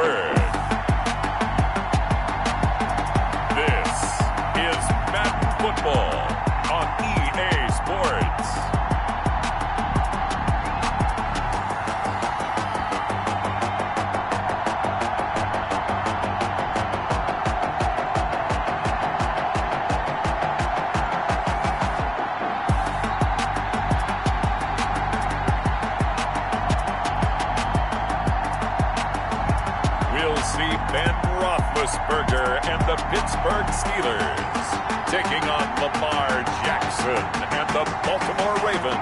Pittsburgh. This is Madden Football on EA Sports. Roethlisberger and the Pittsburgh Steelers taking on Lamar Jackson and the Baltimore Ravens.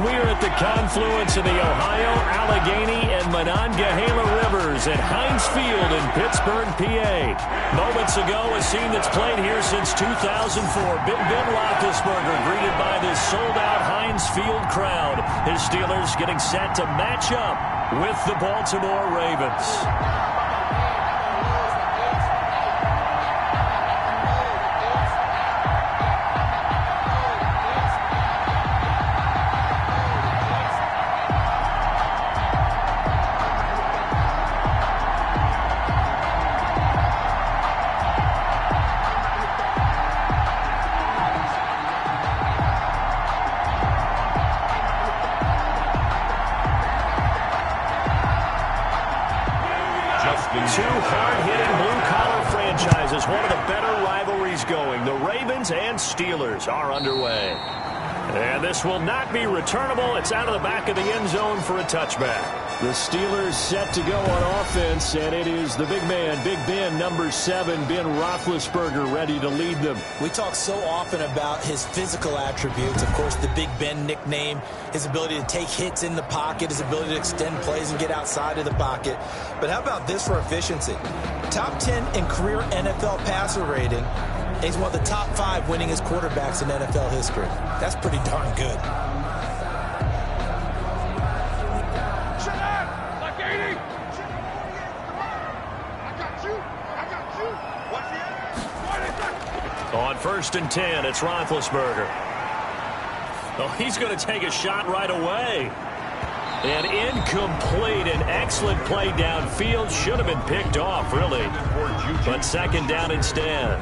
We are at the confluence of the Ohio, Allegheny, and Monongahela Rivers at Heinz Field in Pittsburgh, PA. Moments ago, a scene that's played here since 2004. Big Ben Roethlisberger greeted by this sold-out Heinz Field crowd. His Steelers getting set to match up with the Baltimore Ravens. Two hard-hitting blue-collar franchises, one of the better rivalries going. The Ravens and Steelers are underway. And this will not be returnable. It's out of the back of the end zone for a touchback. The Steelers set to go on offense, and it is the big man, Big Ben, number 7, Ben Roethlisberger, ready to lead them. We talk so often about his physical attributes. Of course, the Big Ben nickname, his ability to take hits in the pocket, his ability to extend plays and get outside of the pocket. But how about this for efficiency? Top 10 in career NFL passer rating. He's one of the top 5 winningest quarterbacks in NFL history. That's pretty darn good. On 1st and 10, it's Roethlisberger. Oh, he's going to take a shot right away. And incomplete. An excellent play downfield. Should have been picked off, really. But second down instead.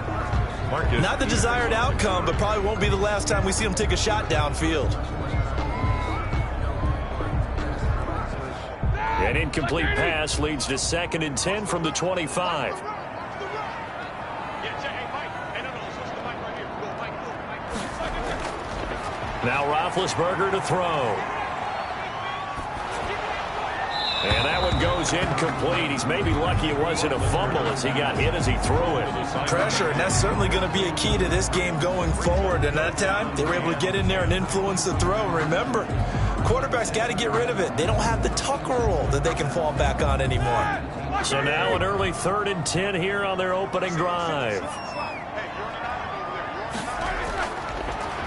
Not the desired outcome, but probably won't be the last time we see him take a shot downfield. An incomplete pass leads to 2nd and 10 from the 25. Now Roethlisberger to throw. And that one goes incomplete. He's maybe lucky it wasn't a fumble as he got hit as he threw it. Pressure, and that's certainly going to be a key to this game going forward. And that time, they were able to get in there and influence the throw. Remember, quarterbacks got to get rid of it. They don't have the tuck rule that they can fall back on anymore. So now an early 3rd and 10 here on their opening drive.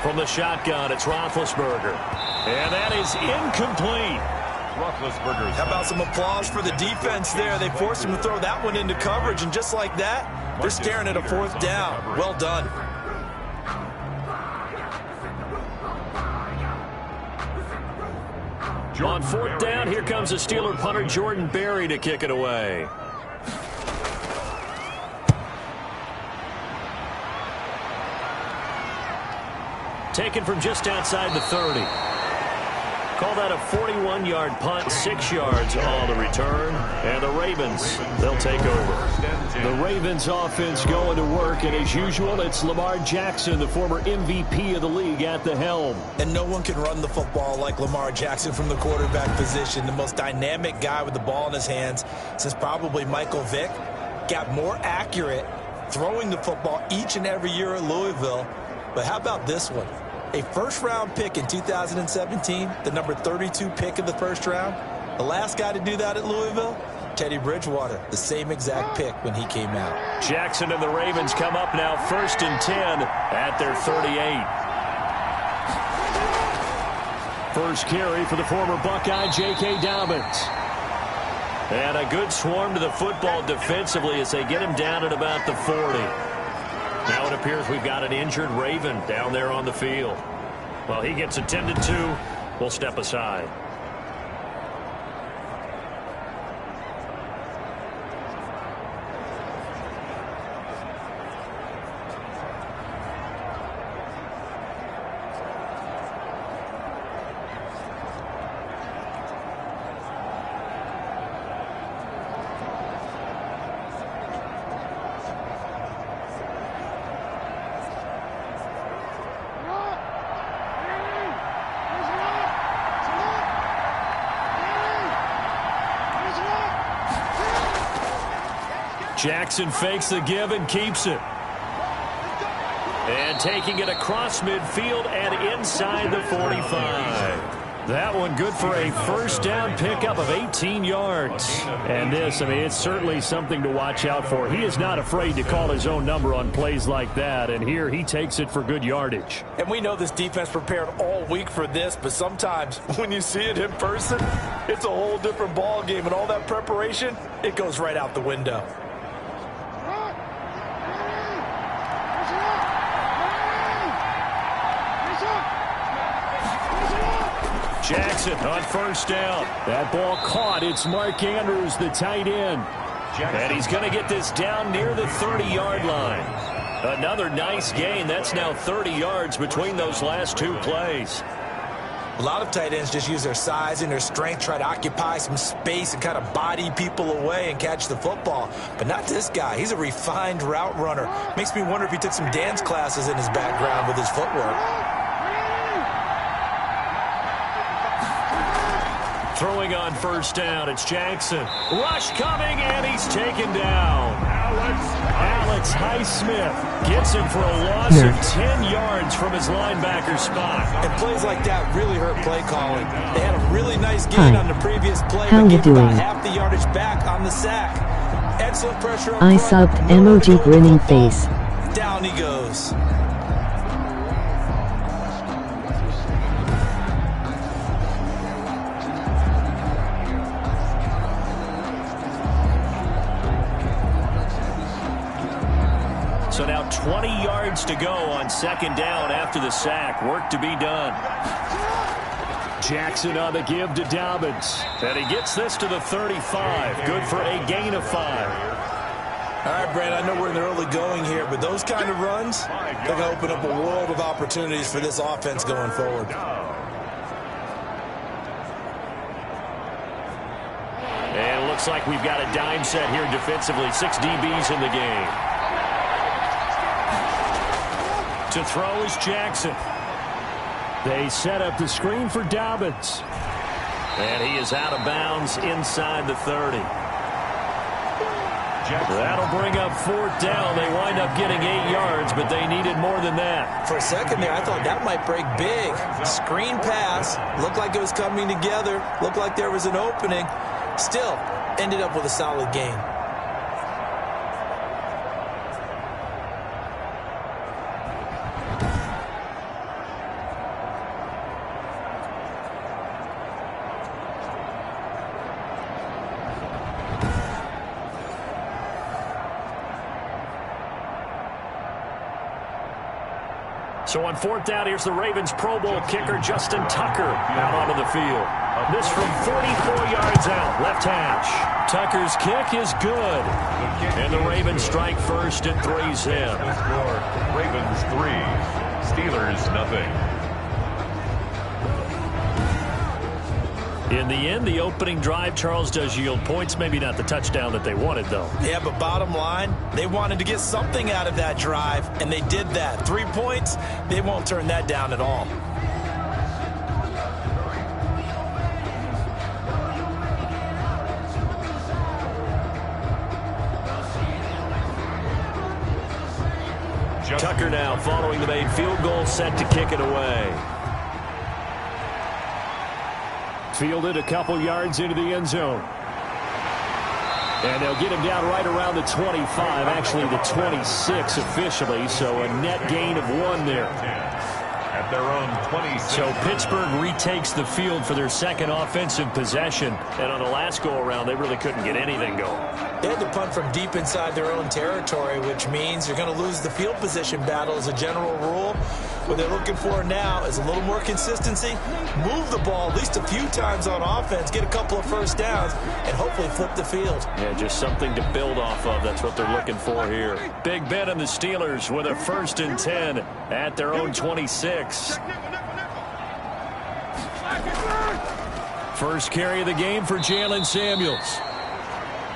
From the shotgun, it's Roethlisberger. And that is incomplete. How about some applause for the defense there? They forced him to throw that one into coverage, and just like that, they're staring at a 4th down. Well done. On 4th down, here comes the Steeler punter Jordan Berry to kick it away. Taken from just outside the 30. Call that a 41-yard punt, 6 yards on the return. And the Ravens, they'll take over. The Ravens offense going to work, and as usual, it's Lamar Jackson, the former MVP of the league, at the helm. And no one can run the football like Lamar Jackson from the quarterback position. The most dynamic guy with the ball in his hands since probably Michael Vick. Got more accurate throwing the football each and every year at Louisville. But how about this one? A first-round pick in 2017, the number 32 pick in the first round. The last guy to do that at Louisville, Teddy Bridgewater, the same exact pick when he came out. Jackson and the Ravens come up now 1st and 10 at their 38. First carry for the former Buckeye, J.K. Dobbins. And a good swarm to the football defensively as they get him down at about the 40. Now it appears we've got an injured Raven down there on the field. Well, he gets attended to. We'll step aside. Jackson fakes the give and keeps it. And taking it across midfield and inside the 45. That one good for a first down pickup of 18 yards. And this, I mean, it's certainly something to watch out for. He is not afraid to call his own number on plays like that. And here he takes it for good yardage. And we know this defense prepared all week for this, but sometimes when you see it in person, it's a whole different ball game. And all that preparation, it goes right out the window. Jackson on first down. That ball caught. It's Mark Andrews, the tight end. And he's going to get this down near the 30-yard line. Another nice gain. That's now 30 yards between those last two plays. A lot of tight ends just use their size and their strength, try to occupy some space and kind of body people away and catch the football. But not this guy. He's a refined route runner. Makes me wonder if he took some dance classes in his background with his footwork. Throwing on first down, it's Jackson. Rush coming, and he's taken down. Alex Highsmith gets him for a loss of 10 yards from his linebacker spot. And plays like that really hurt play calling. They had a really nice gain on the previous play. How you doing? About half the yardage back on the sack. Excellent pressure up I front. subbed emoji grinning face. Down he goes. So now 20 yards to go on second down after the sack. Work to be done. Jackson on the give to Dobbins. And he gets this to the 35. Good for a gain of 5. All right, Brad, I know we're in the early going here, but those kind of runs, they're going to open up a world of opportunities for this offense going forward. And it looks like we've got a dime set here defensively. 6 DBs in the game. To throw is Jackson. They set up the screen for Dobbins. And he is out of bounds inside the 30. That'll bring up fourth down. They wind up getting 8 yards, but they needed more than that. For a second there, I thought that might break big. Screen pass. Looked like it was coming together. Looked like there was an opening. Still, ended up with a solid gain. So on fourth down, here's the Ravens Pro Bowl kicker, Justin Tucker, out onto the field. This from 44 yards out, left hash. Tucker's kick is good. And the Ravens strike first and three's in. Ravens 3, Steelers nothing. In the end, the opening drive, Charles, does yield points. Maybe not the touchdown that they wanted, though. Yeah, but bottom line, they wanted to get something out of that drive, and they did that. 3 points, they won't turn that down at all. Tucker now following the made field goal, set to kick it away. Fielded a couple yards into the end zone. And they'll get him down right around the 25, actually the 26 officially, so a net gain of 1 there. At their own 26. So Pittsburgh retakes the field for their second offensive possession. And on the last go-around, they really couldn't get anything going. They had to punt from deep inside their own territory, which means you're going to lose the field position battle as a general rule. What they're looking for now is a little more consistency, move the ball at least a few times on offense, get a couple of first downs, and hopefully flip the field. Yeah, just something to build off of. That's what they're looking for here. Big Ben and the Steelers with a 1st and 10 at their own 26. First carry of the game for Jalen Samuels.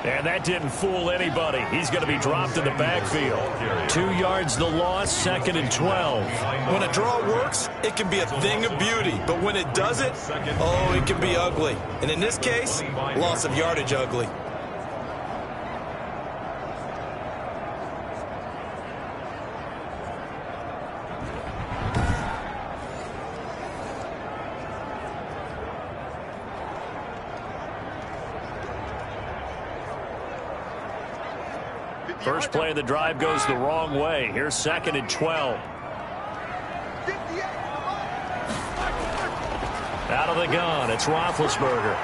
And that didn't fool anybody. He's going to be dropped in the backfield. 2 yards the loss, 2nd and 12. When a draw works, it can be a thing of beauty. But when it doesn't, oh, it can be ugly. And in this case, loss of yardage ugly. First play of the drive goes the wrong way. Here's 2nd and 12. Out of the gun, it's Roethlisberger.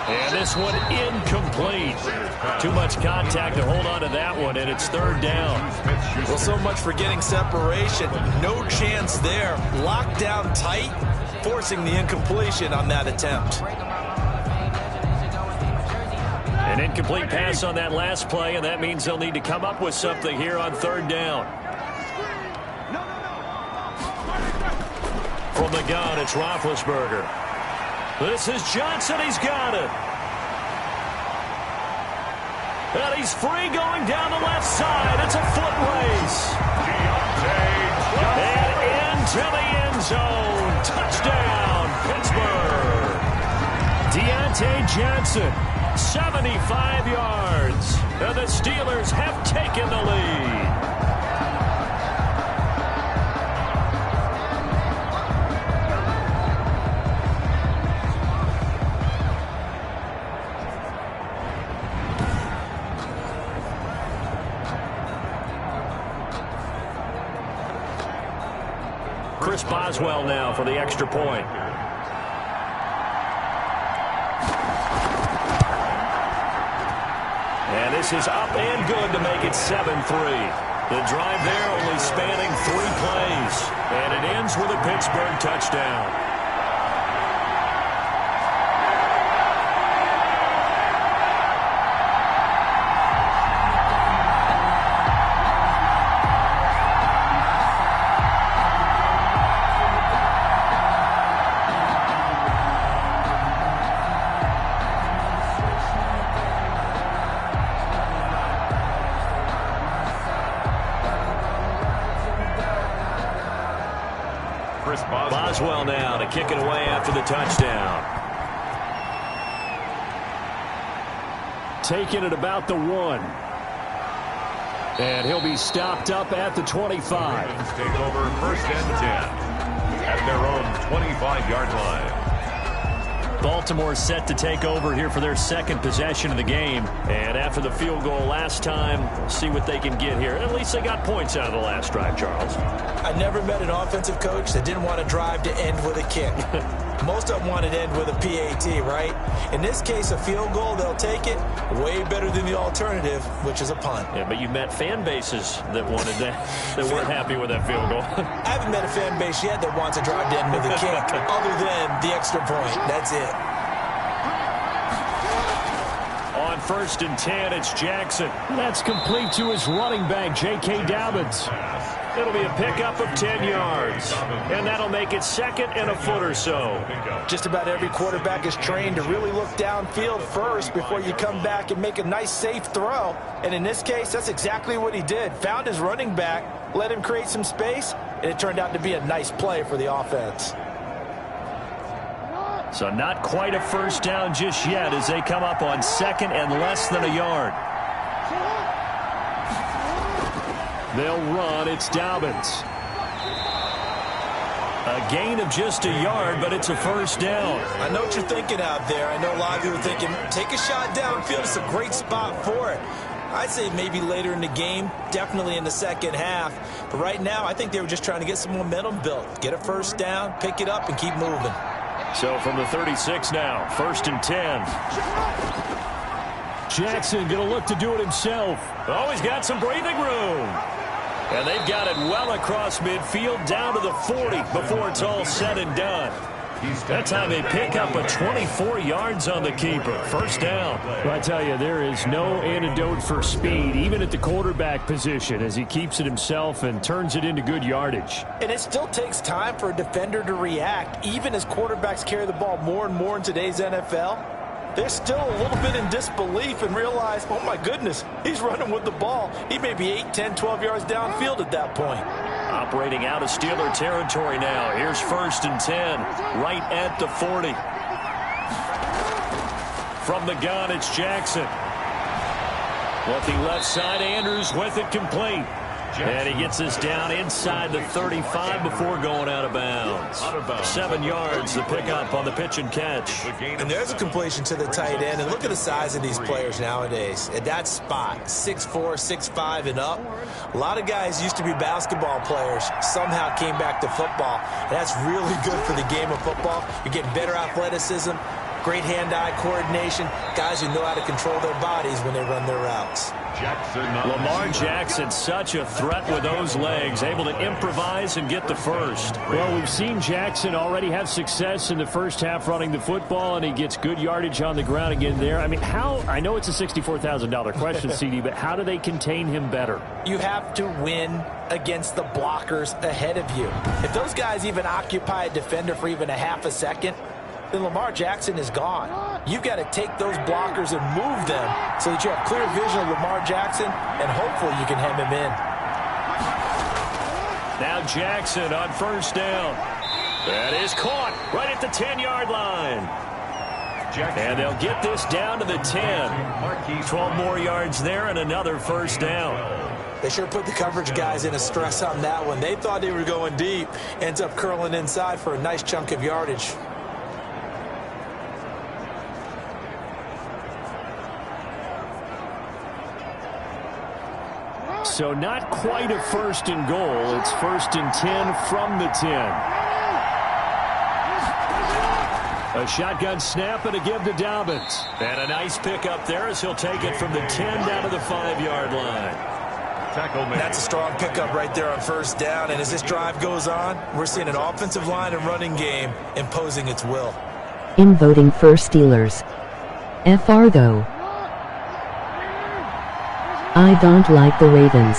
And this one incomplete. Too much contact to hold on to that one, and it's 3rd down. Well, so much for getting separation. No chance there. Locked down tight, forcing the incompletion on that attempt. An incomplete pass on that last play, and that means they'll need to come up with something here on 3rd down. From the gun, it's Roethlisberger. This is Johnson. He's got it. And he's free going down the left side. It's a foot race. And into the end zone. Touchdown, Pittsburgh. Deontay Johnson, 75 yards. And the Steelers have taken the lead. Chris Boswell now for the extra point. And this is up and good to make it 7-3. The drive there only spanning 3 plays. And it ends with a Pittsburgh touchdown. Boswell now to kick it away after the touchdown. Taking it about the 1. And he'll be stopped up at the 25. Take over 1st and 10 at their own 25-yard line. Baltimore set to take over here for their 2nd possession of the game. And after the field goal last time, we'll see what they can get here. At least they got points out of the last drive, Charles. I never met an offensive coach that didn't want to drive to end with a kick. Most of them want to end with a PAT, right? In this case, a field goal, they'll take it. Way better than the alternative, which is a punt. Yeah, but you met fan bases that wanted that, that weren't happy with that field goal. I haven't met a fan base yet that wants to drive to end with a kick, other than the extra point. That's it. On 1st and 10, it's Jackson. That's complete to his running back, J.K. Dobbins. It'll be a pickup of 10 yards, and that'll make it 2nd and a foot or so. Just about every quarterback is trained to really look downfield first before you come back and make a nice, safe throw. And in this case, that's exactly what he did. Found his running back, let him create some space, and it turned out to be a nice play for the offense. So not quite a first down just yet as they come up on 2nd and less than a yard. They'll run. It's Dobbins. A gain of just a yard, but it's a first down. I know what you're thinking out there. I know a lot of you are thinking, take a shot downfield. It's a great spot for it. I'd say maybe later in the game, definitely in the 2nd half. But right now, I think they were just trying to get some momentum built. Get a first down, pick it up, and keep moving. So from the 36 now, 1st and 10. Jackson going to look to do it himself. Oh, he's got some breathing room. And they've got it well across midfield down to the 40 before it's all said and done. That time they pick up a 24 yards on the keeper. First down. Well, I tell you, there is no antidote for speed, even at the quarterback position, as he keeps it himself and turns it into good yardage. And it still takes time for a defender to react, even as quarterbacks carry the ball more and more in today's NFL. They're still a little bit in disbelief and realize, oh, my goodness, he's running with the ball. He may be 8, 10, 12 yards downfield at that point. Operating out of Steeler territory now. Here's 1st and 10, right at the 40. From the gun, it's Jackson. Looking left side, Andrews with it complete. And he gets us down inside the 35 before going out of bounds. 7 yards, the pickup on the pitch and catch. And there's a completion to the tight end. And look at the size of these players nowadays. At that spot, 6'4", 6'5", and up. A lot of guys used to be basketball players, somehow came back to football. And that's really good for the game of football. You're getting better athleticism, great hand-eye coordination, guys who know how to control their bodies when they run their routes. Lamar Jackson, such a threat with those legs, able to improvise and get the first. Well, we've seen Jackson already have success in the first half running the football, and he gets good yardage on the ground again there. I mean, I know it's a $64,000 question, CD, but how do they contain him better? You have to win against the blockers ahead of you. If those guys even occupy a defender for even a half a second, then Lamar Jackson is gone. You've got to take those blockers and move them so that you have clear vision of Lamar Jackson, and hopefully you can hem him in. Now Jackson on first down. That is caught right at the 10-yard line. And they'll get this down to the 10. 12 more yards there and another first down. They sure put the coverage guys in a stress on that one. They thought they were going deep. Ends up curling inside for a nice chunk of yardage. So not quite a first and goal. It's first and 10 from the 10. A shotgun snap and a give to Dobbins. And a nice pickup there as he'll take it from the 10 down to the 5-yard line. That's a strong pickup right there on first down. And as this drive goes on, we're seeing an offensive line and running game imposing its will. In voting for Steelers. FR though. I don't like the Ravens.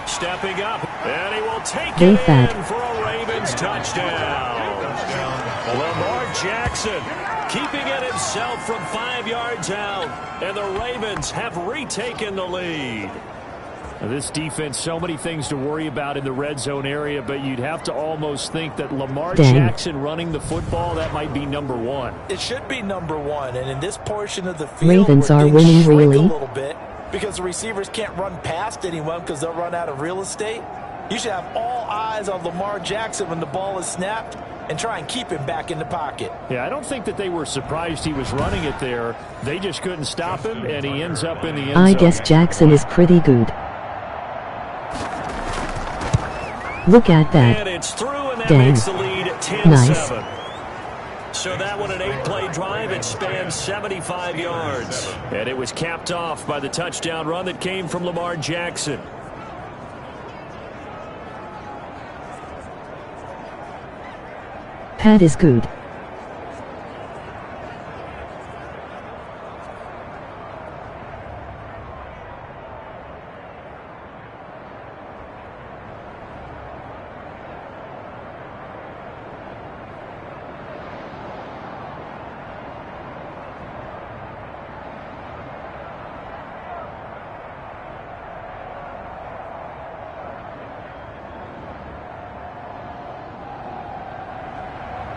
Stepping up, and he will take They it fed. in for a Ravens touchdown. Lamar Jackson keeping it himself from 5 yards out, and the Ravens have retaken the lead. Now, this defense, so many things to worry about in the red zone area, but you'd have to almost think that Lamar Jackson running the football, that might be number one. It should be number one, and in this portion of the field, Ravens where are things winning shrink really? a little bit because the receivers can't run past anyone because they'll run out of real estate. You should have all eyes on Lamar Jackson when the ball is snapped and try and keep him back in the pocket. Yeah, I don't think that they were surprised he was running it there. They just couldn't stop him, and he ends up in the end zone. I guess Jackson is pretty good. Look at that. And it's through, and that Dang. makes the lead 10-7. Nice. So that one an 8-play drive. It spans 75 yards. And it was capped off by the touchdown run that came from Lamar Jackson. Pat is good.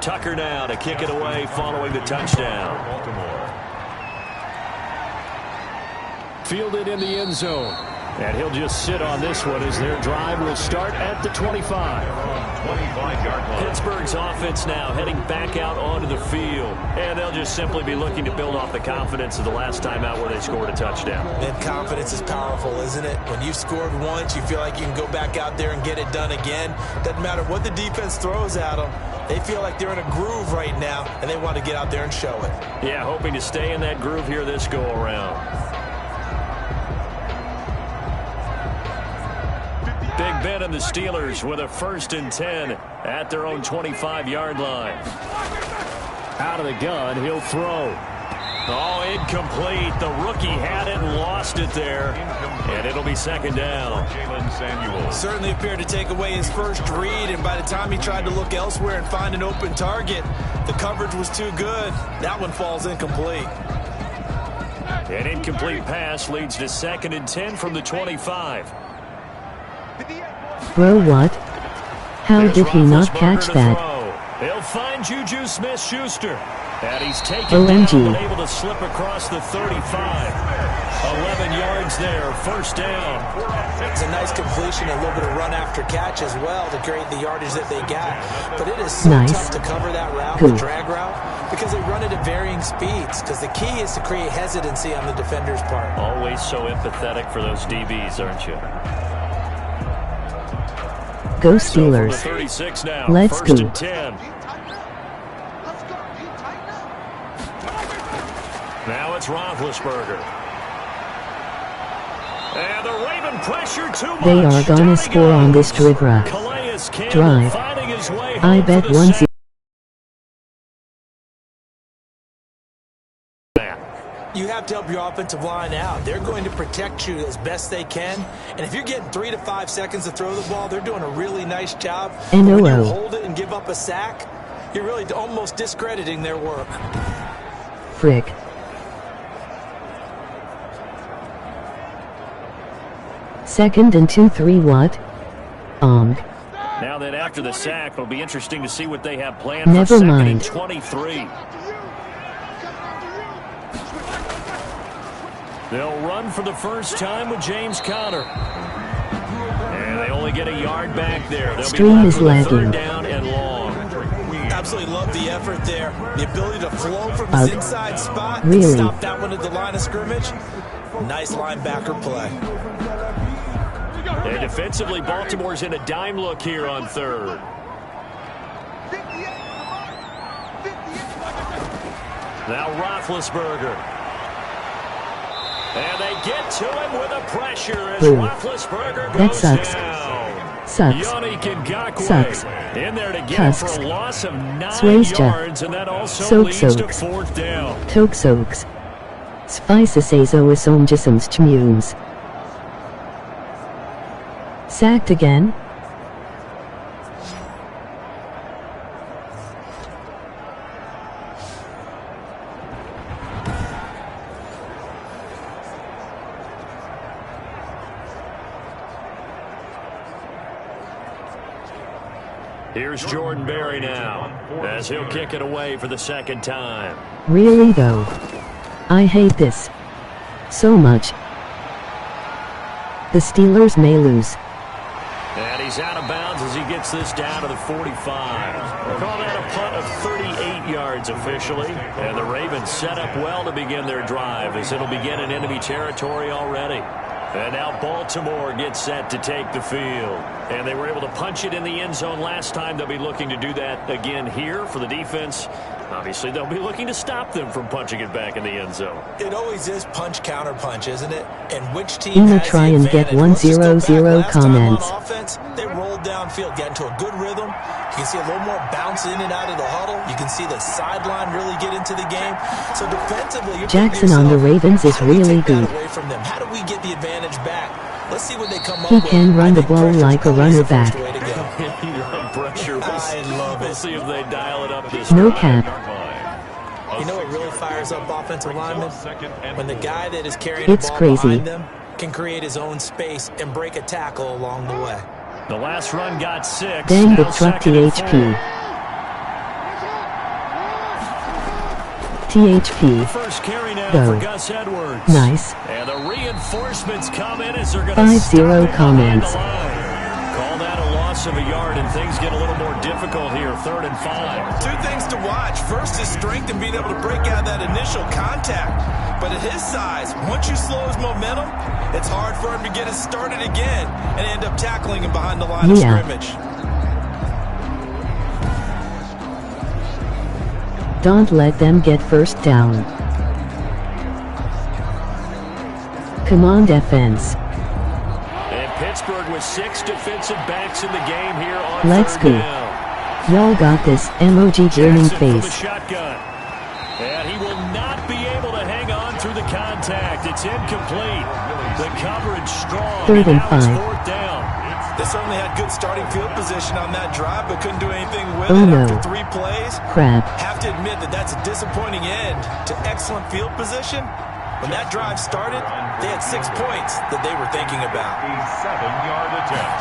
Tucker now to kick it away following the touchdown. Fielded in the end zone. And he'll just sit on this one as their drive will start at the 25. Pittsburgh's offense now heading back out onto the field. And they'll just simply be looking to build off the confidence of the last time out where they scored a touchdown. And confidence is powerful, isn't it? When you've scored once, you feel like you can go back out there and get it done again. Doesn't matter what the defense throws at them. They feel like they're in a groove right now, and they want to get out there and show it. Yeah, hoping to stay in that groove here this go-around. Big Ben and the Steelers with a 1st and 10 at their own 25-yard line. Out of the gun, he'll throw. Oh, incomplete. The rookie had it and lost it there. And it'll be 2nd down. Certainly appeared to take away his first read, and by the time he tried to look elsewhere and find an open target, the coverage was too good. That one falls incomplete. An incomplete pass leads to 2nd and 10 from the 25. Bro, what? How did he not catch that? He'll find Juju Smith-Schuster. And he's taken OMG. down and able to slip across the 35. 11 yards there, first down. It's a nice completion, a little bit of run after catch as well to create the yardage that they got. But it is so tough to cover that route, the drag route, because they run it at varying speeds. Because the key is to create hesitancy on the defender's part. Always so empathetic for those DBs, aren't you? Go Steelers. So 36 now. Let's first go. And 10. Now it's Roethlisberger. And the Raven pressure too much. They are gonna score on this drive. I bet 1-0. You have to help your offensive line out. They're going to protect you as best they can. And if you're getting 3 to 5 seconds to throw the ball, they're doing a really nice job. And when you hold it and give up a sack, you're really almost discrediting their work. Frick. Second and 2-3 what? Now that after the sack, it'll be interesting to see what they have planned Never for mind. second and 23. They'll run for the first time with James Conner. And they only get a yard back there. They'll Stream be is left with a lagging. third down and long. Absolutely love the effort there. The ability to flow from his inside spot really? and stop that one at the line of scrimmage. Nice linebacker play. And defensively, Baltimore's in a dime look here on third. Now Roethlisberger. And they get to him with a pressure as Roethlisberger goes down. Yannick Ngakoue in there to get him for a loss of 9 yards, and that also leads to fourth down. Toksokes. Spicesazo asonjasums chmunes. Sacked again? Here's Jordan Berry now, as he'll kick it away for the second time. Really though? I hate this so much. The Steelers may lose. And he's out of bounds as he gets this down to the 45. We'll call that a punt of 38 yards officially. And the Ravens set up well to begin their drive, as it'll begin in enemy territory already. And now Baltimore gets set to take the field. And they were able to punch it in the end zone last time. They'll be looking to do that again here for the defense. Obviously, they'll be looking to stop them from punching it back in the end zone. It always is punch, counter punch, isn't it? And which team has try the and get advantage? 1-0-0 comments. On offense, they rolled downfield, got into a good rhythm. You can see a little more bounce in and out of the huddle. You can see the sideline really get into the game. So defensively, you're Jackson on the Ravens is really good. away from them. How do we get the advantage back? Let's see what they come up He with. can run the ball like a runner back. I love it. We'll see if they dial it up this No time. cap. You know what really fires up offensive linemen? When the guy that is carrying It's the ball crazy. behind them can create his own space and break a tackle along the way. The last run got 6. Dang the Now truck second and THP. 4. THP. First carry now Go. for Gus Edwards. Nice. And the reinforcements come in as they're going to 5-0 comments. Call that a loss of a yard, and things get a little more difficult here. 3rd and 5. Two things to watch. First is strength and being able to break out that initial contact. But at his size, once you slow his momentum, it's hard for him to get it started again and end up tackling him behind the line of scrimmage. Don't let them get first down. Come on, defense. And Pittsburgh with 6 defensive backs in the game here on Let's third go. down. Y'all got this. Emoji grinning Jackson from the face. shotgun. And he will not be able to hang on through the contact. It's incomplete. The coverage strong. 3rd and Now it's 5. 4th down. They certainly had good starting field position on that drive, but couldn't do anything with Oh, it no. after 3 plays. Crap. Have to admit that that's a disappointing end to excellent field position. When that drive started, they had 6 points that they were thinking about. A 7-yard attempt.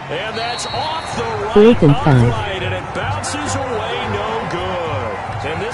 And that's off the right 4th and 5. upright, and it bounces away no good. And this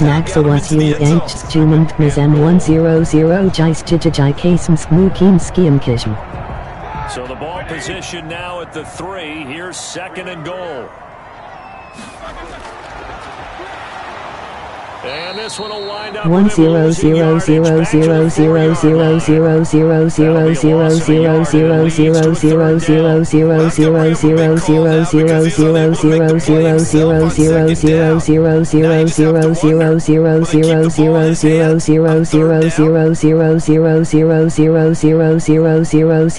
Max was you yanked jumant mizem 100 jais jijai kasem smookin skiam kism. So the ball position now at the 3. Here's 2nd and goal. And this one will wind up 1 0 0 0 0 0 0 0 0 0 0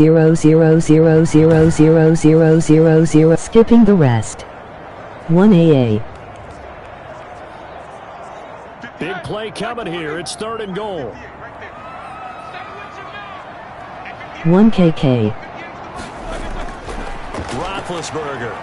0 0 0 0 0 0 0 skipping the rest. 1 AA. Big play coming here. It's 3rd and goal. 1 KK. Roethlisberger.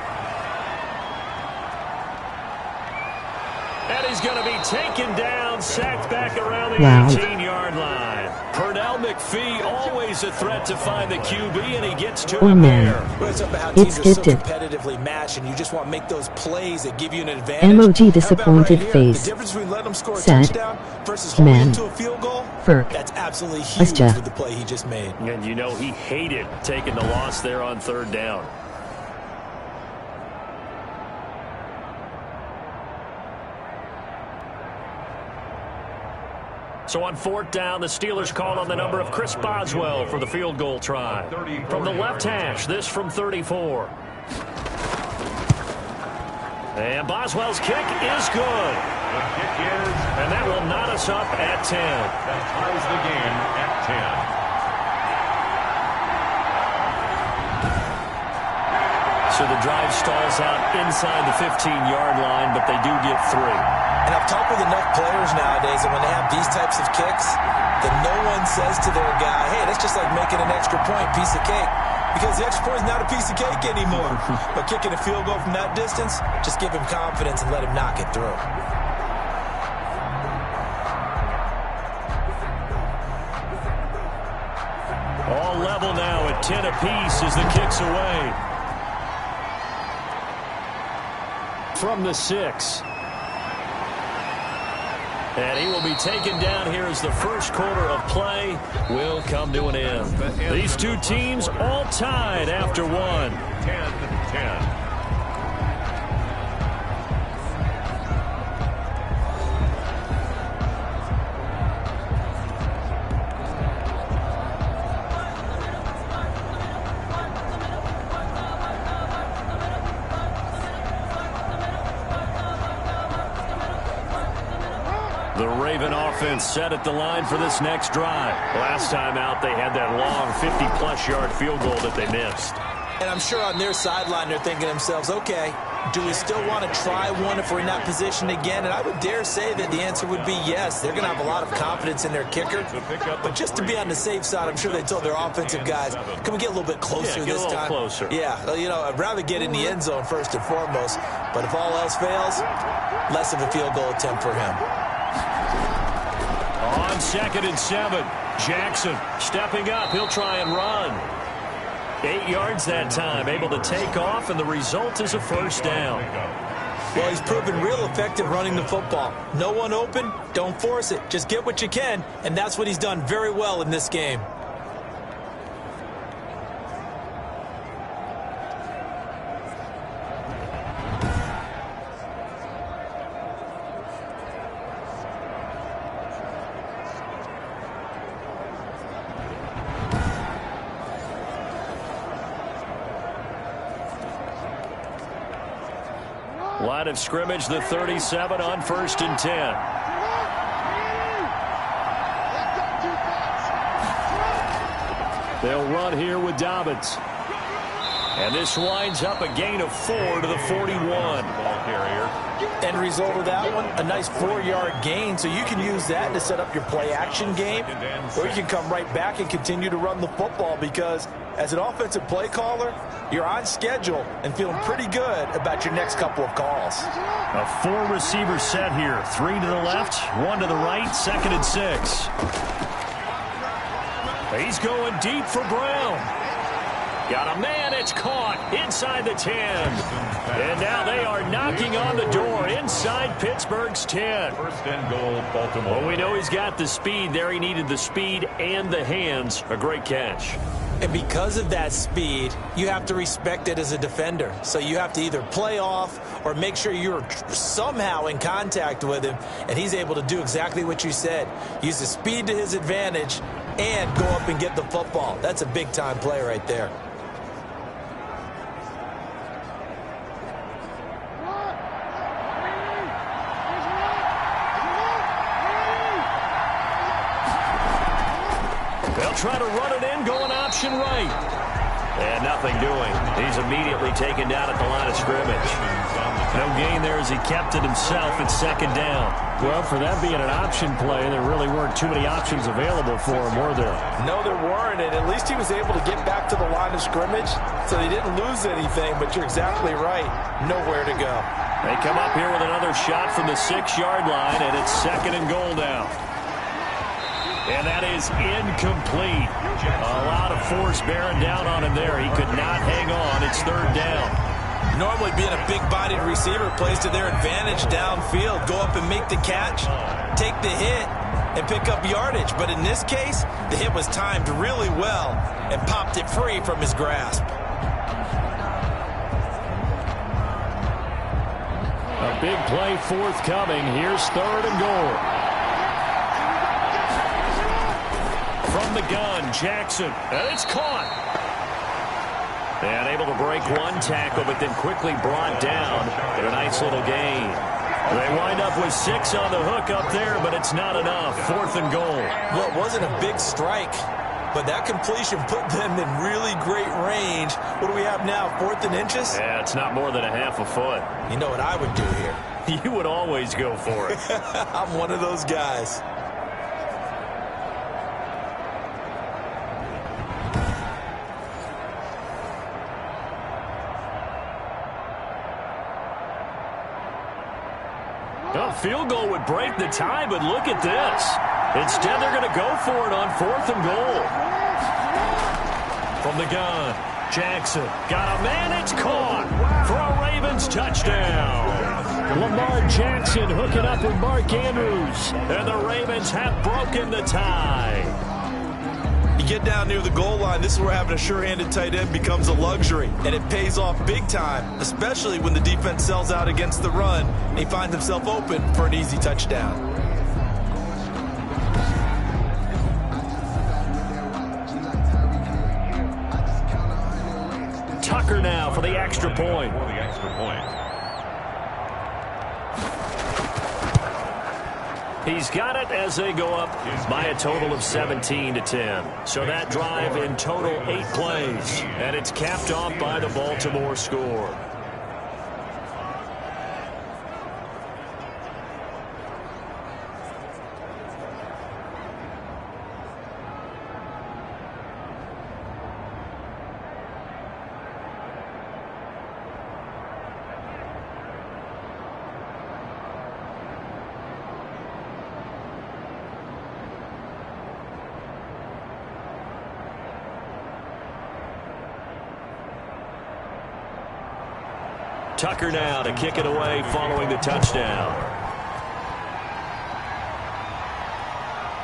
And he's going to be taken down, sacked back around the 18-yard line. Pernell McPhee, always a threat to find the QB, and he gets to him there. It skipped it. Competitively matched, and you just want to make those plays that give you an advantage. MOG disappointed face. The difference between letting them score a Sad. touchdown versus holding Man. to a field goal, Ferk. that's absolutely huge Asja. with the play he just made. And you know he hated taking the loss there on 3rd down. So on 4th down, the Steelers call on the number of Chris Boswell for the field goal try. From the left hash, this from 34. And Boswell's kick is good. The kick is, And that will knot us up at 10. that ties the game at 10. So the drive stalls out inside the 15-yard line, but they do get 3. And I've talked with enough players nowadays that when they have these types of kicks, that no one says to their guy, hey, that's just like making an extra point, piece of cake. Because the extra point is not a piece of cake anymore. But kicking a field goal from that distance, just give him confidence and let him knock it through. All level now at 10 apiece as the kick's away. From the 6. And he will be taken down here as the first quarter of play will come to an end. These two teams all tied after 1. 10-10. The Raven offense set at the line for this next drive. Last time out, they had that long 50-plus yard field goal that they missed. And I'm sure on their sideline they're thinking to themselves, okay, do we still want to try one if we're in that position again? And I would dare say that the answer would be yes. They're going to have a lot of confidence in their kicker. But just to be on the safe side, I'm sure they told their offensive guys, can we get a little bit closer this time? Get a little closer. Yeah, well, you know, I'd rather get in the end zone first and foremost. But if all else fails, less of a field goal attempt for him. On 2nd and 7, Jackson stepping up. He'll try and run. 8 yards that time, able to take off, and the result is a first down. Well, he's proven real effective running the football. No one open, don't force it. Just get what you can, and that's what he's done very well in this game. Line of scrimmage, the 37 on 1st and 10. They'll run here with Dobbins. And this winds up a gain of 4 to the 41. Ball carrier. End result of that one, a nice 4-yard gain, so you can use that to set up your play-action game, or you can come right back and continue to run the football because as an offensive play caller, you're on schedule and feeling pretty good about your next couple of calls. A 4-receiver set here. 3 to the left, 1 to the right, 2nd and 6. He's going deep for Brown. Got a man, it's caught inside the 10. And now they are knocking on the door inside Pittsburgh's 10. 1st and goal, Baltimore. Well, we know he's got the speed there. He needed the speed and the hands. A great catch. And because of that speed, you have to respect it as a defender. So you have to either play off or make sure you're somehow in contact with him, and he's able to do exactly what you said. Use the speed to his advantage and go up and get the football. That's a big-time play right there. They'll try to run it in, going option right. And nothing doing. He's immediately taken down at the line of scrimmage. No gain there as he kept it himself at second down. Well, for that being an option play, there really weren't too many options available for him, were there? No, there weren't, and at least he was able to get back to the line of scrimmage, so he didn't lose anything, but you're exactly right. Nowhere to go. They come up here with another shot from the 6-yard line, and it's second and goal now. And that is incomplete. A lot of force bearing down on him there. He could not hang on. It's third down. Normally being a big-bodied receiver plays to their advantage downfield. Go up and make the catch, take the hit, and pick up yardage. But in this case, the hit was timed really well and popped it free from his grasp. A big play forthcoming. Here's third and goal. From the gun, Jackson. And it's caught. And able to break one tackle, but then quickly brought down at a nice little gain. They wind up with 6 on the hook up there, but it's not enough. Fourth and goal. Well, it wasn't a big strike, but that completion put them in really great range. What do we have now, 4th and inches? Yeah, it's not more than a half a foot. You know what I would do here? You would always go for it. I'm one of those guys. A field goal would break the tie, but look at this. Instead, they're going to go for it on 4th and goal. From the gun, Jackson got a man. It's caught for a Ravens touchdown. Lamar Jackson hooking up with Mark Andrews. And the Ravens have broken the tie. You get down near the goal line, this is where having a sure-handed tight end becomes a luxury, and it pays off big time, especially when the defense sells out against the run, and he finds himself open for an easy touchdown. Tucker now for the extra point. He's got it as they go up by a total of 17-10. So that drive in total 8 plays. And it's capped off by the Baltimore score. Tucker now to kick it away following the touchdown.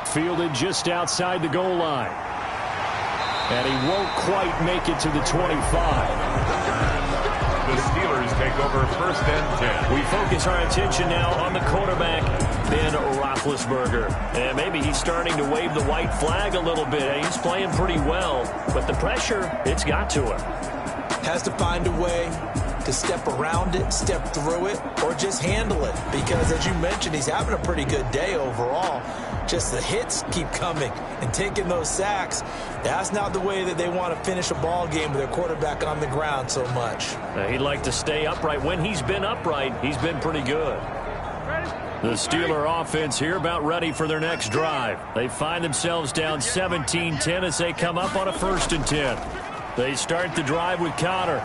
Fielded just outside the goal line. And he won't quite make it to the 25. The Steelers take over 1st and 10. We focus our attention now on the quarterback, Ben Roethlisberger. And maybe he's starting to wave the white flag a little bit. He's playing pretty well, but the pressure, it's got to him. Has to find a way to step around it, step through it, or just handle it. Because, as you mentioned, he's having a pretty good day overall. Just the hits keep coming and taking those sacks. That's not the way that they want to finish a ball game with their quarterback on the ground so much. He'd like to stay upright. When he's been upright, he's been pretty good. The Steeler offense here about ready for their next drive. They find themselves down 17-10 as they come up on a 1st and 10. They start the drive with Connor.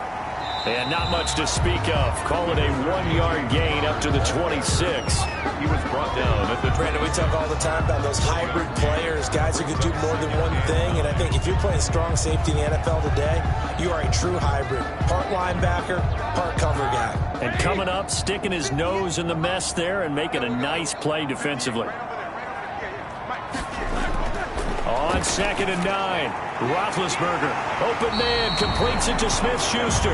And not much to speak of. Call it a 1-yard gain up to the 26. He was brought down at the... Brandon, we talk all the time about those hybrid players, guys who can do more than one thing. And I think if you're playing strong safety in the NFL today, you are a true hybrid. Part linebacker, part cover guy. And coming up, sticking his nose in the mess there and making a nice play defensively. On 2nd and 9, Roethlisberger, open man, completes it to Smith-Schuster.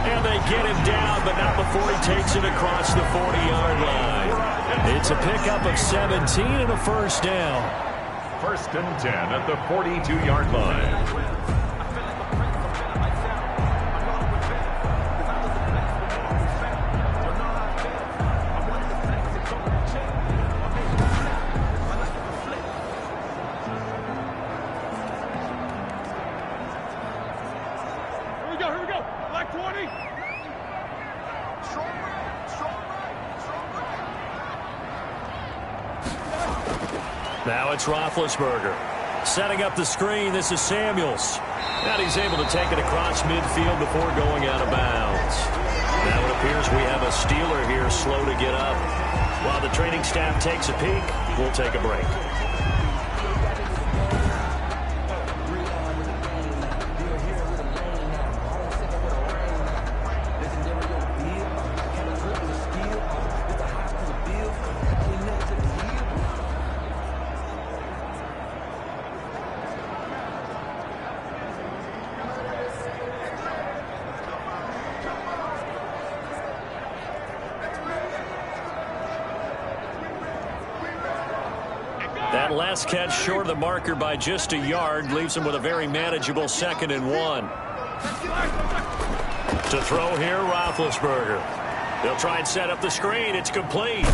And they get him down, but not before he takes it across the 40-yard line. It's a pickup of 17 and a first down. 1st and 10 at the 42-yard line. Now it's Roethlisberger. Setting up the screen, this is Samuels. And he's able to take it across midfield before going out of bounds. Now it appears we have a Steeler here slow to get up. While the training staff takes a peek, we'll take a break. That last catch short of the marker by just a yard leaves him with a very manageable 2nd and 1. To throw here, Roethlisberger. They'll try and set up the screen. It's complete.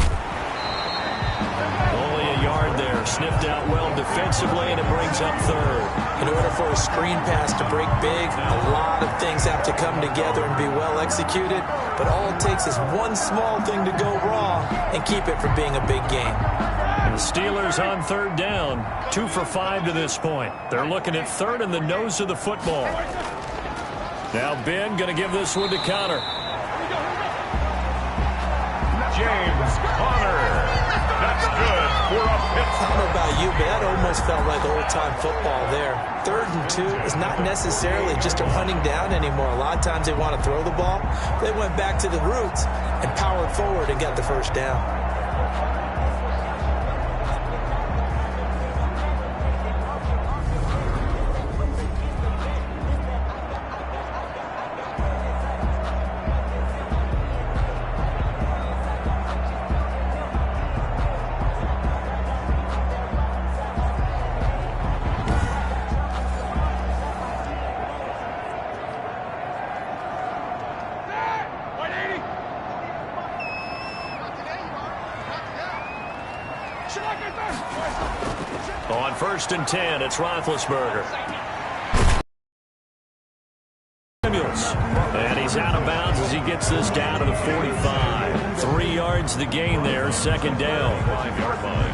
Only a yard there. Sniffed out well defensively, and it brings up 3rd. In order for a screen pass to break big, a lot of things have to come together and be well executed. But all it takes is one small thing to go wrong and keep it from being a big game. The Steelers on 3rd down, 2 for 5 to this point. They're looking at 3rd in the nose of the football. Now Ben going to give this one to Connor. James Conner. That's good for a pick. I don't know about you, but that almost felt like old-time football there. 3rd and 2 is not necessarily just a running down anymore. A lot of times they want to throw the ball. They went back to the roots and powered forward and got the first down. On 1st and 10, it's Roethlisberger. Samuels. And he's out of bounds as he gets this down to the 45. 3 yards the gain there, 2nd down. 5-yard line.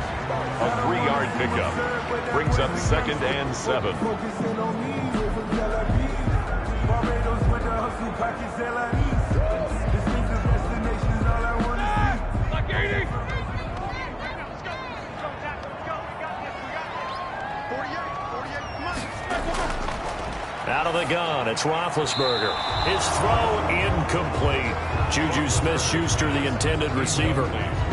A 3-yard pickup. Brings up 2nd and 7. Out of the gun, it's Roethlisberger. His throw incomplete. Juju Smith-Schuster, the intended receiver.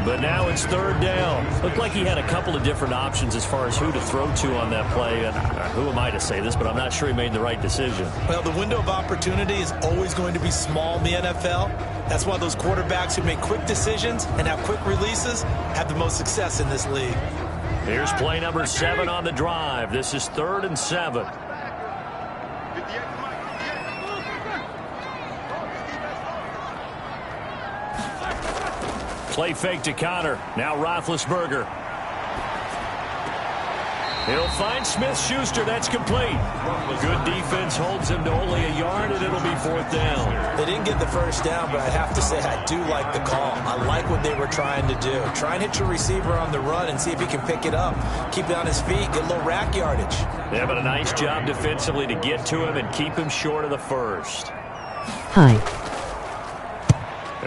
But now it's 3rd down. Looked like he had a couple of different options as far as who to throw to on that play. And who am I to say this, but I'm not sure he made the right decision. Well, the window of opportunity is always going to be small in the NFL. That's why those quarterbacks who make quick decisions and have quick releases have the most success in this league. Here's play number 7 on the drive. This is 3rd and 7. Play fake to Connor. Now Roethlisberger. He'll find Smith-Schuster. That's complete. Good defense holds him to only a yard, and it'll be 4th down. They didn't get the first down, but I have to say I do like the call. I like what they were trying to do. Try and hit your receiver on the run and see if he can pick it up. Keep it on his feet. Get a little rack yardage. Yeah, but a nice job defensively to get to him and keep him short of the first. Hi.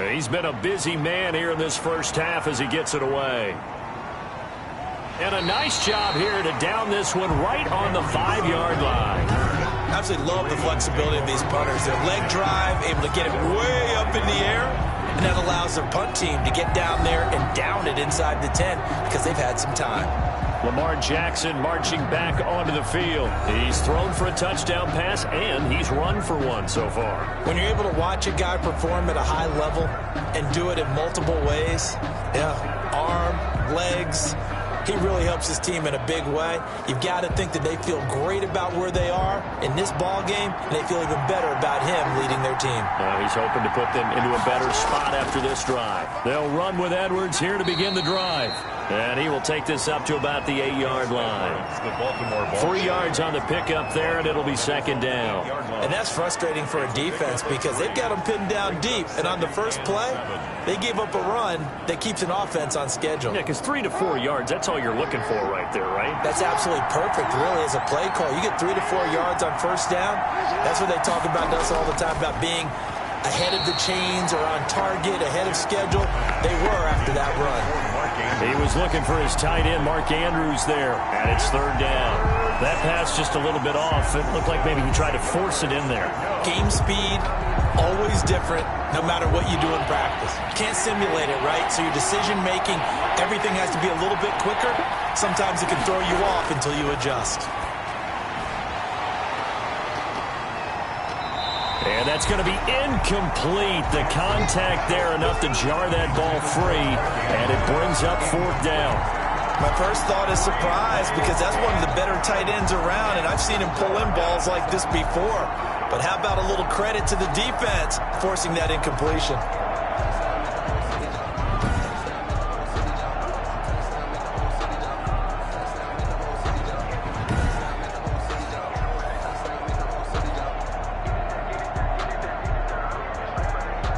He's been a busy man here in this first half as he gets it away. And a nice job here to down this one right on the 5-yard line. Absolutely love the flexibility of these punters. Their leg drive, able to get it way up in the air, and that allows their punt team to get down there and down it inside the 10 because they've had some time. Lamar Jackson marching back onto the field. He's thrown for a touchdown pass, and he's run for one so far. When you're able to watch a guy perform at a high level and do it in multiple ways, arm, legs, he really helps his team in a big way. You've got to think that they feel great about where they are in this ball game, and they feel even better about him leading their team. He's hoping to put them into a better spot after this drive. They'll run with Edwards here to begin the drive. And he will take this up to about the 8-yard line. 3 yards on the pickup there, and it'll be second down. And that's frustrating for a defense because they've got them pinned down deep. And on the first play, they gave up a run that keeps an offense on schedule. Yeah, because 3 to 4 yards, that's all you're looking for right there, right? That's absolutely perfect, really, as a play call. You get 3 to 4 yards on first down. That's what they talk about us all the time, about being ahead of the chains or on target, ahead of schedule. They were after that run. He was looking for his tight end, Mark Andrews, there, and it's third down. That pass just a little bit off. It looked like maybe he tried to force it in there. Game speed, always different, no matter what you do in practice. You can't simulate it, right? So your decision-making, everything has to be a little bit quicker. Sometimes it can throw you off until you adjust. And that's going to be incomplete. The contact there enough to jar that ball free, and it brings up fourth down. My first thought is surprise because that's one of the better tight ends around, and I've seen him pull in balls like this before. But how about a little credit to the defense forcing that incompletion?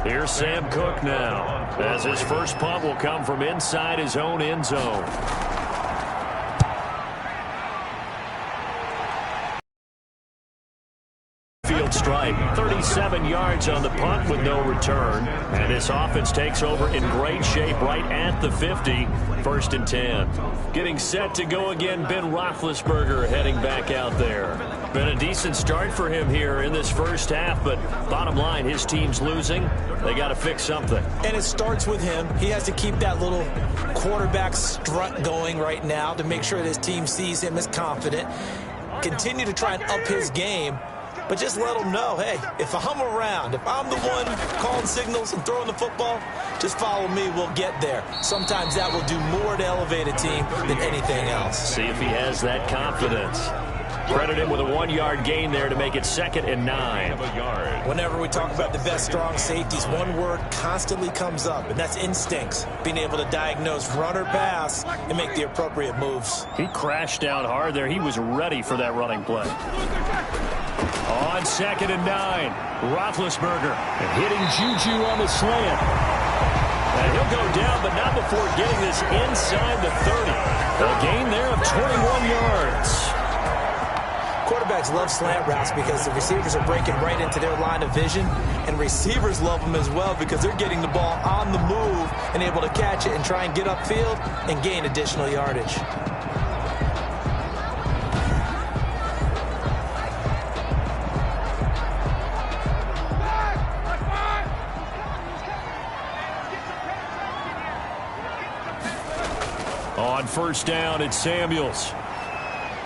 Here's Sam Cook now, as his first punt will come from inside his own end zone. Field strike, 37 yards on the punt with no return. And this offense takes over in great shape right at the 50, first and 10. Getting set to go again, Ben Roethlisberger heading back out there. Been a decent start for him here in this first half, but bottom line, his team's losing. They got to fix something. And it starts with him. He has to keep that little quarterback strut going right now to make sure that his team sees him as confident. Continue to try and up his game, but just let him know, hey, if I'm around, if I'm the one calling signals and throwing the football, just follow me, we'll get there. Sometimes that will do more to elevate a team than anything else. See if he has that confidence. Credit him with a 1-yard gain there to make it 2nd and 9. Whenever we talk about the best strong safeties, one word constantly comes up, and that's instincts. Being able to diagnose run or pass and make the appropriate moves. He crashed down hard there. He was ready for that running play. On 2nd and 9, Roethlisberger hitting Juju on the slant. And he'll go down, but not before getting this inside the 30. A gain there of 21 yards. Quarterbacks love slant routes because the receivers are breaking right into their line of vision, and receivers love them as well because they're getting the ball on the move and able to catch it and try and get upfield and gain additional yardage. On first down, it's Samuels.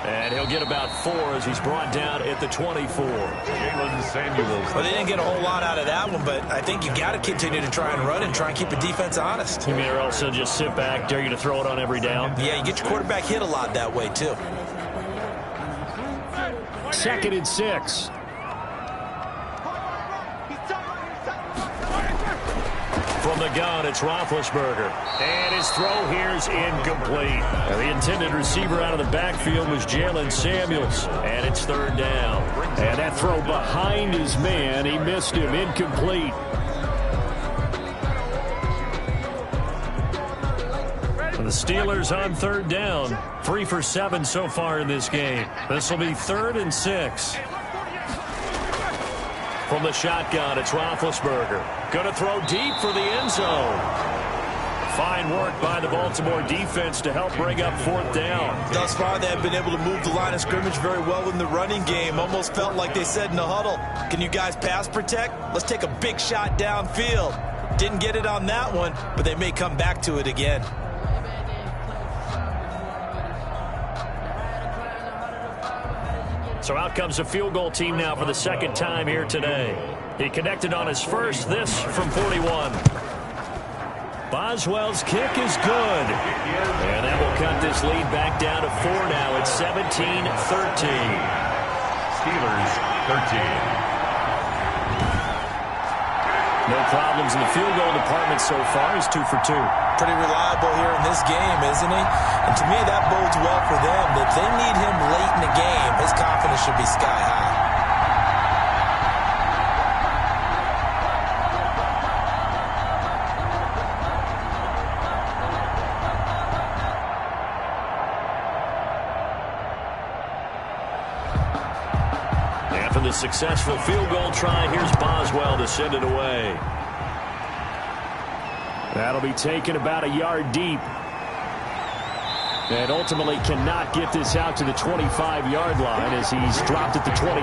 And he'll get about 4 as he's brought down at the 24. Well, they didn't get a whole lot out of that one, but I think you got to continue to try and run and try and keep the defense honest. You mean or else they'll just sit back, dare you to throw it on every down? Yeah, you get your quarterback hit a lot that way, too. 2nd and 6. From the gun, it's Roethlisberger. And his throw here is incomplete. And the intended receiver out of the backfield was Jalen Samuels. And it's 3rd down. And that throw behind his man, he missed him, incomplete. And the Steelers on 3rd down. 3 for 7 so far in this game. This will be 3rd and 6. From the shotgun, it's Roethlisberger. Going to throw deep for the end zone. Fine work by the Baltimore defense to help bring up 4th down. Thus far, they have been able to move the line of scrimmage very well in the running game. Almost felt like they said in the huddle, can you guys pass protect? Let's take a big shot downfield. Didn't get it on that one, but they may come back to it again. So out comes the field goal team now for the second time here today. He connected on his first, this from 41. Boswell's kick is good. And that will cut this lead back down to 4 now. It's 17-13. Steelers 13. No problems in the field goal department so far. He's 2 for 2. Pretty reliable here in this game, isn't he? And to me, that bodes well for them. If they need him late in the game, his confidence should be sky high. After the successful field goal try, here's Boswell to send it away. That'll be taken about a yard deep. And ultimately cannot get this out to the 25-yard line as he's dropped at the 23.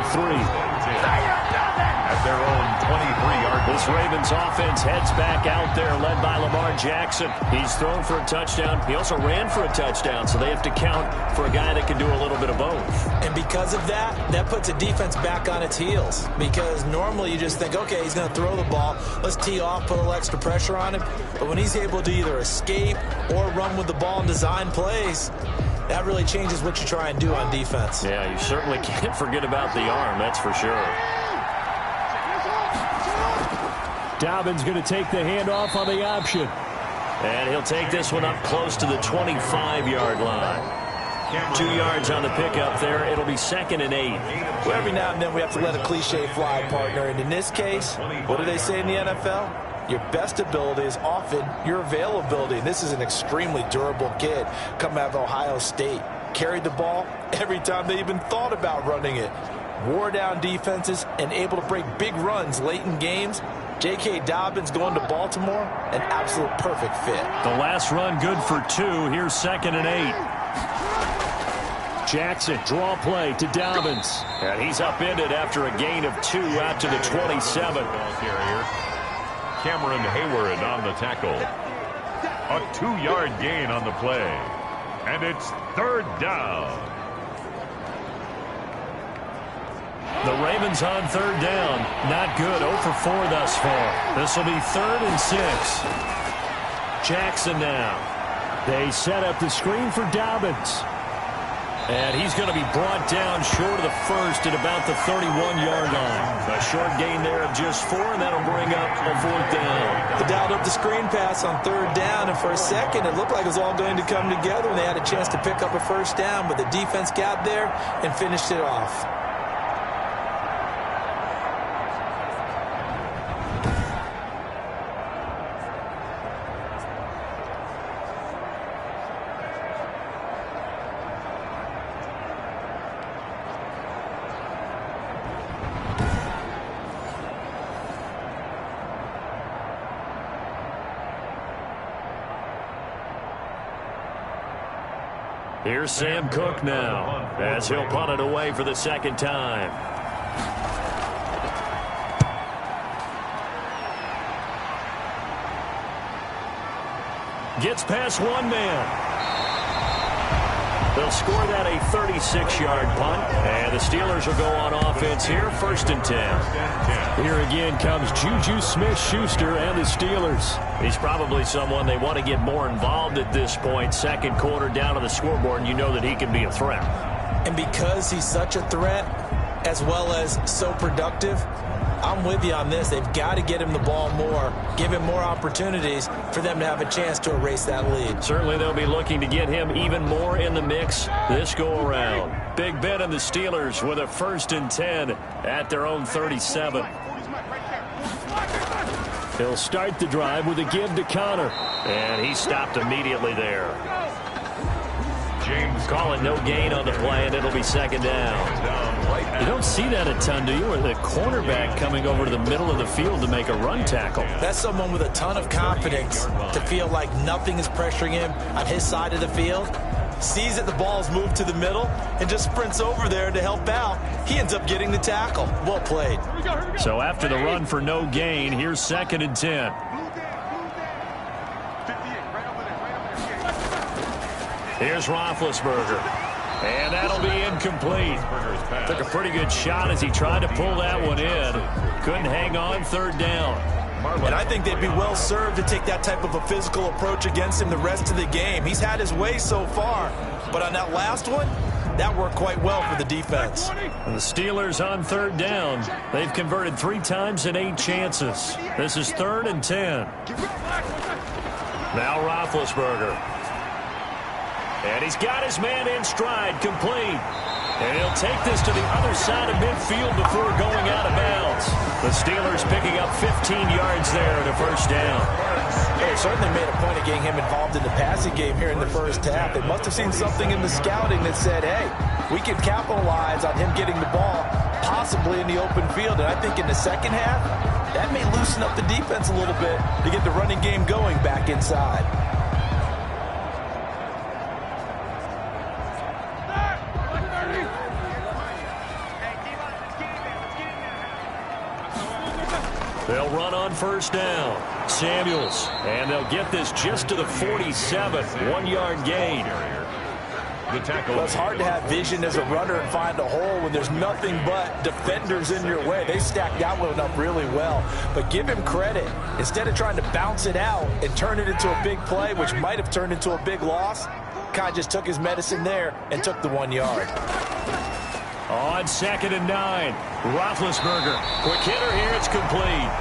At their own 23-yard. This Ravens offense heads back out there, led by Lamar Jackson. He's thrown for a touchdown. He also ran for a touchdown, so they have to count for a guy that can do a little bit of both. And because of that, that puts a defense back on its heels. Because normally you just think, okay, he's going to throw the ball. Let's tee off, put a little extra pressure on him. But when he's able to either escape or run with the ball and design plays, that really changes what you try and do on defense. Yeah, you certainly can't forget about the arm, that's for sure. Dobbins going to take the handoff on the option. And he'll take this one up close to the 25-yard line. 2 yards on the pickup there. It'll be 2nd and 8. Well, every now and then we have to let a cliche fly, partner. And in this case, what do they say in the NFL? Your best ability is often your availability. And this is an extremely durable kid coming out of Ohio State. Carried the ball every time they even thought about running it. Wore down defenses and able to break big runs late in games. J.K. Dobbins going to Baltimore, an absolute perfect fit. The last run good for 2. Here's 2nd and 8. Jackson, draw play to Dobbins. And he's upended after a gain of 2 out to the 27. Cameron Hayward on the tackle. A 2-yard gain on the play. And it's 3rd down. The Ravens on 3rd down. Not good. 0 for 4 thus far. This will be 3rd and 6. Jackson now. They set up the screen for Dobbins. And he's going to be brought down short of the first at about the 31-yard line. A short gain there of just 4, and that'll bring up a 4th down. They dialed up the screen pass on 3rd down, and for a second it looked like it was all going to come together, and they had a chance to pick up a 1st down, but the defense got there and finished it off. Here's Sam Cook now, as he'll punt it away for the 2nd time. Gets past one man. They'll score that a 36-yard punt, and the Steelers will go on offense here, 1st and 10. Here again comes Juju Smith-Schuster and the Steelers. He's probably someone they want to get more involved at this point. 2nd quarter down on the scoreboard, and you know that he can be a threat. And because he's such a threat, as well as so productive, I'm with you on this. They've got to get him the ball more, give him more opportunities for them to have a chance to erase that lead. Certainly they'll be looking to get him even more in the mix this go-around. Big Ben and the Steelers with a 1st and 10 at their own 37. He'll start the drive with a give to Connor. And he stopped immediately there. James call it no gain on the play, and it'll be 2nd down. You don't see that a ton, do you? Or the cornerback coming over to the middle of the field to make a run tackle. That's someone with a ton of confidence to feel like nothing is pressuring him on his side of the field. Sees that the ball's moved to the middle and just sprints over there to help out. He ends up getting the tackle. Well played. So after the run for no gain, here's 2nd and 10. Here's Roethlisberger. And that'll be incomplete. Took a pretty good shot as he tried to pull that one in. Couldn't hang on, third down. And I think they'd be well served to take that type of a physical approach against him the rest of the game. He's had his way so far, but on that last one, that worked quite well for the defense. And the Steelers on third down. They've converted 3 times in 8 chances. This is 3rd and 10. Now Roethlisberger. And he's got his man in stride, complete. And he'll take this to the other side of midfield before going out of bounds. The Steelers picking up 15 yards there at a first down. They certainly made a point of getting him involved in the passing game here in the first half. They must have seen something in the scouting that said, hey, we can capitalize on him getting the ball possibly in the open field. And I think in the second half, that may loosen up the defense a little bit to get the running game going back inside. They'll run on first down. Samuels. And they'll get this just to the 47. 1-yard gain. Well, it's hard to have vision as a runner and find a hole when there's nothing but defenders in your way. They stacked that one up really well. But give him credit. Instead of trying to bounce it out and turn it into a big play, which might have turned into a big loss, Kai just took his medicine there and took the 1 yard. On 2nd and 9, Roethlisberger. Quick hitter here, it's complete.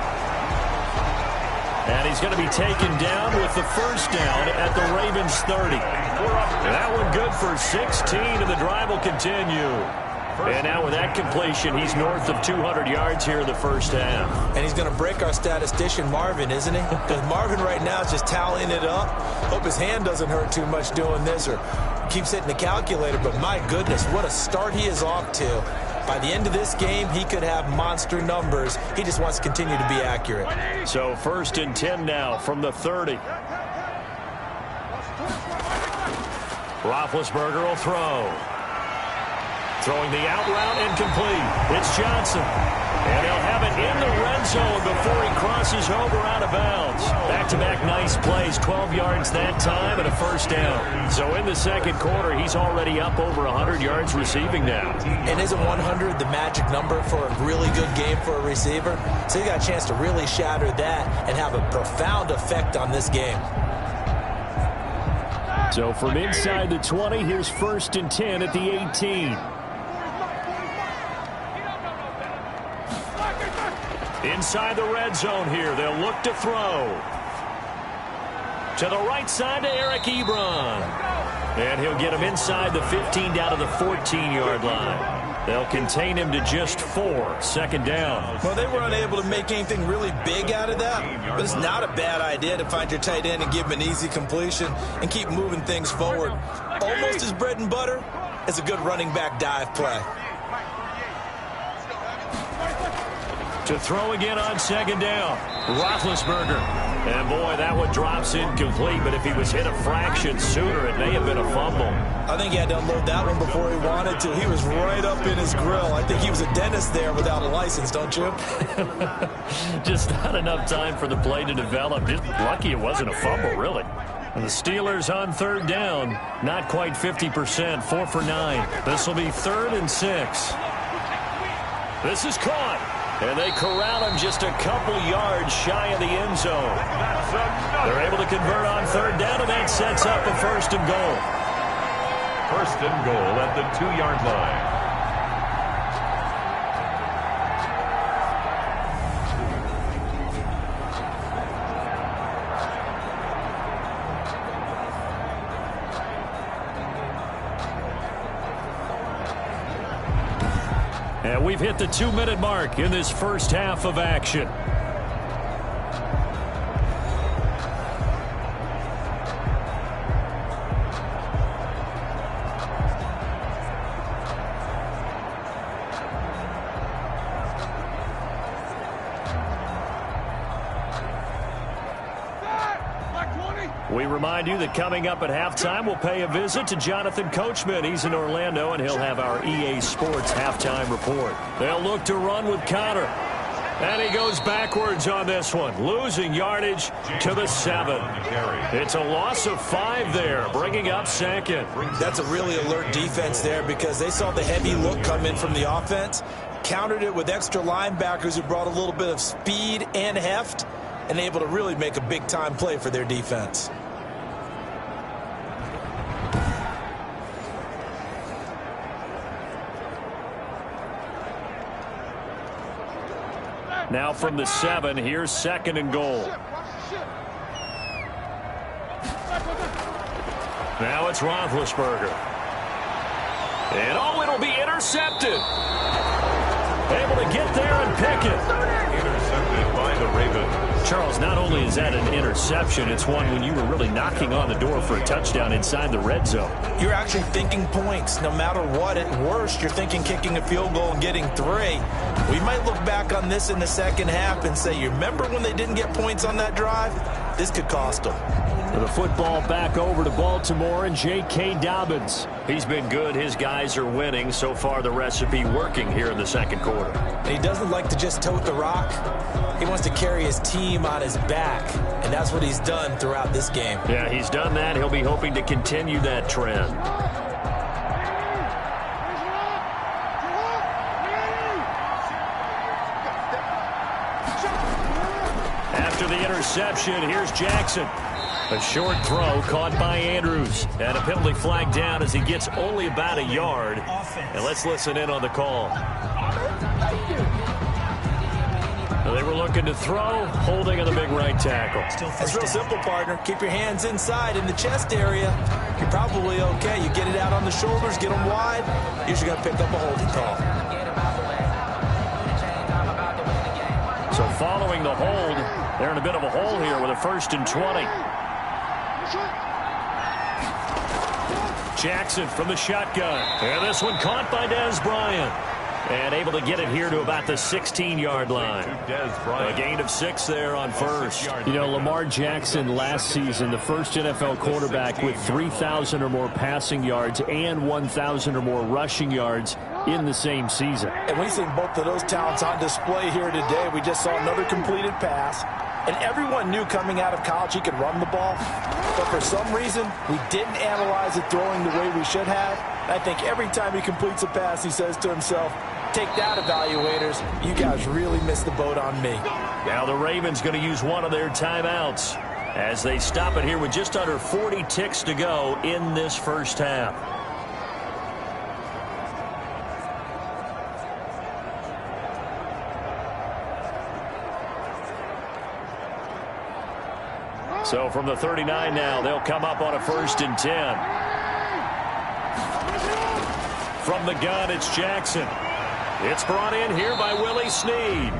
And he's going to be taken down with the first down at the Ravens 30. That one good for 16, and the drive will continue. And now with that completion, he's north of 200 yards here in the first half. And he's going to break our statistician, Marvin, isn't he? Because Marvin right now is just tallying it up. Hope his hand doesn't hurt too much doing this or keeps hitting the calculator. But my goodness, what a start he is off to. By the end of this game, he could have monster numbers. He just wants to continue to be accurate. So 1st and 10 now from the 30. Roethlisberger will throw. Throwing the out route incomplete. It's Johnson. And he'll have it in the red zone before he crosses over out of bounds. Back-to-back nice plays. 12 yards that time and a first down. So in the second quarter, he's already up over 100 yards receiving now. And isn't 100 the magic number for a really good game for a receiver? So he got a chance to really shatter that and have a profound effect on this game. So from inside the 20, here's 1st and 10 at the 18. Inside the red zone here, they'll look to throw. To the right side to Eric Ebron. And he'll get him inside the 15 down to the 14-yard line. They'll contain him to just 4. 2nd down. Well, they were unable to make anything really big out of that, but it's not a bad idea to find your tight end and give him an easy completion and keep moving things forward. Almost as bread and butter as a good running back dive play. To throw again on 2nd down. Roethlisberger. And boy, that one drops incomplete, but if he was hit a fraction sooner, it may have been a fumble. I think he had to unload that one before he wanted to. He was right up in his grill. I think he was a dentist there without a license, don't you? Just not enough time for the play to develop. Just lucky it wasn't a fumble, really. And the Steelers on 3rd down. Not quite 50%. 4 for 9. This will be 3rd and 6. This is caught. And they corral him just a couple yards shy of the end zone. They're able to convert on 3rd down, and that sets up a 1st and goal. 1st and goal at the 2-yard line. And we've hit the 2-minute mark in this first half of action. We remind you that coming up at halftime, we'll pay a visit to Jonathan Coachman. He's in Orlando, and he'll have our EA Sports halftime report. They'll look to run with Connor. And he goes backwards on this one, losing yardage to the 7. It's a loss of 5 there, bringing up second. That's a really alert defense there because they saw the heavy look come in from the offense, countered it with extra linebackers who brought a little bit of speed and heft, and able to really make a big-time play for their defense. Now from the 7, here's 2nd and goal. Now it's Roethlisberger. And oh, it'll be intercepted. Able to get there and pick it. Intercepted by the Ravens. Charles, not only is that an interception, it's one when you were really knocking on the door for a touchdown inside the red zone. You're actually thinking points. No matter what, at worst, you're thinking kicking a field goal and getting 3. We might look back on this in the second half and say, you remember when they didn't get points on that drive? This could cost them. The football back over to Baltimore and J.K. Dobbins. He's been good. His guys are winning. So far, the recipe working here in the second quarter. And he doesn't like to just tote the rock. He wants to carry his team on his back, and that's what he's done throughout this game. Yeah, he's done that. He'll be hoping to continue that trend. After the interception, here's Jackson. A short throw caught by Andrews. And a penalty flag down as he gets only about a yard. And let's listen in on the call. They were looking to throw, holding on the big right tackle. It's real simple, partner. Keep your hands inside in the chest area. You're probably okay. You get it out on the shoulders, get them wide. Usually going to pick up a holding call. So following the hold, they're in a bit of a hole here with a 1st and 20. Jackson from the shotgun. And this one caught by Dez Bryant. And able to get it here to about the 16-yard line. A gain of 6 there on first. You know, Lamar Jackson last season, the first NFL quarterback with 3,000 or more passing yards and 1,000 or more rushing yards in the same season. And we've seen both of those talents on display here today. We just saw another completed pass. And everyone knew coming out of college he could run the ball. But for some reason, we didn't analyze it throwing the way we should have. I think every time he completes a pass, he says to himself, take that, evaluators. You guys really missed the boat on me. Now the Ravens going to use one of their timeouts as they stop it here with just under 40 ticks to go in this first half. So from the 39 now, they'll come up on a 1st and 10. From the gun, it's Jackson. It's brought in here by Willie Snead.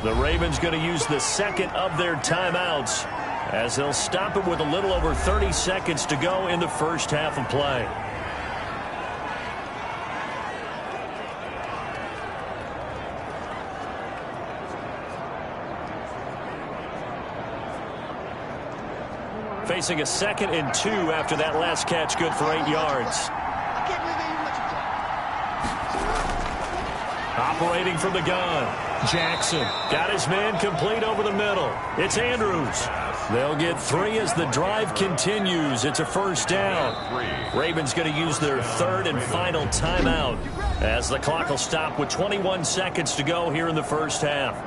The Ravens going to use the 2nd of their timeouts as they'll stop it with a little over 30 seconds to go in the first half of play. Facing a 2nd and 2 after that last catch, good for 8 yards. Operating from the gun, Jackson got his man complete over the middle. It's Andrews. They'll get 3 as the drive continues. It's a 1st down. Ravens going to use their 3rd and final timeout as the clock will stop with 21 seconds to go here in the first half.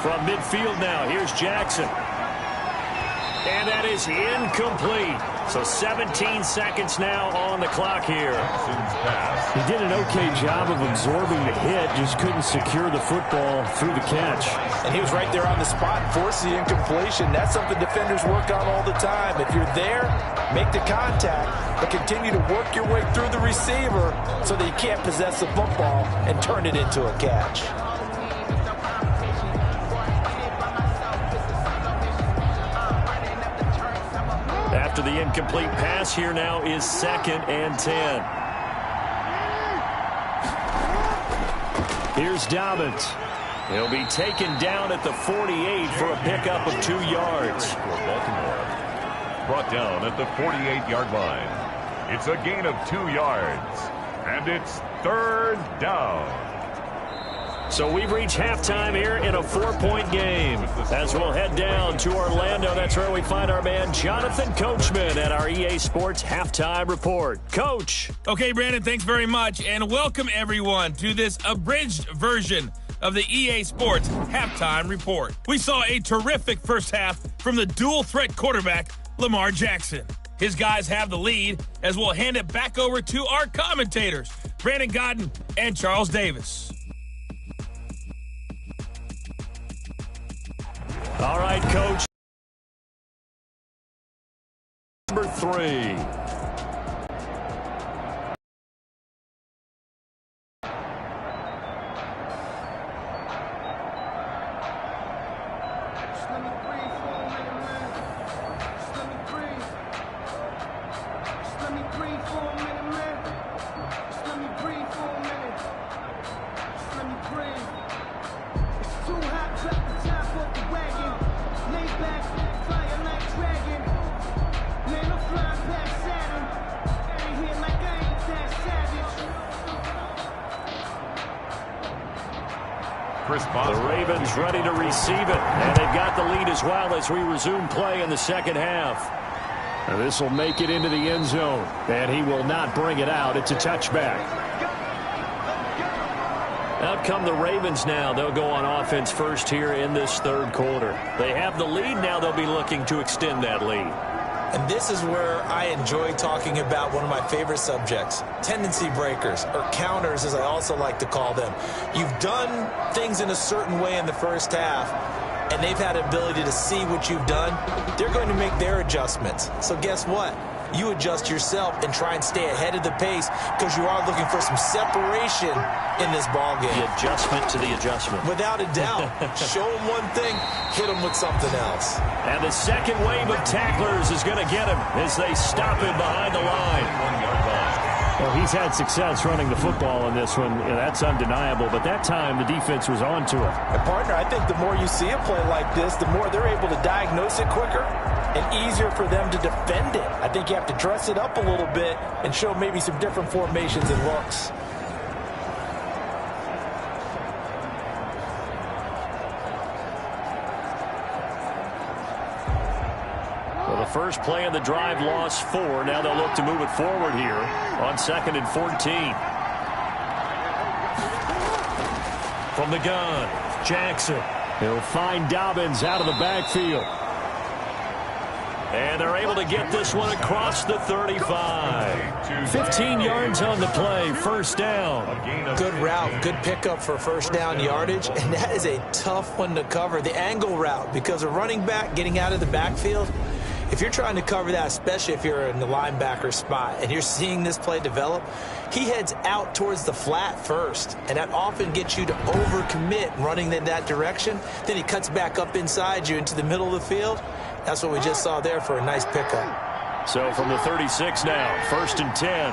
From midfield now, here's Jackson. And that is incomplete. So 17 seconds now on the clock here. He did an okay job of absorbing the hit, just couldn't secure the football through the catch. And he was right there on the spot and forced the incompletion. That's something defenders work on all the time. If you're there, make the contact, but continue to work your way through the receiver so that you can't possess the football and turn it into a catch. After the incomplete pass, here now is 2nd and 10. Here's Dobbins. He'll be taken down at the 48 for a pickup of 2 yards. For Baltimore. Brought down at the 48-yard line. It's a gain of 2 yards. And it's 3rd down. So we've reached halftime here in a 4-point game. As we'll head down to Orlando, that's where we find our man Jonathan Coachman at our EA Sports Halftime Report. Coach. Okay, Brandon, thanks very much. And welcome, everyone, to this abridged version of the EA Sports Halftime Report. We saw a terrific first half from the dual-threat quarterback, Lamar Jackson. His guys have the lead as we'll hand it back over to our commentators, Brandon Godden and Charles Davis. All right, Coach. Number 3. The Ravens ready to receive it, and they've got the lead as well as we resume play in the second half. And this will make it into the end zone, and he will not bring it out. It's a touchback. Out come the Ravens now. They'll go on offense first here in this third quarter. They have the lead now. They'll be looking to extend that lead. And this is where I enjoy talking about one of my favorite subjects, tendency breakers, or counters as I also like to call them. You've done things in a certain way in the first half, and they've had ability to see what you've done. They're going to make their adjustments. So guess what? You adjust yourself and try and stay ahead of the pace because you are looking for some separation in this ballgame. The adjustment to the adjustment. Without a doubt. Show them one thing, hit them with something else. And the second wave of tacklers is going to get him as they stop him behind the line. 1-yard line. Well, he's had success running the football in this one. That's undeniable. But that time, the defense was on to it. And partner, I think the more you see a play like this, the more they're able to diagnose it quicker and easier for them to defend it. I think you have to dress it up a little bit and show maybe some different formations and looks. Well, the first play of the drive lost 4. Now they'll look to move it forward here on 2nd and 14. From the gun, Jackson. He'll find Dobbins out of the backfield. And they're able to get this one across the 35. 15 yards on the play, first down. Good route, good pickup for first down yardage, and that is a tough one to cover. The angle route, because a running back getting out of the backfield, if you're trying to cover that, especially if you're in the linebacker spot and you're seeing this play develop, he heads out towards the flat first, and that often gets you to overcommit running in that direction. Then he cuts back up inside you into the middle of the field. That's what we just saw there for a nice pickup. So from the 36 now, 1st and 10.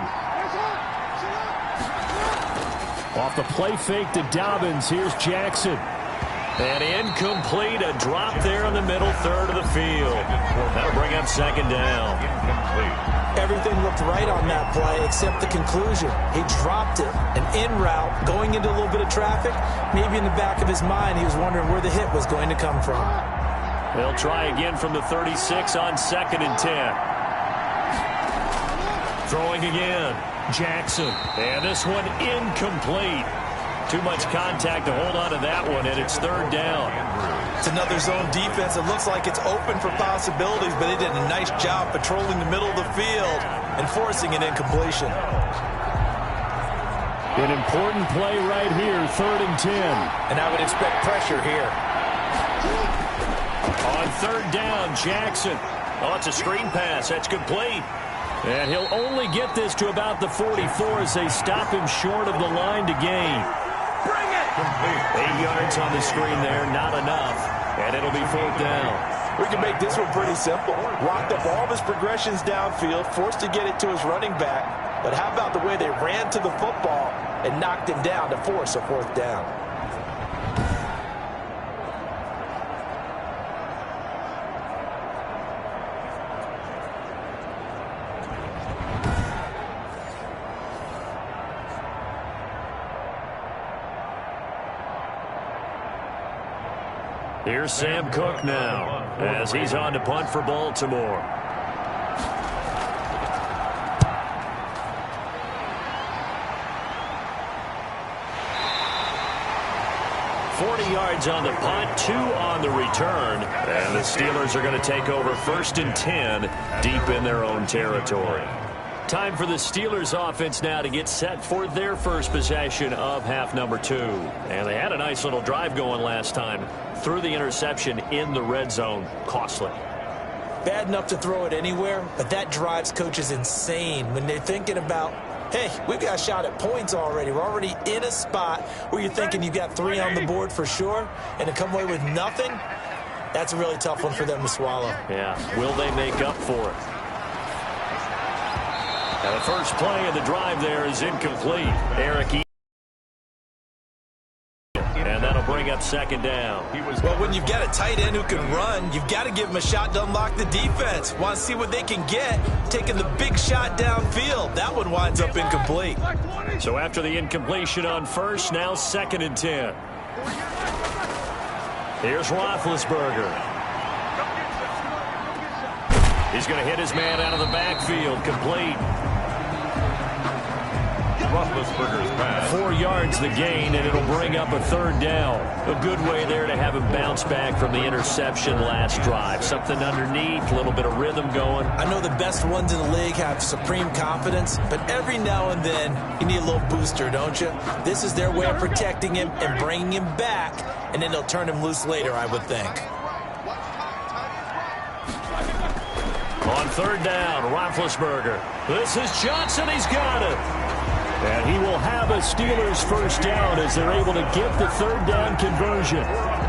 Off the play fake to Dobbins, here's Jackson. And incomplete, a drop there in the middle third of the field. That'll bring up 2nd down. Everything looked right on that play except the conclusion. He dropped it, an in route, going into a little bit of traffic. Maybe in the back of his mind, he was wondering where the hit was going to come from. They'll try again from the 36 on 2nd and 10. Throwing again, Jackson. And this one incomplete. Too much contact to hold on to that one, and it's 3rd down. It's another zone defense. It looks like it's open for possibilities, but they did a nice job patrolling the middle of the field and forcing an incompletion. An important play right here, 3rd and 10. And I would expect pressure here. On 3rd down, Jackson. Oh, it's a screen pass. That's complete. And he'll only get this to about the 44 as they stop him short of the line to gain. 8 yards on the screen there, not enough. And it'll be 4th down. We can make this one pretty simple. Locked up all of his progressions downfield, forced to get it to his running back. But how about the way they ran to the football and knocked him down to force a fourth down? Here's Sam Cook now as he's on to punt for Baltimore. Yards on the punt, 2 on the return, and the Steelers are going to take over 1st and 10 deep in their own territory. Time for the Steelers offense now to get set for their first possession of half number 2. And they had a nice little drive going last time through the interception in the red zone. Costly. Bad enough to throw it anywhere, but that drives coaches insane when they're thinking about, hey, we've got a shot at points already. We're already in a spot where you're thinking you've got 3 on the board for sure, and to come away with nothing, that's a really tough one for them to swallow. Yeah, will they make up for it? Now the first play of the drive there is incomplete. Eric, and that'll bring up 2nd down. Well, when you've got a tight end who can run, you've got to give him a shot to unlock the defense. Want to see what they can get, taking the big shot downfield. That one winds up incomplete. So after the incompletion on first, now 2nd and 10. Here's Roethlisberger. He's going to hit his man out of the backfield, complete. Roethlisberger's pass. 4 yards the gain, and it'll bring up a 3rd down. A good way there to have him bounce back from the interception last drive. Something underneath, a little bit of rhythm going. I know the best ones in the league have supreme confidence, but every now and then you need a little booster, don't you? This is their way of protecting him and bringing him back, and then they'll turn him loose later, I would think. On 3rd down, Roethlisberger. This is Johnson. He's got it. And he will have a Steelers first down as they're able to get the 3rd down conversion.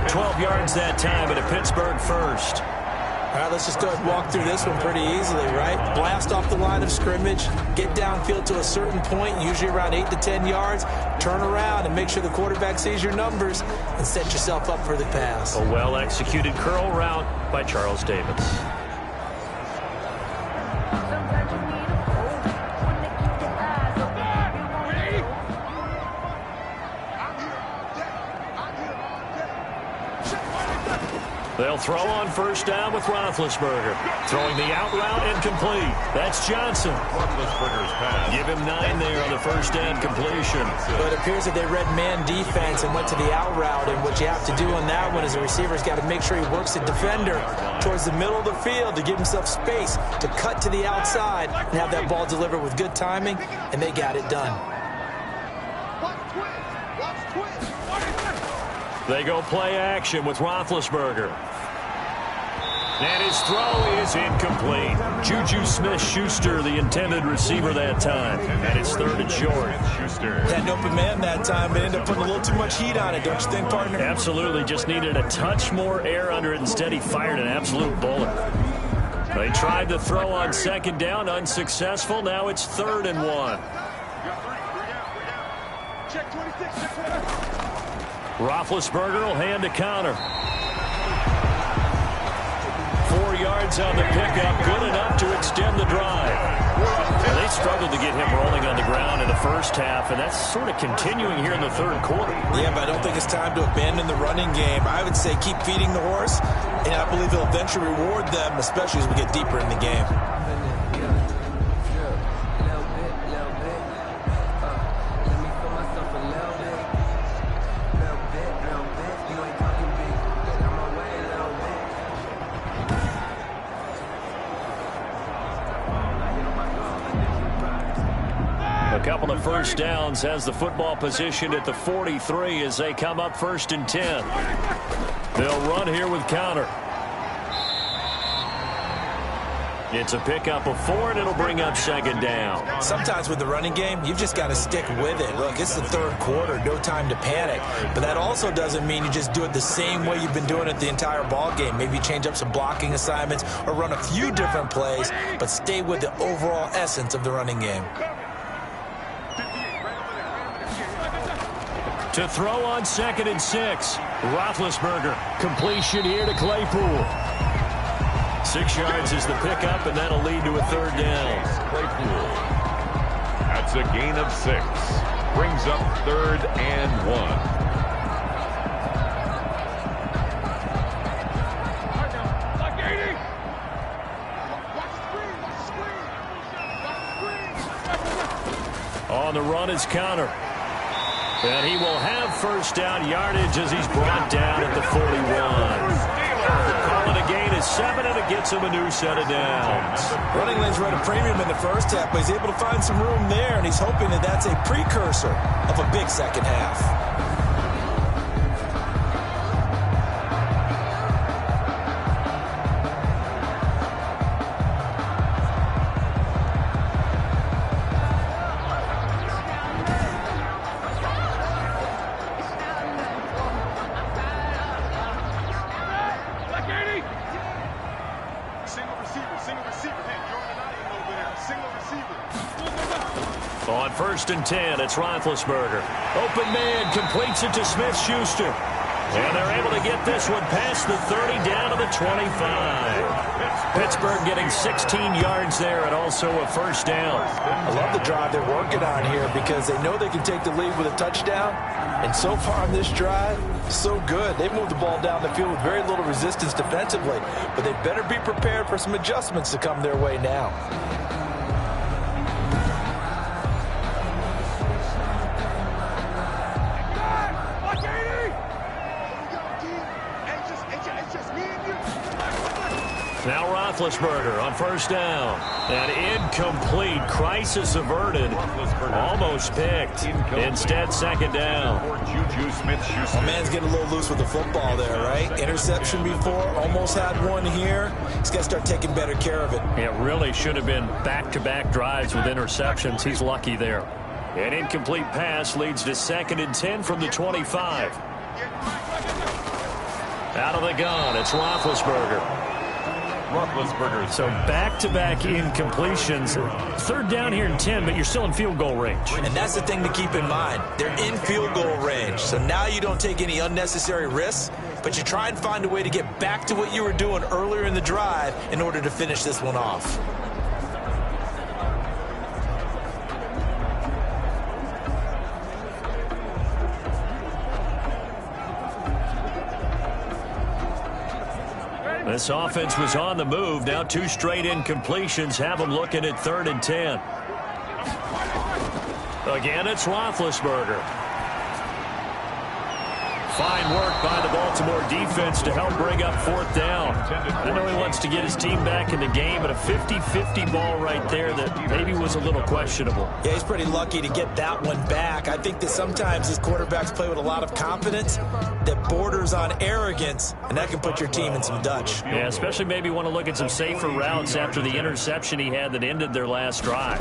12 yards that time, and a Pittsburgh first. All right, let's just go ahead and walk through this one pretty easily, right? Blast off the line of scrimmage, get downfield to a certain point, usually around 8 to 10 yards, turn around and make sure the quarterback sees your numbers and set yourself up for the pass. A well-executed curl route by Charles Davis. They'll throw on 1st down with Roethlisberger. Throwing the out route incomplete. That's Johnson. Roethlisberger's pass. Give him 9 there on the 1st down completion. But it appears that they read man defense and went to the out route. And what you have to do on that one is the receiver's got to make sure he works the defender towards the middle of the field to give himself space to cut to the outside and have that ball delivered with good timing, and they got it done. They go play action with Roethlisberger. And his throw is incomplete. Juju Smith-Schuster, the intended receiver that time. And it's 3rd and short. Schuster. Had an open man that time, but ended up putting a little too much heat on it, don't you think, partner? Absolutely. Just needed a touch more air under it. Instead, he fired an absolute bullet. They tried to throw on 2nd down, unsuccessful. Now it's 3rd and 1. Roethlisberger will hand a counter. 4 yards on the pickup, good enough to extend the drive. And they struggled to get him rolling on the ground in the first half, and that's sort of continuing here in the 3rd quarter. Yeah, but I don't think it's time to abandon the running game. I would say keep feeding the horse, and I believe he'll eventually reward them, especially as we get deeper in the game. A couple of first downs has the football positioned at the 43 as they come up 1st and 10. They'll run here with counter. It's a pickup of 4, and it'll bring up 2nd down. Sometimes with the running game, you've just got to stick with it. Look, it's the 3rd quarter, no time to panic. But that also doesn't mean you just do it the same way you've been doing it the entire ball game. Maybe change up some blocking assignments or run a few different plays, but stay with the overall essence of the running game. To throw on 2nd and 6. Roethlisberger. Completion here to Claypool. 6 yards is the pickup, and that'll lead to a 3rd down. Claypool. That's a gain of 6. Brings up 3rd and 1. On the run is Counter. And he will have 1st down yardage as he's brought down at the 41. Calling a gain is 7, and it gets him a new set of downs. Running lanes were at a premium in the first half, but he's able to find some room there, and he's hoping that that's a precursor of a big second half. On 1st and 10, it's Roethlisberger. Open man, completes it to Smith-Schuster. And they're able to get this one past the 30 down to the 25. Pittsburgh getting 16 yards there and also a 1st down. I love the drive they're working on here because they know they can take the lead with a touchdown. And so far on this drive, so good. They've moved the ball down the field with very little resistance defensively. But they better be prepared for some adjustments to come their way now. Now Roethlisberger on 1st down. And incomplete. Crisis averted. Almost picked. Instead, 2nd down. My man's getting a little loose with the football there, right? Interception before. Almost had one here. He's got to start taking better care of it. It really should have been back-to-back drives with interceptions. He's lucky there. An incomplete pass leads to 2nd and 10 from the 25. Out of the gun, it's Roethlisberger. So back-to-back incompletions. 3rd down here and 10, but you're still in field goal range. And that's the thing to keep in mind. They're in field goal range. So now you don't take any unnecessary risks, but you try and find a way to get back to what you were doing earlier in the drive in order to finish this one off. This offense was on the move. Now 2 straight incompletions have them looking at 3rd and 10. Again, it's Roethlisberger. Fine work by the Baltimore defense to help bring up 4th down. I know he wants to get his team back in the game, but a 50-50 ball right there that maybe was a little questionable. Yeah, he's pretty lucky to get that one back. I think that sometimes his quarterbacks play with a lot of confidence that borders on arrogance, and that can put your team in some Dutch. Yeah, especially maybe want to look at some safer routes after the interception he had that ended their last drive.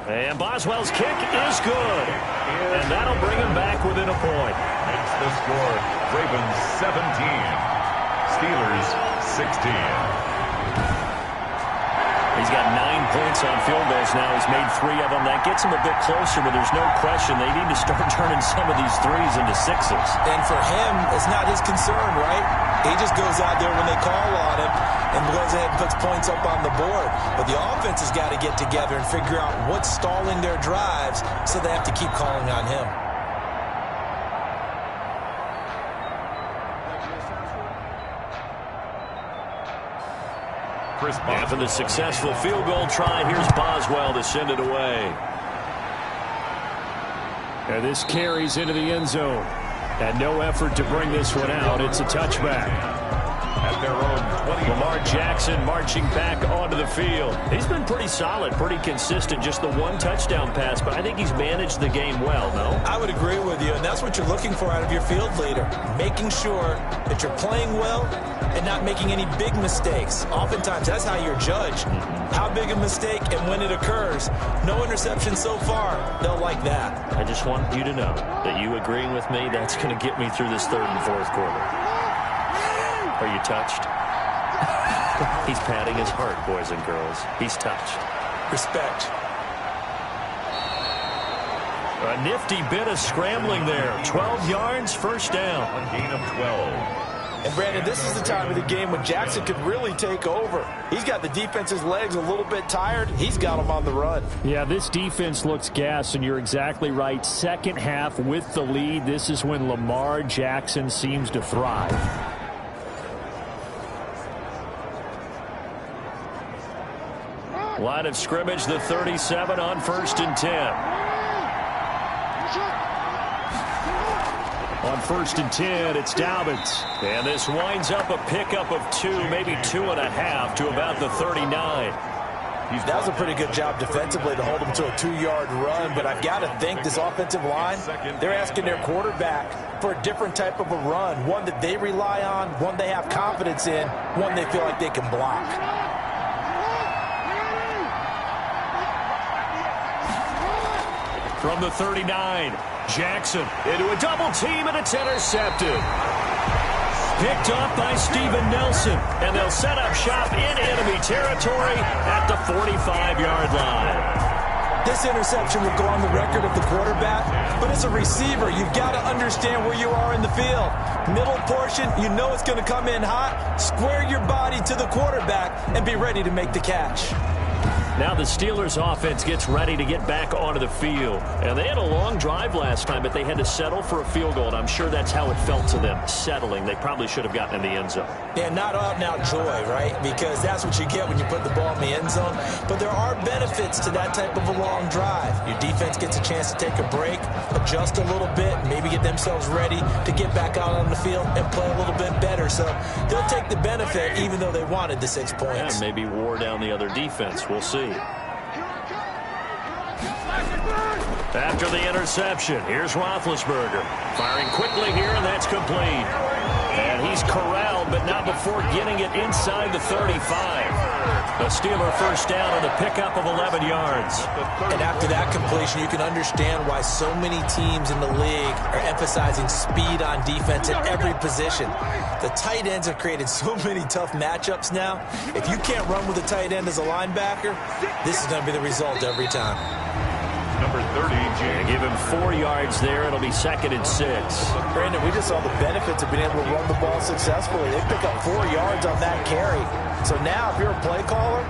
And Boswell's kick is good. And that'll bring him back within a point. Makes the score Ravens 17, Steelers 16. He's got 9 points on field goals now. He's made 3 of them. That gets him a bit closer, but there's no question they need to start turning some of these 3s into 6s. And for him, it's not his concern, right? He just goes out there when they call on him and goes ahead and puts points up on the board. But the offense has got to get together and figure out what's stalling their drives, so they have to keep calling on him. After the successful field goal try, here's Boswell to send it away. And this carries into the end zone. And no effort to bring this one out. It's a touchback. At their own 20. Lamar Jackson marching back onto the field. He's been pretty solid, pretty consistent. Just the 1 touchdown pass, but I think he's managed the game well, no? I would agree with you, and that's what you're looking for out of your field leader. Making sure that you're playing well and not making any big mistakes. Oftentimes, that's how you're judged. How big a mistake and when it occurs. No interception so far. They'll like that. I just want you to know that you agreeing with me, that's going to get me through this 3rd and 4th quarter. Are you touched? He's patting his heart, boys and girls. He's touched. Respect. A nifty bit of scrambling there. 12 yards, first down. A gain of 12. And, Brandon, this is the time of the game when Jackson could really take over. He's got the defense's legs a little bit tired. He's got them on the run. Yeah, this defense looks gassed, and you're exactly right. Second half with the lead, this is when Lamar Jackson seems to thrive. Line of scrimmage, the 37 on 1st and 10. On 1st and 10, it's Dobbins. And this winds up a pickup of 2, maybe 2.5 to about the 39. That was a pretty good job defensively to hold him to a 2-yard run, but I've got to think this offensive line, they're asking their quarterback for a different type of a run, one that they rely on, one they have confidence in, one they feel like they can block. From the 39, Jackson into a double team, and it's intercepted. Picked up by Steven Nelson, and they'll set up shop in enemy territory at the 45-yard line. This interception will go on the record of the quarterback, but as a receiver, you've got to understand where you are in the field. Middle portion, you know it's going to come in hot. Square your body to the quarterback and be ready to make the catch. Now the Steelers offense gets ready to get back onto the field. And they had a long drive last time, but they had to settle for a field goal. And I'm sure that's how it felt to them, settling. They probably should have gotten in the end zone. Yeah, not out-and-out joy, right? Because that's what you get when you put the ball in the end zone. But there are benefits to that type of a long drive. Your defense gets a chance to take a break, adjust a little bit, maybe get themselves ready to get back out on the field and play a little bit better. So they'll take the benefit even though they wanted the 6 points. Yeah, maybe wore down the other defense. We'll see. After the interception, here's Roethlisberger. Firing quickly here, and that's complete. And he's corralled, but not before getting it inside the 35. A Steeler first down on the pickup of 11 yards. And after that completion, you can understand why so many teams in the league are emphasizing speed on defense at every position. The tight ends have created so many tough matchups now. If you can't run with a tight end as a linebacker, this is going to be the result every time. Number 30, Jay. Give him 4 yards there. It'll be 2nd and 6. Brandon, we just saw the benefits of being able to run the ball successfully. They pick up 4 yards on that carry. So now, if you're a play caller,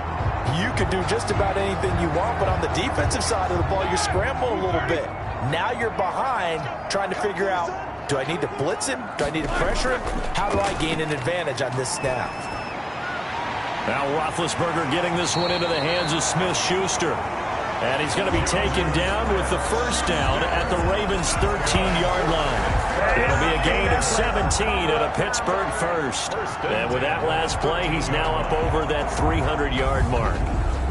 you can do just about anything you want. But on the defensive side of the ball, you scramble a little bit. Now you're behind trying to figure out, do I need to blitz him? Do I need to pressure him? How do I gain an advantage on this snap? Now Roethlisberger getting this one into the hands of Smith-Schuster. And he's going to be taken down with the first down at the Ravens' 13-yard line. It'll be a gain of 17 at a Pittsburgh first. And with that last play, he's now up over that 300-yard mark.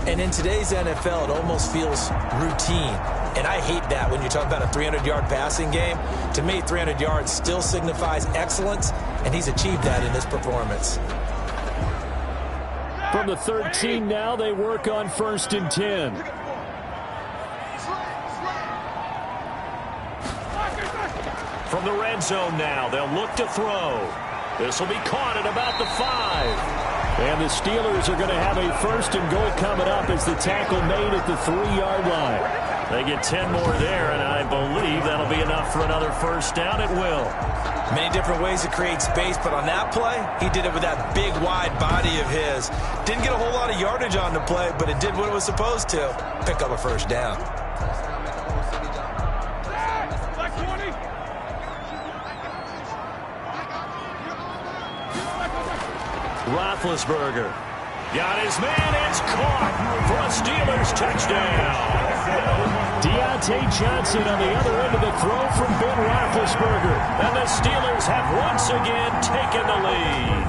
And in today's NFL, it almost feels routine. And I hate that when you talk about a 300-yard passing game. To me, 300 yards still signifies excellence, and he's achieved that in this performance. From the 13 now, they work on 1st and 10. From the red zone now, they'll look to throw. This will be caught at about the 5. And the Steelers are going to have a 1st and goal coming up as the tackle made at the 3-yard line. They get 10 more there, and I believe that'll be enough for another first down. It will. Many different ways to create space, but on that play, he did it with that big, wide body of his. Didn't get a whole lot of yardage on the play, but it did what it was supposed to. Pick up a first down. Roethlisberger got his man. It's caught for a Steelers touchdown. Deontay Johnson on the other end of the throw from Ben Roethlisberger. And the Steelers have once again taken the lead.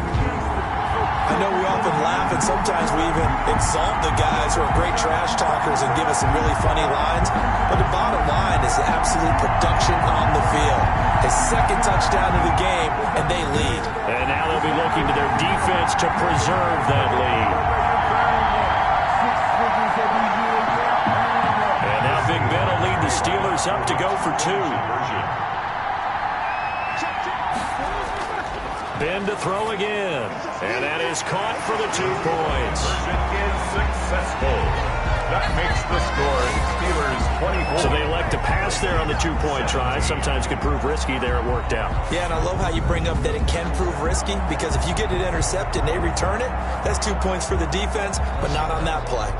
I know we often laugh, and sometimes we even exalt the guys who are great trash talkers and give us some really funny lines. But the bottom line is the absolute production on the field. His 2nd touchdown of the game, and they lead. And now they'll be looking to their defense to preserve that lead. And now Big Ben will lead the Steelers up to go for 2. Ben to throw again. And that is caught for the 2 points. is successful. That makes the score Steelers 24. So they elect to pass there on the two-point try. Sometimes could prove risky. There it worked out. Yeah, and I love how you bring up that it can prove risky, because if you get it intercepted and they return it, that's 2 points for the defense, but not on that play.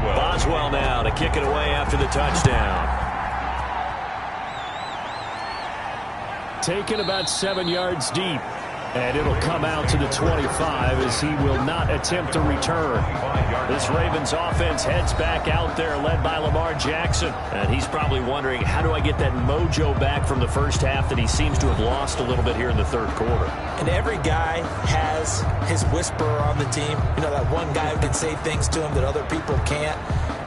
Boswell now to kick it away after the touchdown. Taken about 7 yards deep. And it'll come out to the 25 as he will not attempt to return. This Ravens offense heads back out there, led by Lamar Jackson. And he's probably wondering, how do I get that mojo back from the first half that he seems to have lost a little bit here in the third quarter? And every guy has his whisperer on the team. You know, that one guy who can say things to him that other people can't.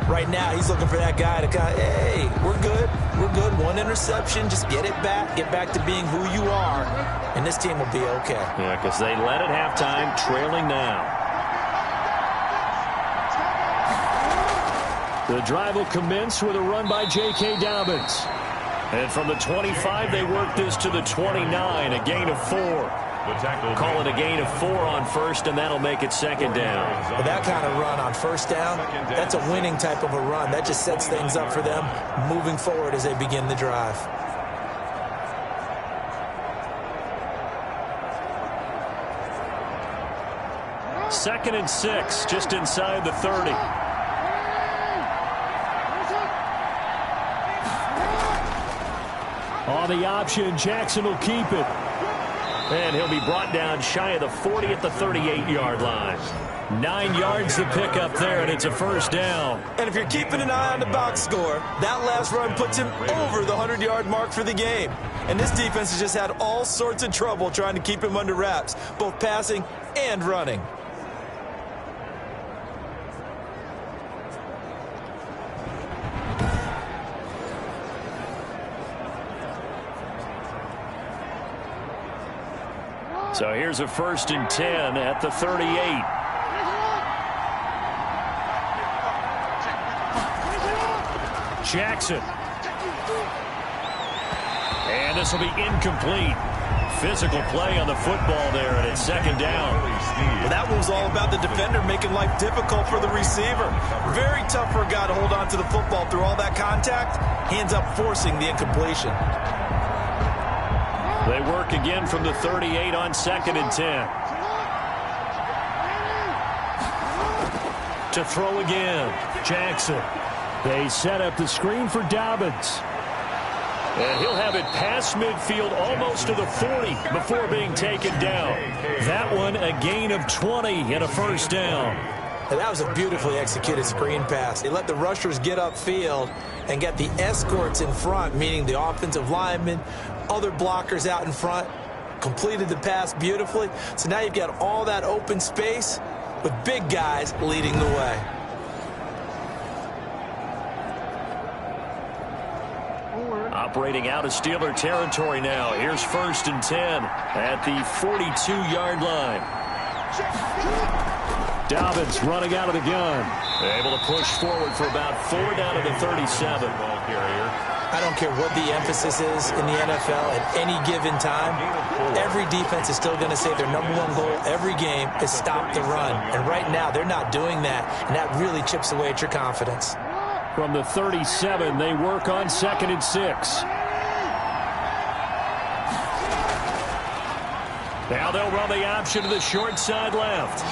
Right now, he's looking for that guy to kind of, hey, we're good. We're good. One interception. Just get it back. Get back to being who you are. And this team will be okay. Yeah, because they led at halftime, trailing now. The drive will commence with a run by J.K. Dobbins. And from the 25, they work this to the 29, a gain of 4. Call it a gain of 4 on first, and that'll make it second down. Well, that kind of run on first down, that's a winning type of a run. That just sets things up for them moving forward as they begin the drive. Second and 6, just inside the 30. On the option, Jackson will keep it. And he'll be brought down shy of the 40 at the 38-yard line. 9 yards to pick up there, and it's a first down. And if you're keeping an eye on the box score, that last run puts him over the 100-yard mark for the game. And this defense has just had all sorts of trouble trying to keep him under wraps, both passing and running. So here's a 1st and 10 at the 38. Jackson. And this will be incomplete. Physical play on the football there, and it's second down. Well, that one was all about the defender making life difficult for the receiver. Very tough for a guy to hold on to the football through all that contact. He ends up forcing the incompletion. They work again from the 38 on 2nd and 10. To throw again, Jackson. They set up the screen for Dobbins. And he'll have it past midfield almost to the 40 before being taken down. That one a gain of 20 and a first down. And that was a beautifully executed screen pass. They let the rushers get upfield and get the escorts in front, meaning the offensive linemen, other blockers out in front, completed the pass beautifully. So now you've got all that open space with big guys leading the way. Operating out of Steeler territory now. Here's 1st and 10 at the 42-yard line. Dobbins running out of the gun. Able to push forward for about 4 down to the 37. I don't care what the emphasis is in the NFL at any given time. Every defense is still going to say their #1 goal every game is stop the run. And right now they're not doing that, and that really chips away at your confidence. From the 37, they work on 2nd and 6. Now they'll run the option to the short side left.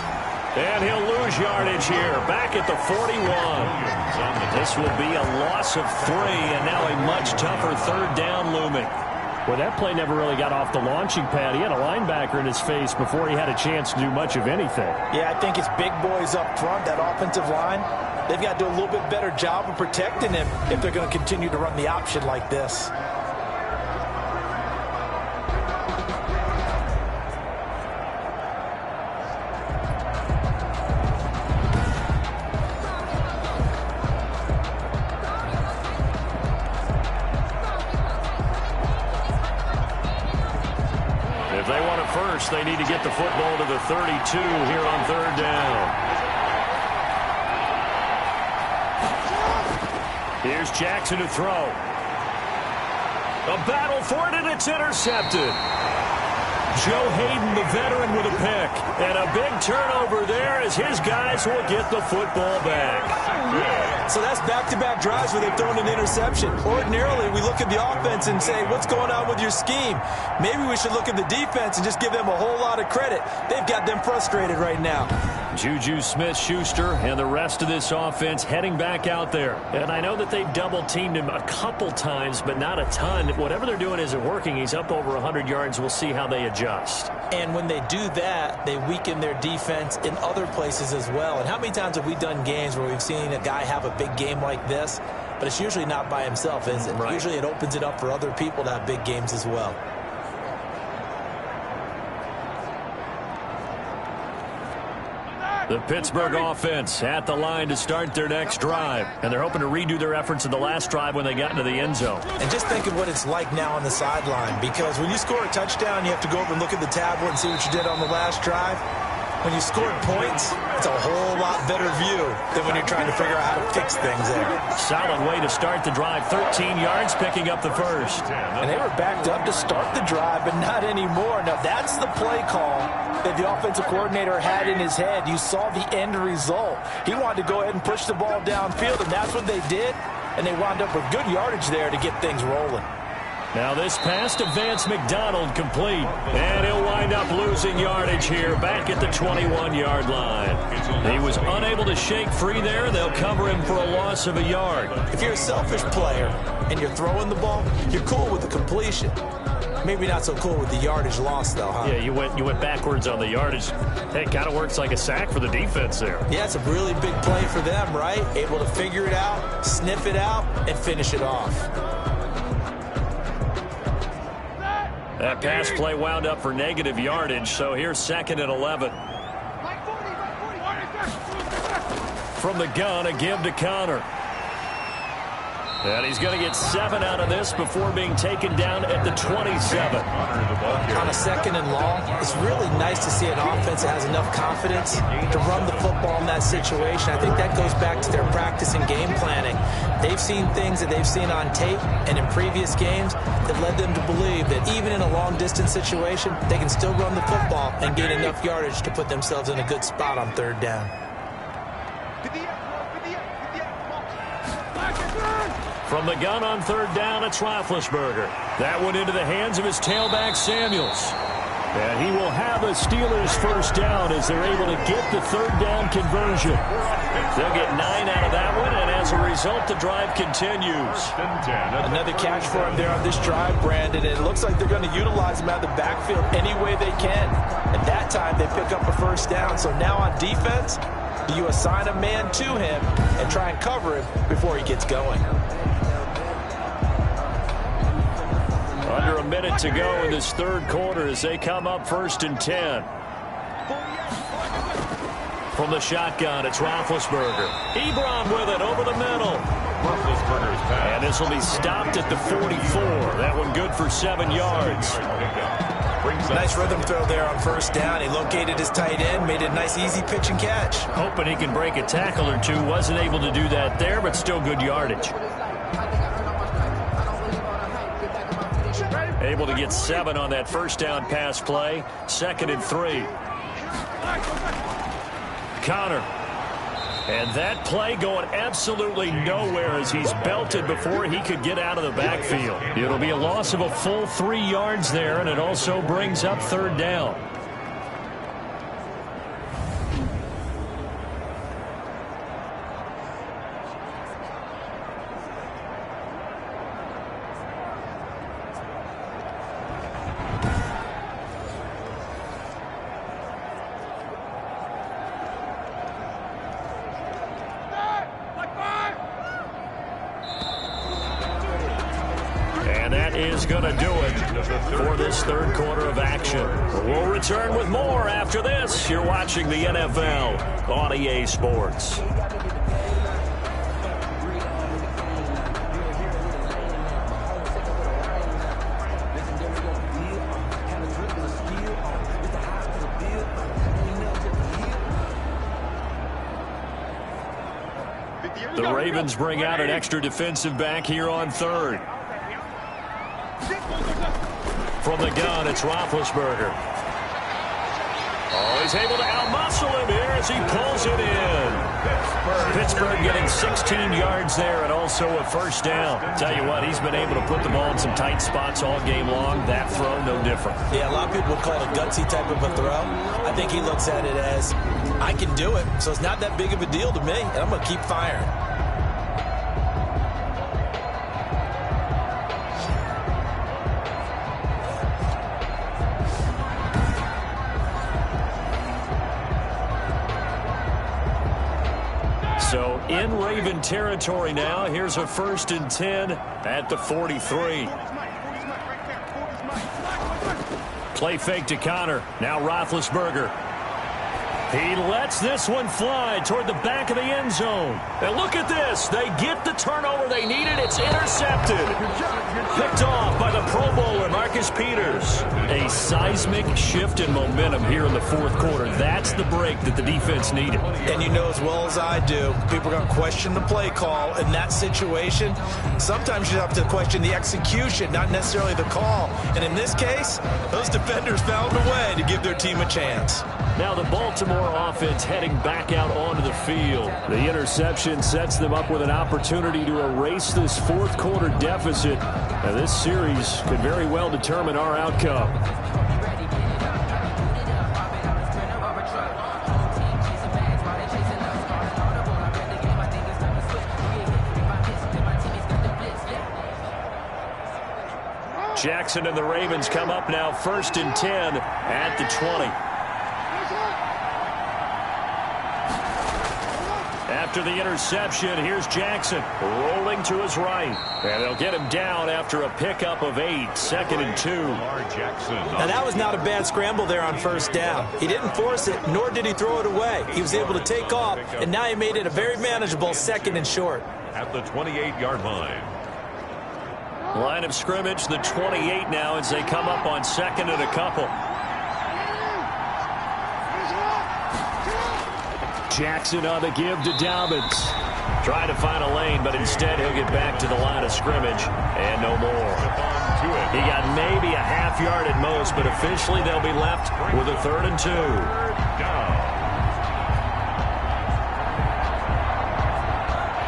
And he'll lose yardage here, back at the 41. This will be a loss of 3, and now a much tougher 3rd down looming. Well, that play never really got off the launching pad. He had a linebacker in his face before he had a chance to do much of anything. Yeah, I think it's big boys up front, that offensive line. They've got to do a little bit better job of protecting him if they're going to continue to run the option like this. this. They need to get the football to the 32 here on third down. Here's Jackson to throw. A battle for it, and it's intercepted. Joe Hayden, the veteran, with a pick. And a big turnover there as his guys will get the football back. So that's back-to-back drives where they've thrown an interception. Ordinarily, we look at the offense and say, what's going on with your scheme? Maybe we should look at the defense and just give them a whole lot of credit. They've got them frustrated right now. Juju Smith-Schuster and the rest of this offense heading back out there. And I know that they've double-teamed him a couple times, but not a ton. Whatever they're doing isn't working. He's up over 100 yards. We'll see how they adjust. And when they do that, they weaken their defense in other places as well. And how many times have we done games where we've seen a guy have a big game like this, but it's usually not by himself, is it? Right. Usually it opens it up for other people to have big games as well. The Pittsburgh offense at the line to start their next drive. And they're hoping to redo their efforts in the last drive when they got into the end zone. And just think of what it's like now on the sideline, because when you score a touchdown, you have to go over and look at the tablet and see what you did on the last drive. When you scored points, it's a whole lot better view than when you're trying to figure out how to fix things there. Solid way to start the drive. 13 yards, picking up the first. And they were backed up to start the drive, but not anymore. Now, that's the play call that the offensive coordinator had in his head. You saw the end result. He wanted to go ahead and push the ball downfield, and that's what they did. And they wound up with good yardage there to get things rolling. Now this pass to Vance McDonald complete. And he'll wind up losing yardage here back at the 21-yard line. He was unable to shake free there. They'll cover him for a loss of a yard. If you're a selfish player and you're throwing the ball, you're cool with the completion. Maybe not so cool with the yardage loss, though, huh? Yeah, you went backwards on the yardage. Hey, it kind of works like a sack for the defense there. Yeah, it's a really big play for them, right? Able to figure it out, sniff it out, and finish it off. That pass play wound up for negative yardage, so here's 2nd and 11. From the gun, a give to Connor. And he's going to get 7 out of this before being taken down at the 27. On a 2nd and long, it's really nice to see an offense that has enough confidence to run the football in that situation. I think that goes back to their practice and game planning. They've seen things that they've seen on tape and in previous games that led them to believe that even in a long-distance situation, they can still run the football and gain enough yardage to put themselves in a good spot on 3rd down. From the gun on 3rd down, it's Roethlisberger. That one into the hands of his tailback, Samuels. And he will have a Steelers first down as they're able to get the 3rd down conversion. They'll get 9 out of that one, and as a result, the drive continues. Another catch for him there on this drive, Brandon. It looks like they're going to utilize him out of the backfield any way they can. At that time, they pick up a first down. So now on defense, you assign a man to him and try and cover him before he gets going. Under a minute to go in this 3rd quarter as they come up 1st and 10. From the shotgun, it's Roethlisberger. Ebron with it over the middle. And this will be stopped at the 44. That one good for 7 yards. Nice rhythm throw there on 1st down. He located his tight end, made a nice easy pitch and catch. Hoping he can break a tackle or two. Wasn't able to do that there, but still good yardage. Able to get 7 on that 1st down pass play. 2nd and 3. Connor. And that play going absolutely nowhere as he's belted before he could get out of the backfield. It'll be a loss of a full 3 yards there, and it also brings up 3rd down. Is going to do it for this 3rd quarter of action. We'll return with more after this. You're watching the NFL on EA Sports. The Ravens bring out an extra defensive back here on third. From the gun, it's Roethlisberger. Oh, he's able to outmuscle him here as he pulls it in. Pittsburgh getting 16 yards there and also a first down. Tell you what, he's been able to put the ball in some tight spots all game long. That throw, no different. Yeah, a lot of people would call it a gutsy type of a throw. I think he looks at it as, I can do it, so it's not that big of a deal to me, and I'm going to keep firing. So in Raven territory now. Here's a 1st and 10 at the 43. Play fake to Connor. Now Roethlisberger. He lets this one fly toward the back of the end zone. And look at this. They get the turnover they needed. It's intercepted. Picked off by the Pro Bowler, Marcus Peters. A seismic shift in momentum here in the fourth quarter. That's the break that the defense needed. And you know as well as I do, people are going to question the play call in that situation. Sometimes you have to question the execution, not necessarily the call. And in this case, those defenders found a way to give their team a chance. Now the Baltimore offense heading back out onto the field. The interception sets them up with an opportunity to erase this fourth quarter deficit. Now this series could very well determine our outcome. Jackson and the Ravens come up now 1st and 10 at the 20. After the interception, here's Jackson rolling to his right. And they'll get him down after a pickup of 8, 2nd and 2. Now that was not a bad scramble there on first down. He didn't force it, nor did he throw it away. He was able to take off, and now he made it a very manageable 2nd and short. At the 28-yard line. Line of scrimmage, the 28 now as they come up on 2nd and a couple. Jackson on the give to Dobbins. Trying to find a lane, but instead he'll get back to the line of scrimmage. And no more. He got maybe a half yard at most, but officially they'll be left with a 3rd and 2.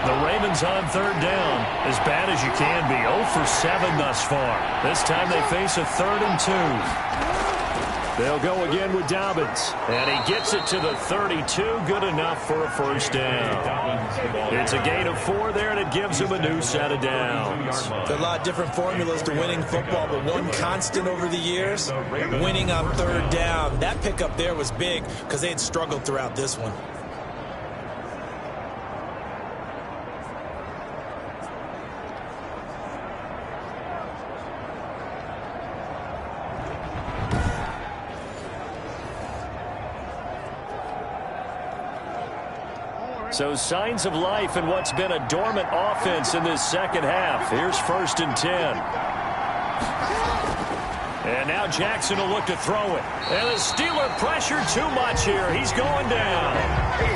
The Ravens on 3rd down. As bad as you can be. 0 for 7 thus far. This time they face a 3rd and 2. They'll go again with Dobbins. And he gets it to the 32. Good enough for a first down. It's a gain of 4 there, and it gives him a new set of downs. There are a lot of different formulas to winning football, but one constant over the years, winning on 3rd down. That pickup there was big because they had struggled throughout this one. So signs of life in what's been a dormant offense in this second half. Here's 1st and 10. And now Jackson will look to throw it. And the Steeler pressure too much here. He's going down.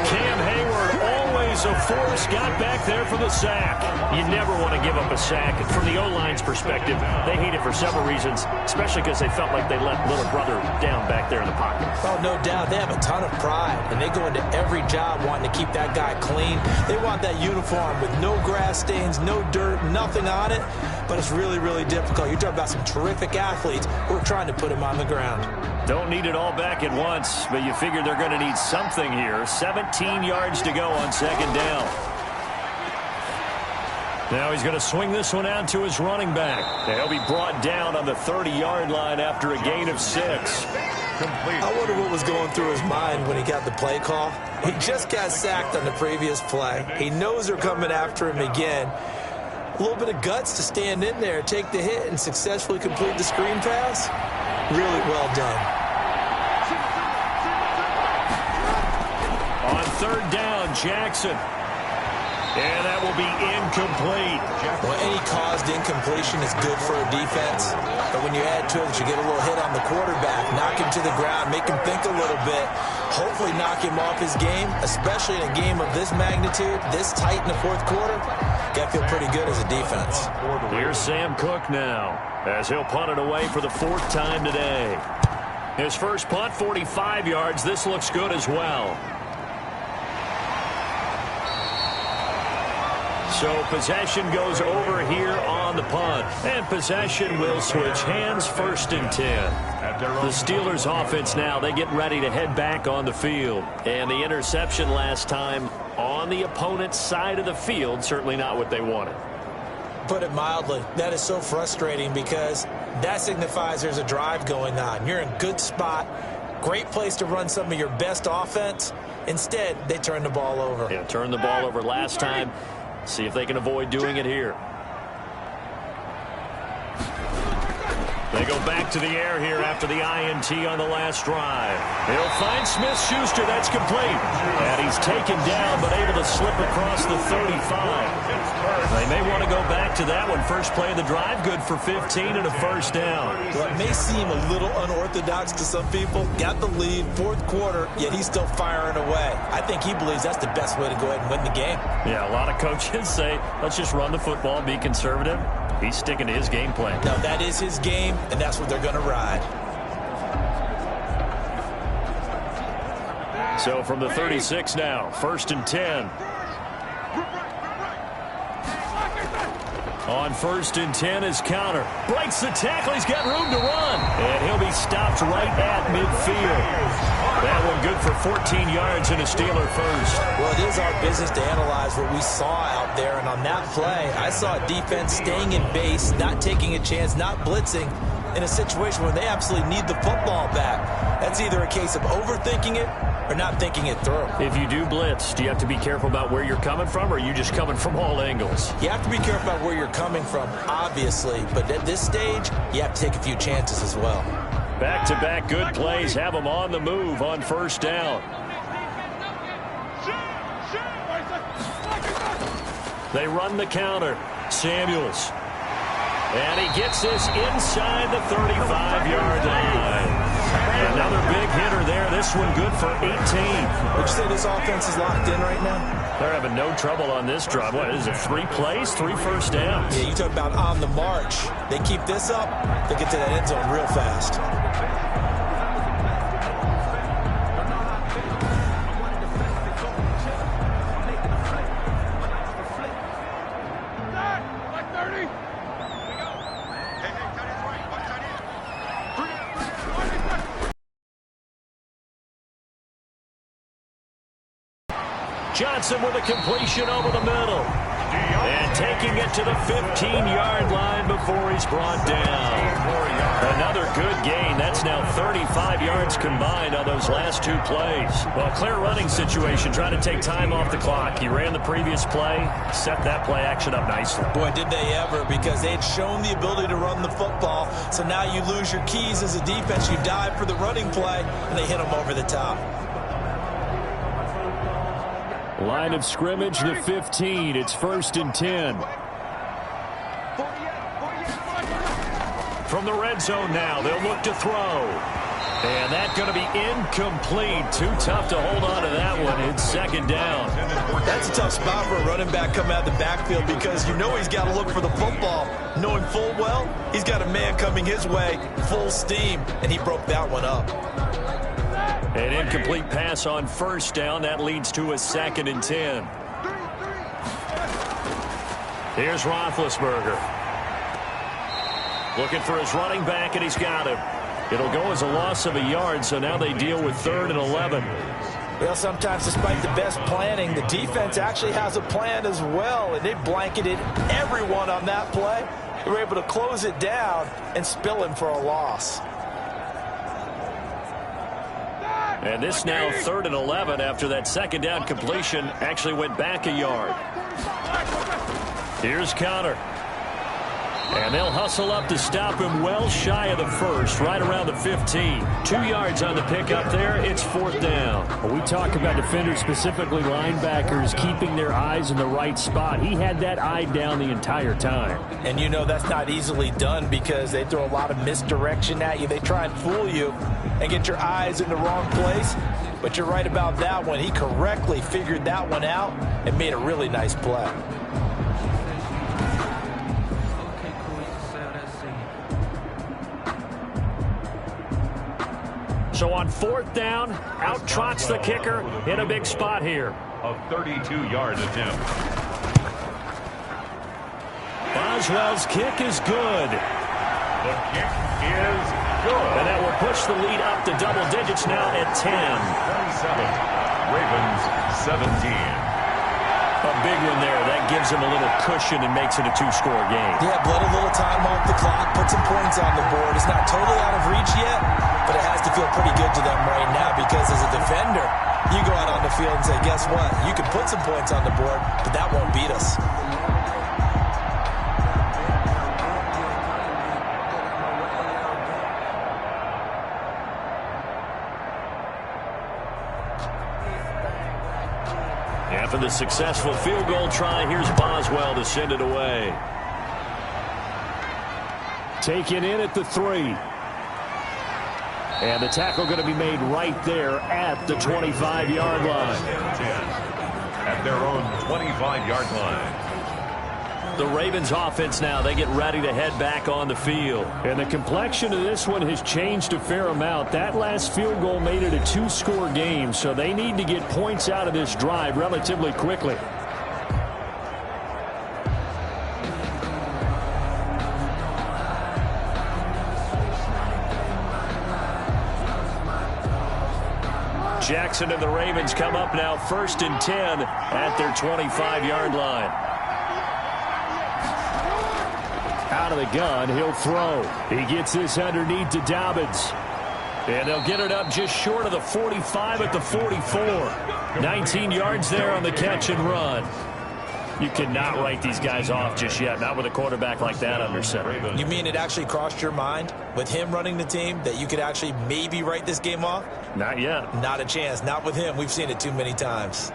Cam Hayward, always a force, got back there for the sack. You never want to give up a sack. From the O-line's perspective, they hate it for several reasons, especially because they felt like they let little brother down back there in the pocket. Oh, no doubt. They have a ton of pride, and they go into every job wanting to keep that guy clean. They want that uniform with no grass stains, no dirt, nothing on it. But it's really, really difficult. You're talking about some terrific athletes who are trying to put him on the ground. Don't need it all back at once, but you figure they're going to need something here. 17 yards to go on 2nd down. Now he's going to swing this one out to his running back. And he'll be brought down on the 30-yard line after a gain of 6. I wonder what was going through his mind when he got the play call. He just got sacked on the previous play. He knows they're coming after him again. A little bit of guts to stand in there, take the hit, and successfully complete the screen pass. Really well done. On 3rd down, Jackson. And that will be incomplete. Well, any caused incompletion is good for a defense. But when you add to it that you get a little hit on the quarterback, knock him to the ground, make him think a little bit, hopefully knock him off his game, especially in a game of this magnitude, this tight in the fourth quarter, got to feel pretty good as a defense. Here's Sam Cook now, as he'll punt it away for the fourth time today. His first punt, 45 yards. This looks good as well. So possession goes over here on the punt. And possession will switch hands, 1st and 10. The Steelers offense now, they get ready to head back on the field. And the interception last time on the opponent's side of the field, certainly not what they wanted. Put it mildly, that is so frustrating because that signifies there's a drive going on. You're in a good spot, great place to run some of your best offense. Instead, they turn the ball over. Yeah, turned the ball over last time. See if they can avoid doing it here. They go back to the air here after the INT on the last drive. He'll find Smith-Schuster. That's complete. And he's taken down, but able to slip across the 35. They may want to go back to that one. First play of the drive, good for 15 and a first down. Well, it may seem a little unorthodox to some people. Got the lead, fourth quarter, yet he's still firing away. I think he believes that's the best way to go ahead and win the game. Yeah, a lot of coaches say, let's just run the football, be conservative. He's sticking to his game plan. No, that is his game, and that's what they're going to ride. So from the 36 now, 1st and 10. On 1st and 10 is counter. Breaks the tackle. He's got room to run. And he'll be stopped right at midfield. That one good for 14 yards and a Steeler first. Well, it is our business to analyze what we saw out there. And on that play, I saw a defense staying in base, not taking a chance, not blitzing in a situation where they absolutely need the football back. That's either a case of overthinking it or not thinking it through. If you do blitz, do you have to be careful about where you're coming from, or are you just coming from all angles? You have to be careful about where you're coming from, obviously. But at this stage, you have to take a few chances as well. Back-to-back good plays have them on the move on 1st down. They run the counter. Samuels. And he gets this inside the 35-yard line. Another big hitter there. This one good for 18. Would you say this offense is locked in right now? They're having no trouble on this drive. What is it, 3 plays, 3 first downs? Yeah, you talk about on the march. They keep this up, they get to that end zone real fast. Johnson with a completion over the middle. And taking it to the 15-yard line before he's brought down. Another good gain. That's now 35 yards combined on those last 2 plays. Well, clear running situation, trying to take time off the clock. He ran the previous play, set that play action up nicely. Boy, did they ever, because they had shown the ability to run the football. So now you lose your keys as a defense. You dive for the running play, and they hit them over the top. Line of scrimmage, the 15. It's 1st and 10. From the red zone now, they'll look to throw. And that's going to be incomplete. Too tough to hold on to that one. It's 2nd down. That's a tough spot for a running back coming out of the backfield because you know he's got to look for the football, knowing full well he's got a man coming his way, full steam, and he broke that one up. An incomplete pass on 1st down. That leads to a 2nd and 10. Here's Roethlisberger. Looking for his running back, and he's got him. It'll go as a loss of a yard, so now they deal with 3rd and 11. Well, sometimes despite the best planning, the defense actually has a plan as well, and they blanketed everyone on that play. They were able to close it down and spill him for a loss. And this now 3rd and 11 after that 2nd down completion actually went back a yard. Here's counter. And they'll hustle up to stop him well shy of the first, right around the 15. 2 yards on the pickup there. It's 4th down. Well, we talk about defenders, specifically linebackers, keeping their eyes in the right spot. He had that eye down the entire time. And you know that's not easily done because they throw a lot of misdirection at you. They try and fool you and get your eyes in the wrong place. But you're right about that one. He correctly figured that one out and made a really nice play. So on 4th down, out trots the kicker in a big spot here. A 32-yard attempt. Boswell's kick is good. The kick is good. And that will push the lead up to double digits now at 10. 27. Ravens 17. A big one there. That gives them a little cushion and makes it a 2-score game. Yeah, bled a little time off the clock, put some points on the board. It's not totally out of reach yet, but it has to feel pretty good to them right now because as a defender, you go out on the field and say, guess what? You can put some points on the board, but that won't beat us. After the successful field goal try, here's Boswell to send it away. Taken in at the 3. And the tackle going to be made right there at the 25-yard line. 10. At their own 25-yard line. The Ravens offense now, they get ready to head back on the field. And the complexion of this one has changed a fair amount. That last field goal made it a 2-score game, so they need to get points out of this drive relatively quickly. Jackson and the Ravens come up now 1st and 10 at their 25-yard line. Out of the gun, he'll throw. He gets this underneath to Dobbins. And they'll get it up just short of the 45 at the 44. 19 yards there on the catch and run. You cannot write these guys off just yet, not with a quarterback like that under center. You mean it actually crossed your mind with him running the team that you could actually maybe write this game off? Not yet. Not a chance. Not with him. We've seen it too many times.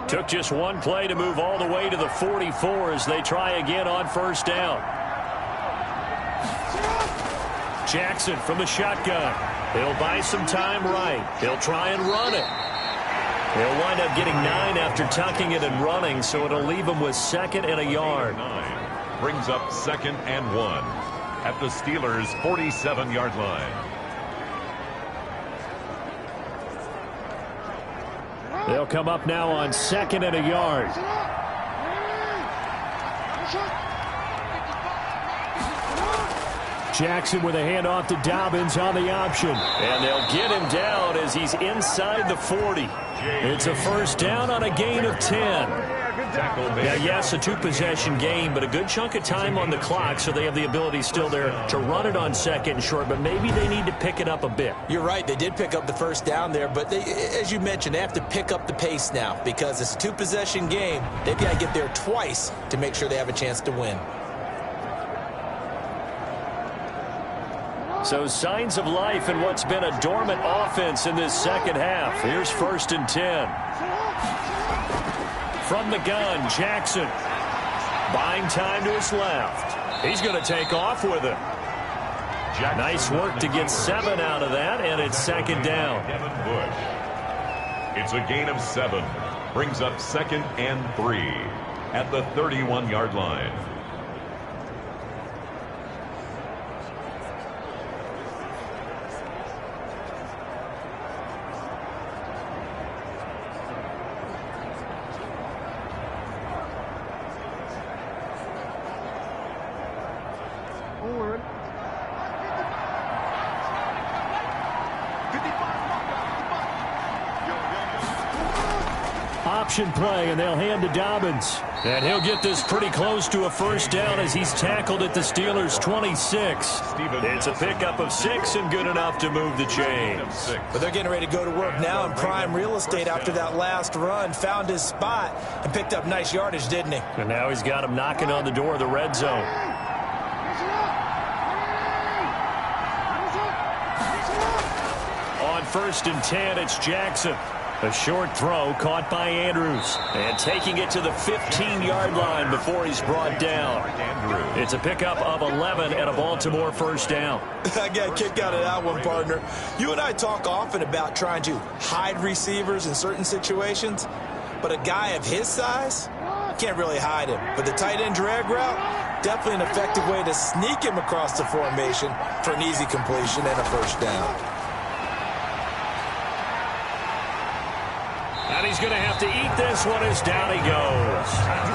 Took just one play to move all the way to the 44 as they try again on 1st down. Jackson from the shotgun. He'll buy some time right. He'll try and run it. He'll wind up getting 9 after tucking it and running, so it'll leave him with 2nd and a yard. 9 brings up 2nd and 1 at the Steelers' 47-yard line. They'll come up now on 2nd and a yard. Jackson with a handoff to Dobbins on the option. And they'll get him down as he's inside the 40. It's a 1st down on a gain of 10. Now, yes, a 2-possession game, but a good chunk of time on the clock, so they have the ability still there to run it on 2nd and short, but maybe they need to pick it up a bit. You're right. They did pick up the 1st down there, but they, as you mentioned, they have to pick up the pace now because it's a 2-possession game. They've got to get there twice to make sure they have a chance to win. So signs of life in what's been a dormant offense in this 2nd half. Here's 1st and 10. From the gun, Jackson. Buying time to his left. He's going to take off with it. Nice work to get 7 out of that, and it's 2nd down. It's a gain of 7. Brings up 2nd and 3 at the 31-yard line. option play, and they'll hand to Dobbins. And he'll get this pretty close to a first down as he's tackled at the Steelers' 26. It's a pickup of 6 and good enough to move the chains. But they're getting ready to go to work now in prime real estate after that last run. Found his spot and picked up nice yardage, didn't he? And now he's got him knocking on the door of the red zone. On 1st and 10, it's Jackson. A short throw caught by Andrews. And taking it to the 15-yard line before he's brought down. It's a pickup of 11 and a Baltimore first down. I got a kick out of that one, partner. You and I talk often about trying to hide receivers in certain situations. But a guy of his size, can't really hide him. But the tight end drag route, definitely an effective way to sneak him across the formation for an easy completion and a first down. And he's going to have to eat this one as down he goes.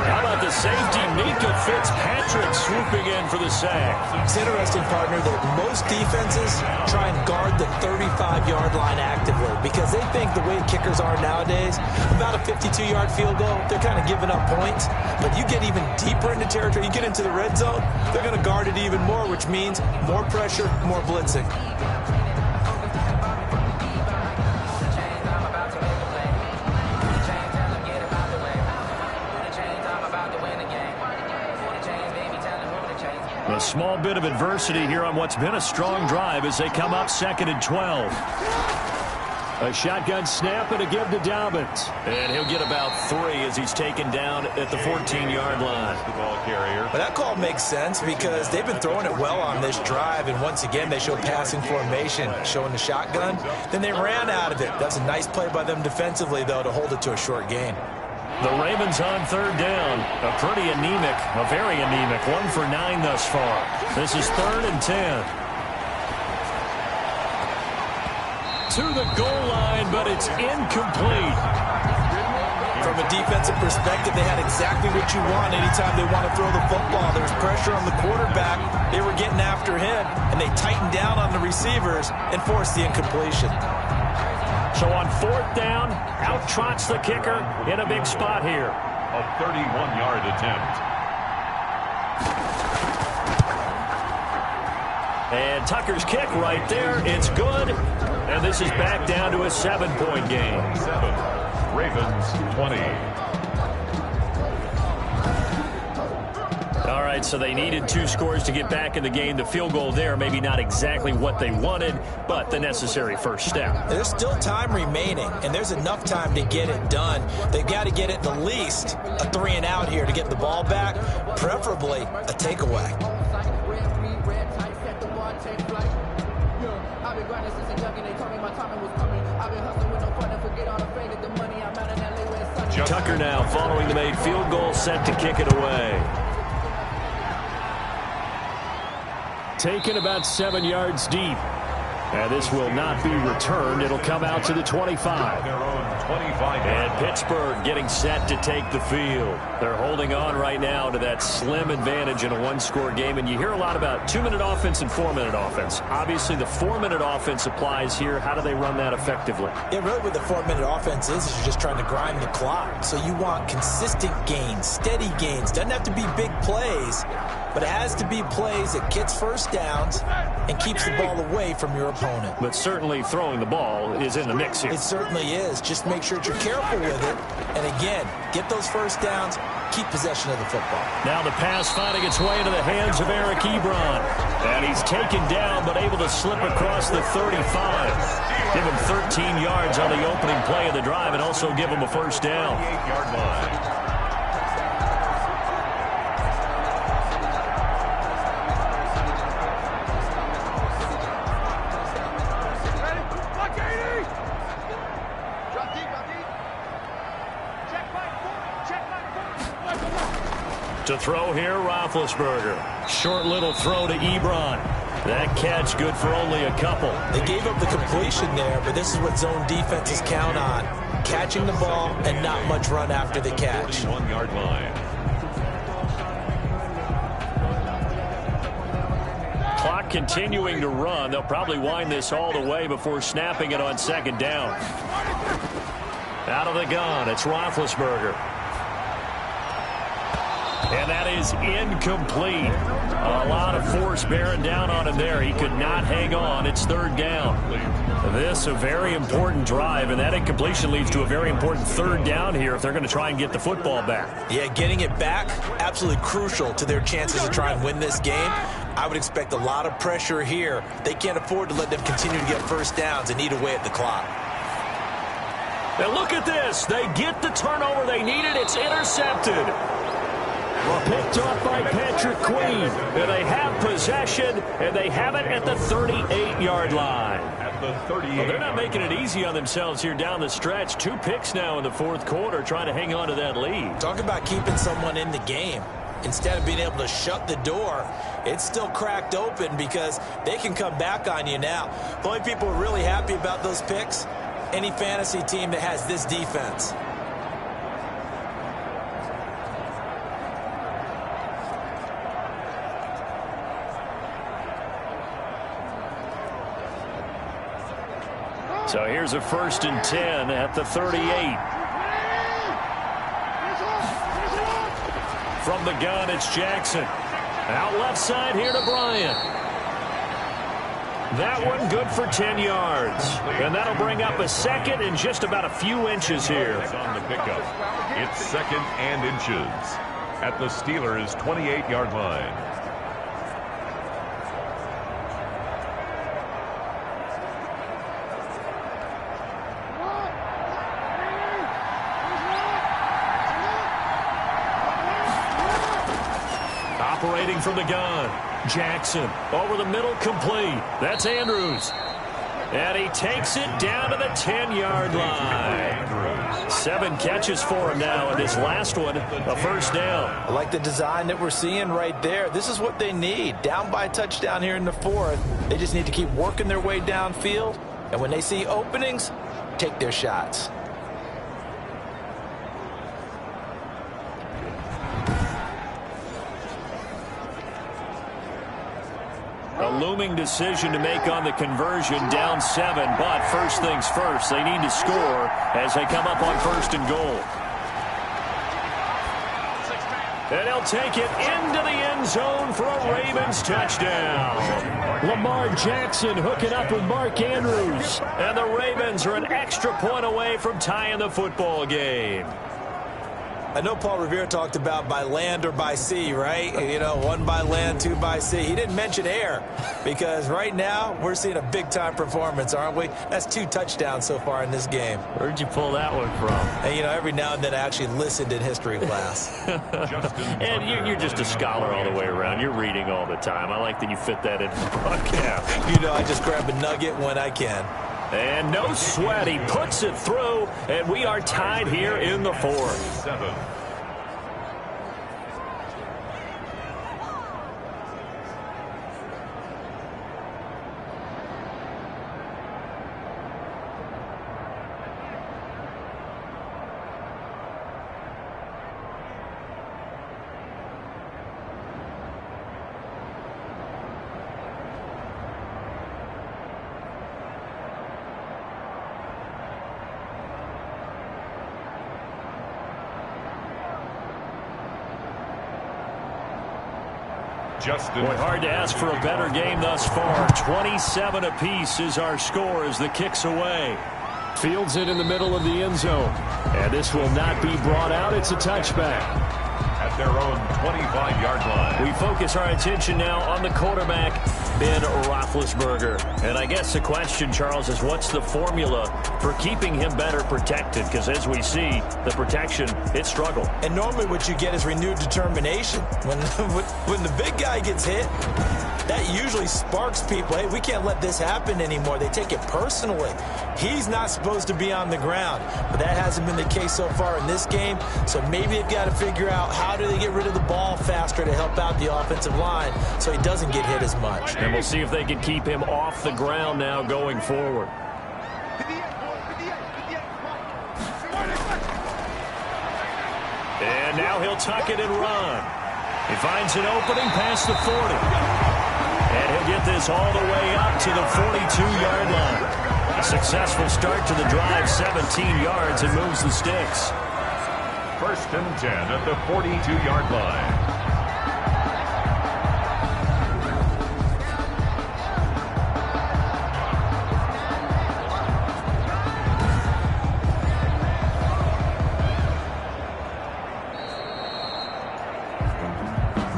How about the safety, Mika Fitzpatrick, swooping in for the sack? It's interesting, partner, that most defenses try and guard the 35-yard line actively because they think the way kickers are nowadays, about a 52-yard field goal, they're kind of giving up points. But you get even deeper into territory, you get into the red zone, they're going to guard it even more, which means more pressure, more blitzing. A small bit of adversity here on what's been a strong drive as they come up 2nd and 12. A shotgun snap and a give to Dobbins. And he'll get about 3 as he's taken down at the 14-yard line. The ball carrier. But that call makes sense because they've been throwing it well on this drive, and once again they show passing formation, showing the shotgun. Then they ran out of it. That's a nice play by them defensively, though, to hold it to a short gain. The Ravens on 3rd down. A pretty anemic, a very anemic, 1 for 9 thus far. This is 3rd and 10. To the goal line, but it's incomplete. From a defensive perspective, they had exactly what you want anytime they want to throw the football. There's pressure on the quarterback. They were getting after him, and they tightened down on the receivers and forced the incompletion. So on 4th down, out trots the kicker in a big spot here. A 31-yard attempt. And Tucker's kick right there. It's good. And this is back down to a 7-point game. 7. Ravens 20. All right, so they needed 2 scores to get back in the game. The field goal there, maybe not exactly what they wanted, but the necessary first step. There's still time remaining, and there's enough time to get it done. They've got to get it the least a 3 and out here to get the ball back, preferably a takeaway. Tucker now following the made field goal, set to kick it away. Taken about 7 yards deep. And this will not be returned. It'll come out to the 25. Their own 25. And Pittsburgh getting set to take the field. They're holding on right now to that slim advantage in a 1-score game. And you hear a lot about 2-minute offense and 4-minute offense. Obviously, the 4-minute offense applies here. How do they run that effectively? Yeah, really what the 4-minute offense is you're just trying to grind the clock. So you want consistent gains, steady gains. Doesn't have to be big plays, but it has to be plays that gets first downs and keeps the ball away from your opponent. But certainly throwing the ball is in the mix here. It certainly is. Just make sure that you're careful with it. And again, get those first downs, keep possession of the football. Now the pass finding its way into the hands of Eric Ebron. And he's taken down but able to slip across the 35. Give him 13 yards on the opening play of the drive and also give him a first down. 8-yard line. To throw here, Roethlisberger. Short little throw to Ebron. That catch good for only a couple. They gave up the completion there, but this is what zone defenses count on. Catching the ball and not much run after the catch. 1-yard line. Clock continuing to run. They'll probably wind this all the way before snapping it on 2nd down. Out of the gun, it's Roethlisberger. And that is incomplete. A lot of force bearing down on him there. He could not hang on. It's third down. This a very important drive, and that incompletion leads to a very important third down here if they're going to try and get the football back. Yeah, getting it back, absolutely crucial to their chances to try and win this game. I would expect a lot of pressure here. They can't afford to let them continue to get first downs and eat away at the clock. And look at this. They get the turnover they needed. It's intercepted. Picked off by Patrick Queen. And they have possession, and they have it at the 38-yard line. Well, they're not making it easy on themselves here down the stretch. 2 picks now in the fourth quarter trying to hang on to that lead. Talk about keeping someone in the game. Instead of being able to shut the door, it's still cracked open because they can come back on you now. The only people who are really happy about those picks, any fantasy team that has this defense. So here's a 1st and 10 at the 38. From the gun, it's Jackson. Out left side here to Bryant. That one good for 10 yards. And that'll bring up a second and just about a few inches here. On the pickup, it's 2nd and inches at the Steelers' 28-yard line. Operating from the gun, Jackson over the middle, complete. That's Andrews. And he takes it down to the 10-yard line. 7 catches for him now, and this last one, a first down. I like the design that we're seeing right there. This is what they need. Down by a touchdown here in the 4th. They just need to keep working their way downfield. And when they see openings, take their shots. A looming decision to make on the conversion, down 7, but first things first, they need to score as they come up on 1st and goal. And they'll take it into the end zone for a Ravens touchdown. Lamar Jackson hooking up with Mark Andrews. And the Ravens are an extra point away from tying the football game. I know Paul Revere talked about by land or by sea, right? You know, 1 by land, 2 by sea. He didn't mention air because right now we're seeing a big-time performance, aren't we? That's 2 touchdowns so far in this game. Where'd you pull that one from? And, you know, every now and then I actually listened in history class. And you're just a scholar all the way around. You're reading all the time. I like that you fit that in the broadcast. You know, I just grab a nugget when I can. And no sweat. He puts it through, and we are tied here in the 4th. 7. Boy, hard to ask for a better game thus far. 27 apiece is our score as the kick's away. Fields it in the middle of the end zone. And this will not be brought out. It's a touchback. At their own 25-yard line. We focus our attention now on the quarterback, Ben Roethlisberger. And I guess the question, Charles, is what's the formula for keeping him better protected? Because as we see, the protection, it struggled. And normally what you get is renewed determination. When the big guy gets hit, that usually sparks people. Hey, we can't let this happen anymore. They take it personally. He's not supposed to be on the ground, but that hasn't been the case so far in this game. So maybe they've got to figure out how do they get rid of the ball faster to help out the offensive line so he doesn't get hit as much. And we'll see if they can keep him off the ground now going forward. And now he'll tuck it and run. He finds an opening past the 40. And he'll get this all the way up to the 42-yard line. Successful start to the drive, 17 yards, and moves the sticks. 1st and 10 at the 42-yard line.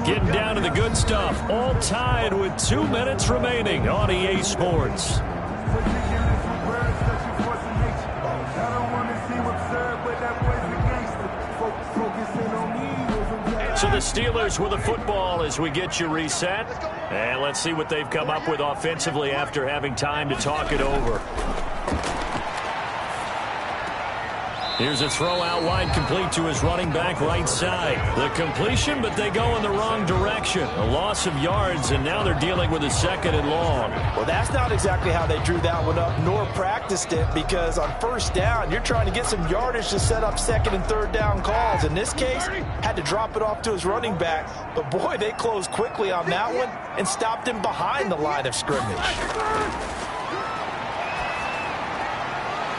Getting down to the good stuff, all tied with 2 minutes remaining on EA Sports. So the Steelers with the football as we get you reset. And let's see what they've come up with offensively after having time to talk it over. Here's a throw out wide, complete to his running back right side. The completion, but they go in the wrong direction. A loss of yards, and now they're dealing with a 2nd and long. Well, that's not exactly how they drew that one up, nor practiced it, because on 1st down, you're trying to get some yardage to set up 2nd and 3rd down calls. In this case, had to drop it off to his running back. But, boy, they closed quickly on that one and stopped him behind the line of scrimmage.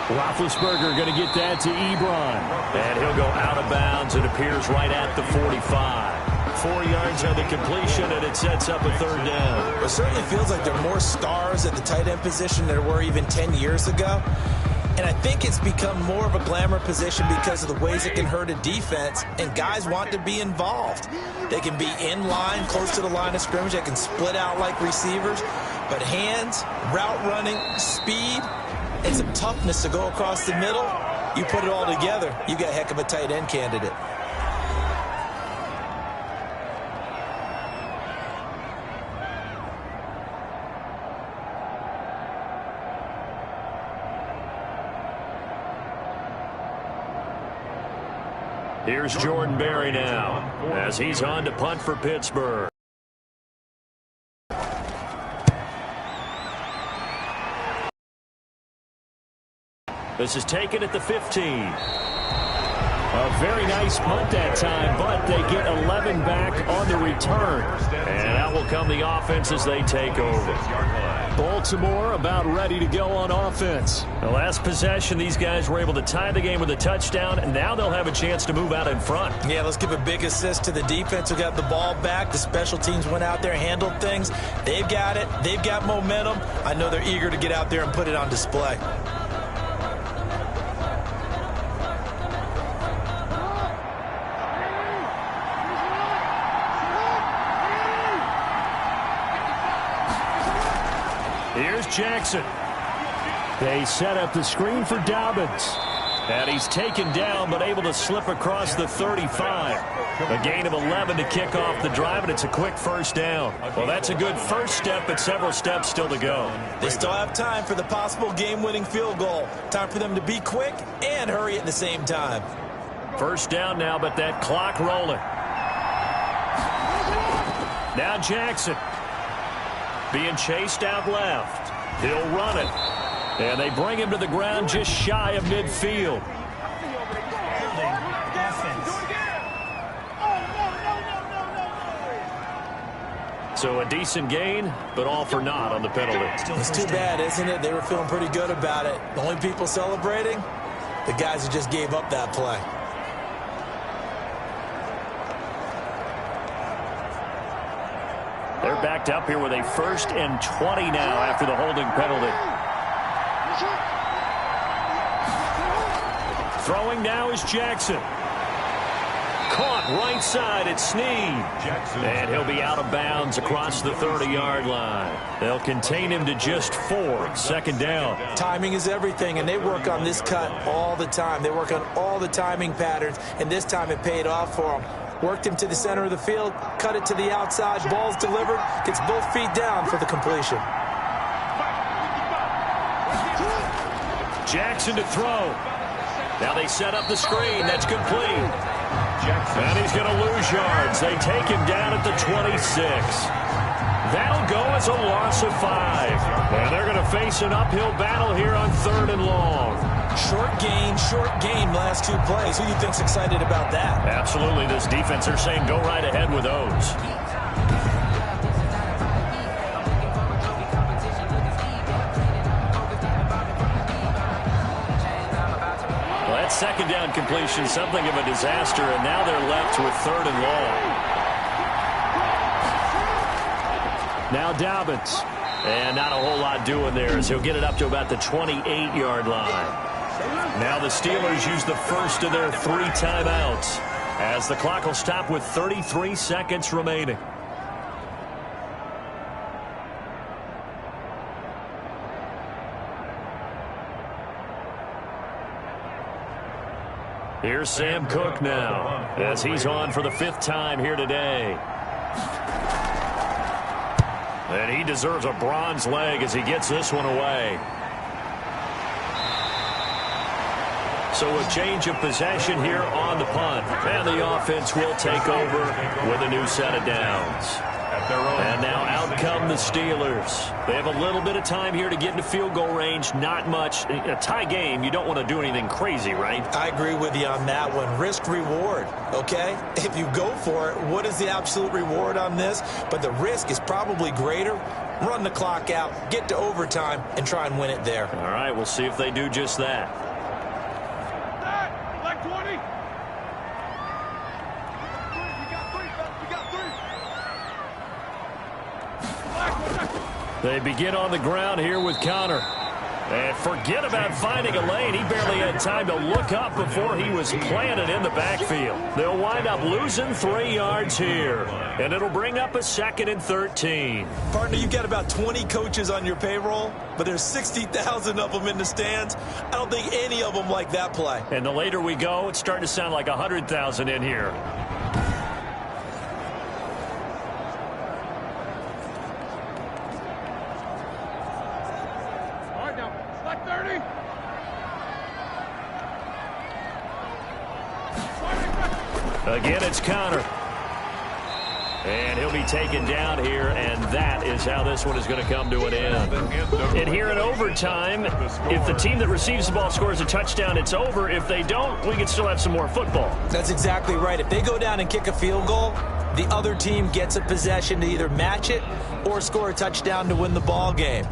Roethlisberger going to get that to Ebron. And he'll go out of bounds. It appears right at the 45. 4 yards on the completion, and it sets up a 3rd down. It certainly feels like there are more stars at the tight end position than there were even 10 years ago. And I think it's become more of a glamour position because of the ways it can hurt a defense, and guys want to be involved. They can be in line, close to the line of scrimmage. They can split out like receivers. But hands, route running, speed, and some toughness to go across the middle, you put it all together, you got a heck of a tight end candidate. Here's Jordan Berry now as he's on to punt for Pittsburgh. This is taken at the 15. A very nice punt that time, but they get 11 back on the return. And out will come the offense as they take over. Baltimore about ready to go on offense. The last possession, these guys were able to tie the game with a touchdown, and now they'll have a chance to move out in front. Yeah, let's give a big assist to the defense who got the ball back. The special teams went out there, handled things. They've got it. They've got momentum. I know they're eager to get out there and put it on display. Here's Jackson. They set up the screen for Dobbins. And he's taken down, but able to slip across the 35. A gain of 11 to kick off the drive, and it's a quick 1st down. Well, that's a good first step, but several steps still to go. They still have time for the possible game-winning field goal. Time for them to be quick and hurry at the same time. 1st down now, but that clock rolling. Now Jackson. Being chased out left. He'll run it. And they bring him to the ground just shy of midfield. So a decent gain, but all for naught on the penalty. It's too bad, isn't it? They were feeling pretty good about it. The only people celebrating, the guys who just gave up that play. They're backed up here with a 1st and 20 now after the holding penalty. Throwing now is Jackson. Caught right side at Snead. And he'll be out of bounds across the 30-yard line. They'll contain him to just 4. 2nd down. Timing is everything, and they work on this cut all the time. They work on all the timing patterns, and this time it paid off for them. Worked him to the center of the field, cut it to the outside, ball's delivered, gets both feet down for the completion. Jackson to throw. Now they set up the screen. That's complete. And he's going to lose yards. They take him down at the 26. That'll go as a loss of 5. And they're going to face an uphill battle here on 3rd and long. Short gain last 2 plays. Who do you think's excited about that? Absolutely. This defense, they're saying go right ahead with those. second down completion, something of a disaster, and now they're left with 3rd and long. Now Dobbins. And not a whole lot doing there as he'll get it up to about the 28-yard line. Now the Steelers use the first of their 3 timeouts as the clock will stop with 33 seconds remaining. Here's Sam Cook now as he's on for the 5th time here today. And he deserves a bronze leg as he gets this one away. So a change of possession here on the punt. And the offense will take over with a new set of downs. And now out come the Steelers. They have a little bit of time here to get into field goal range. Not much. A tie game, you don't want to do anything crazy, right? I agree with you on that one. Risk reward, okay? If you go for it, what is the absolute reward on this? But the risk is probably greater. Run the clock out, get to overtime, and try and win it there. All right, we'll see if they do just that. Like 20. They begin on the ground here with Connor. And forget about finding a lane. He barely had time to look up before he was planted in the backfield. They'll wind up losing 3 yards here. And it'll bring up a 2nd and 13. Partner, you've got about 20 coaches on your payroll, but there's 60,000 of them in the stands. I don't think any of them like that play. And the later we go, it's starting to sound like 100,000 in here. Again, it's Connor. And he'll be taken down here, and that is how this one is going to come to an end. And here in overtime, if the team that receives the ball scores a touchdown, it's over. If they don't, we can still have some more football. That's exactly right. If they go down and kick a field goal, the other team gets a possession to either match it or score a touchdown to win the ball game.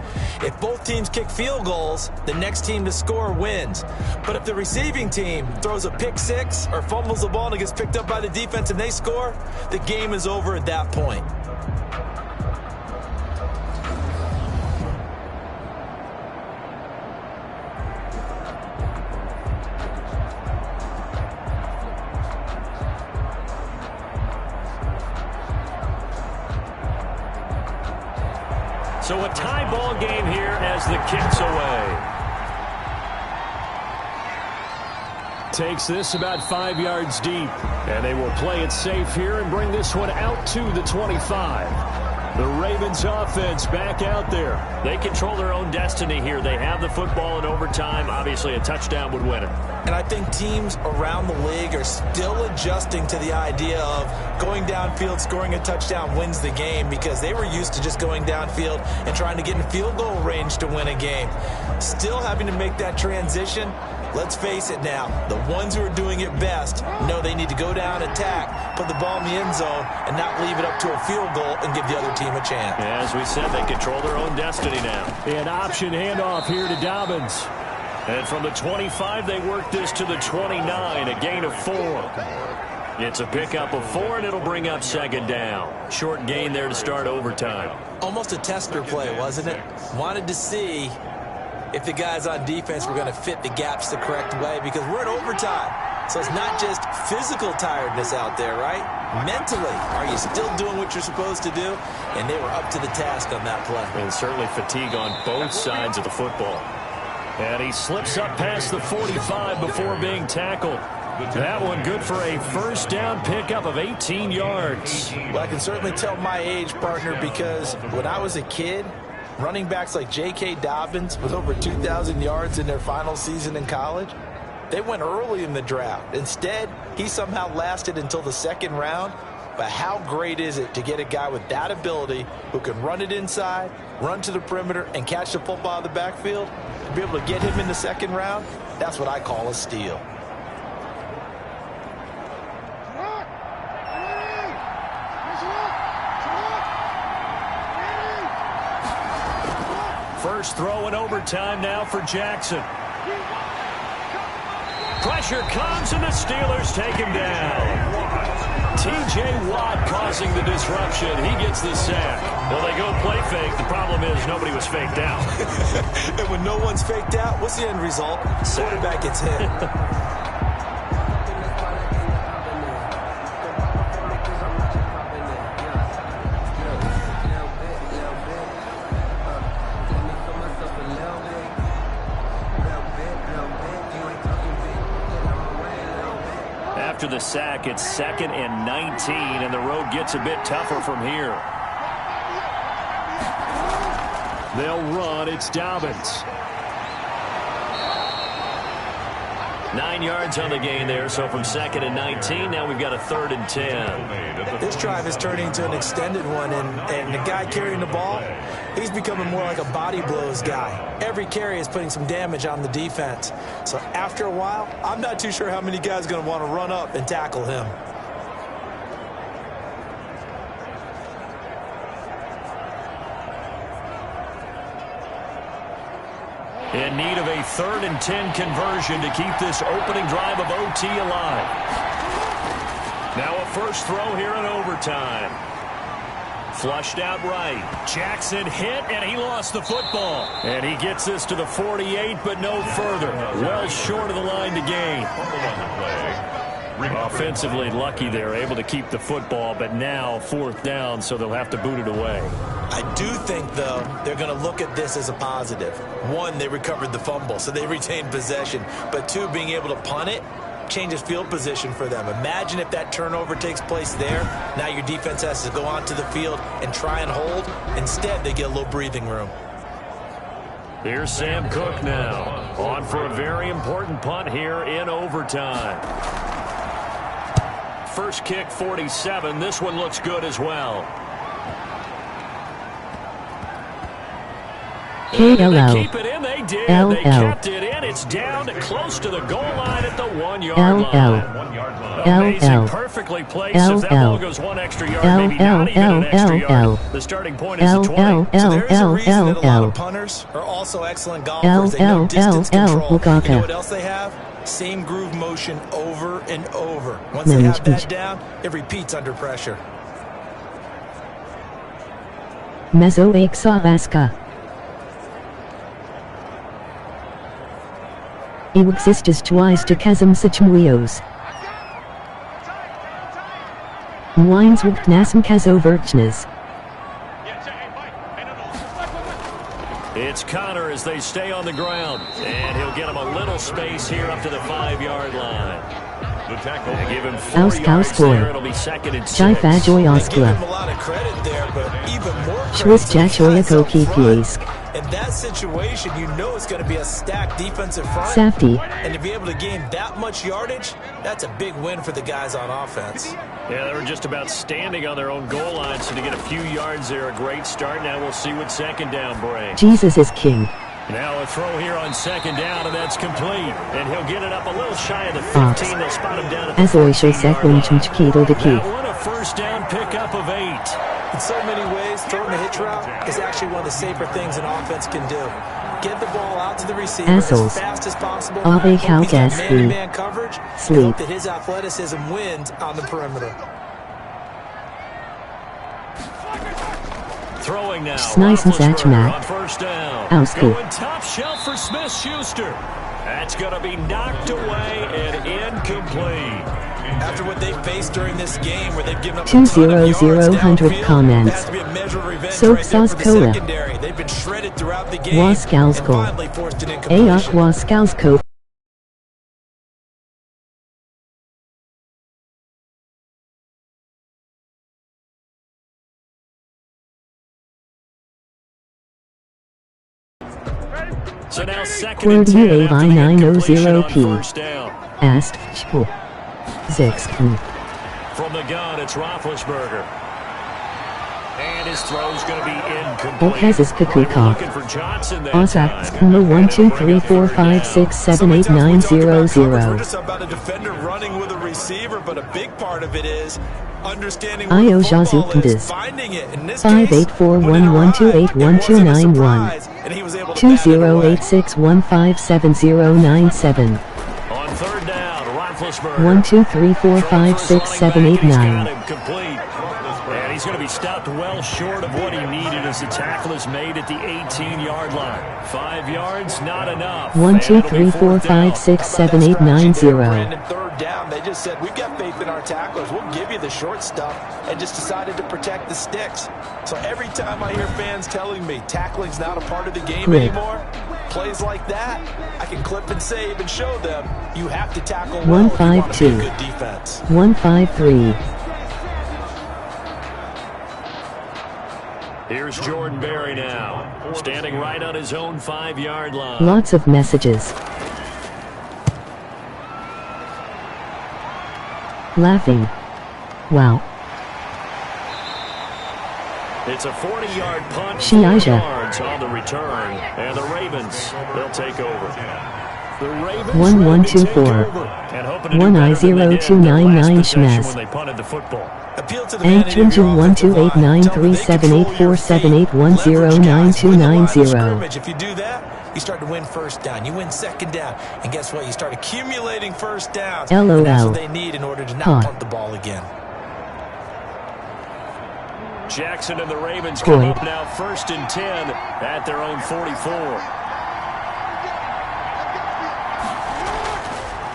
If both teams kick field goals, the next team to score wins. But if the receiving team throws a pick six or fumbles the ball and it gets picked up by the defense and they score, the game is over at that point. So a tie ball game here as the kick's away. Takes this about 5 yards deep. And they will play it safe here and bring this one out to the 25. The Ravens offense back out there. They control their own destiny here. They have the football in overtime. Obviously, a touchdown would win it. And I think teams around the league are still adjusting to the idea of going downfield, scoring a touchdown wins the game, because they were used to just going downfield and trying to get in field goal range to win a game. Still having to make that transition. Let's face it now, the ones who are doing it best know they need to go down, attack, put the ball in the end zone, and not leave it up to a field goal and give the other team a chance. As we said, they control their own destiny now. An option handoff here to Dobbins. And from the 25, they work this to the 29, a gain of 4. It's a pickup of 4, and it'll bring up second down. Short gain there to start overtime. Almost a tester play, wasn't it? Wanted to see if the guys on defense were going to fit the gaps the correct way, because we're in overtime. So it's not just physical tiredness out there, right? Mentally, are you still doing what you're supposed to do? And they were up to the task on that play. And certainly fatigue on both sides of the football. And he slips up past the 45 before being tackled. That one good for a first down pickup of 18 yards. Well, I can certainly tell my age, partner, because when I was a kid, running backs like J.K. Dobbins with over 2,000 yards in their final season in college, they went early in the draft. Instead, he somehow lasted until the second round. But how great is it to get a guy with that ability who can run it inside, run to the perimeter, and catch the football out of the backfield? To be able to get him in the second round, that's what I call a steal. First throw in overtime now for Jackson. Pressure comes, and the Steelers take him down. T.J. Watt causing the disruption. He gets the sack. Well, they go play fake. The problem is nobody was faked out. And when no one's faked out, what's the end result? Quarterback gets hit. After the sack, it's 2nd and 19, and the road gets a bit tougher from here. They'll run. It's Dobbins. 9 yards on the gain there, so from 2nd and 19, now we've got a 3rd and 10. This drive is turning into an extended one, and the guy carrying the ball, he's becoming more like a body blows guy. Every carry is putting some damage on the defense. So after a while, I'm not too sure how many guys are going to want to run up and tackle him. In need of a 3rd and 10 conversion to keep this opening drive of OT alive. Now a first throw here in overtime. Flushed out right. Jackson hit, and he lost the football. And he gets this to the 48, but no further. Well short of the line to gain. Offensively lucky they're able to keep the football, but now 4th down, so they'll have to boot it away. I do think, though, they're going to look at this as a positive. 1, they recovered the fumble, so they retained possession. But 2, being able to punt it changes field position for them. Imagine if that turnover takes place there. Now your defense has to go onto the field and try and hold. Instead, they get a little breathing room. Here's Sam Cook now, on for a very important punt here in overtime. First kick, 47. This one looks good as well. KLL. Keep it in, they did. They kept it in. It's down to close to the goal line at the 1-yard line. Amazing, perfectly placed. If that ball goes 1 extra yard, maybe not even an extra yard. The starting point is a 20. So there is a reason that a lot of punters are also excellent golfers. They know distance control. You know what else they have? Same groove motion over and over. Once they have that down, it repeats under pressure. Mesoexalaska. I existes twice to chasm sachmuios. Wines with nasm kazoverchnes. It's Connor as they stay on the ground. And he'll get him a little space here up to the 5-yard line. The tackle. Give him 4 yards there. It'll be 2nd and 6. Give him a lot of credit there, but even more credit. In that situation, you know it's going to be a stacked defensive front. Safety. And to be able to gain that much yardage, that's a big win for the guys on offense. Yeah, they were just about standing on their own goal line, so to get a few yards there, a great start. Now we'll see what 2nd down brings. Jesus is king. Now a throw here on 2nd down, and that's complete. And he'll get it up a little shy of the 15. They'll spot him down at the 15-yard line. That one a first down pickup of 8. In so many ways, throwing the hitch route is actually one of the safer things an offense can do. Get the ball out to the receiver as fast as possible. Man-to-man coverage. Hope that his athleticism wins on the perimeter. Throwing now. Roethlisberger on first down. Going top shelf for Smith-Schuster. That's going to be knocked away and incomplete. After what they faced during this game, where they've given up 200 comments. So secondary. They've been shredded throughout the game and finally forced an incompletion. So now 2nd and 10 after the incompletion on first down. Asked From the gun, it's Roethlisberger. And his throw's going to be incomplete. Looking for Johnson that time. 1, 2, 3, 4, 5, 6, 7, 8, 9, 0, 0. We're just about a defender running with a receiver, but a big part of it is understanding where the football is, finding it. In this 58411281291. 2086157097. On 3rd down. Roethlisberger. 1, 2, 3, 4, 5, 6, 7, 8, 9. Complete. And he's going to be stopped well short of what he needed as the tackle is made at the 18-yard line. 5 yards, not enough. 1, 2, 3, 4, 5, 6, 7, 8, 9, 0. Third down, they just said, we've got faith in our tacklers. We'll give you the short stuff, and just decided to protect the sticks. So every time I hear fans telling me tackling's not a part of the game anymore, plays like that, I can clip and save and show them you have to tackle well if you want to be a good defense. 1, 5, 3. Here's Jordan Berry now, standing right on his own 5-yard line. Lots of messages. Laughing. Wow. It's a 40-yard punt, 4 yards on the return, and the Ravens, they'll take over. The Ravens 1, 1, 2, 4. 1, I, 0, 2, 9, 9, Schmaz. When they punted the football. And 2, 1, 2, 8, 9, 3, 7, 8, 4, 7, 8, 1, 0, 9, 2, 9, 0. If you do that, you start to win first down. You win second down. And guess what? You start accumulating first downs. LOL. And that's what they need in order to not punt the ball again. Jackson and the Ravens come up now 1st and 10 at their own 44.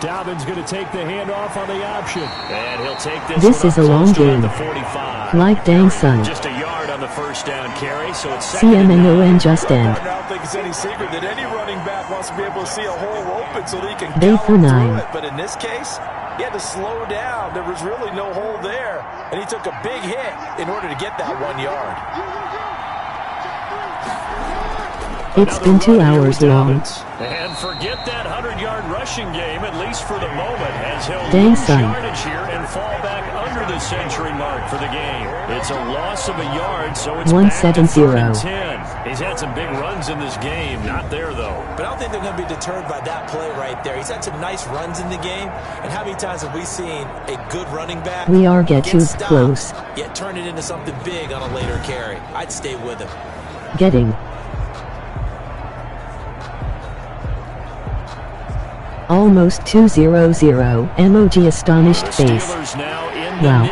Dobbins going to take the handoff on the option. And he'll take this is a long game. Like dang son. Just a yard on the first down carry, so it's CMNON just end. I don't think it's any secret that any running back wants to be able to see a hole open so that he can go for 9. But in this case, he had to slow down. There was really no hole there. And he took a big hit in order to get that 1 yard. It's been 2 hours long. And forget that 100-yard rushing game, at least for the moment, as he'll lose yardage here and fall back under the century mark for the game. It's a loss of a yard, so it's 1-7-0. 10. He's had some big runs in this game. Not there, though. But I don't think they're going to be deterred by that play right there. He's had some nice runs in the game. And how many times have we seen a good running back we are get too close, yet turn it into something big on a later carry? I'd stay with him. Getting almost 2-0-0. Emoji astonished face. Wow.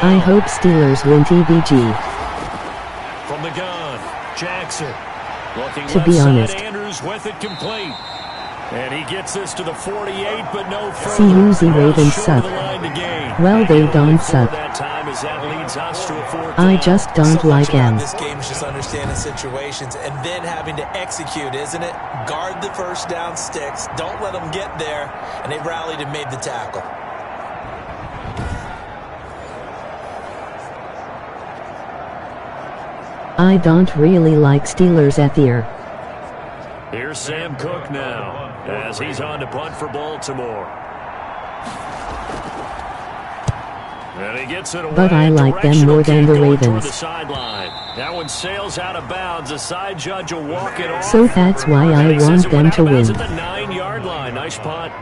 I hope Steelers win TVG. From the gun, Jackson. To be honest. Andrews with it complete. And he gets this to the 48, but no further. See Uzi Ravens suck. Well, they don't suck. I just don't like them. This game is just understanding situations and then having to execute, isn't it? Guard the first down sticks. Don't let them get there. And they rallied and made the tackle. I don't really like Steelers at the year. Here's Sam Cook now, as he's on to punt for Baltimore. And he gets it away. But I like them more than the Ravens. That one sails out of bounds. The side judge will walk it off. So that's why I want them to win. At the 9-yard line. Nice punt.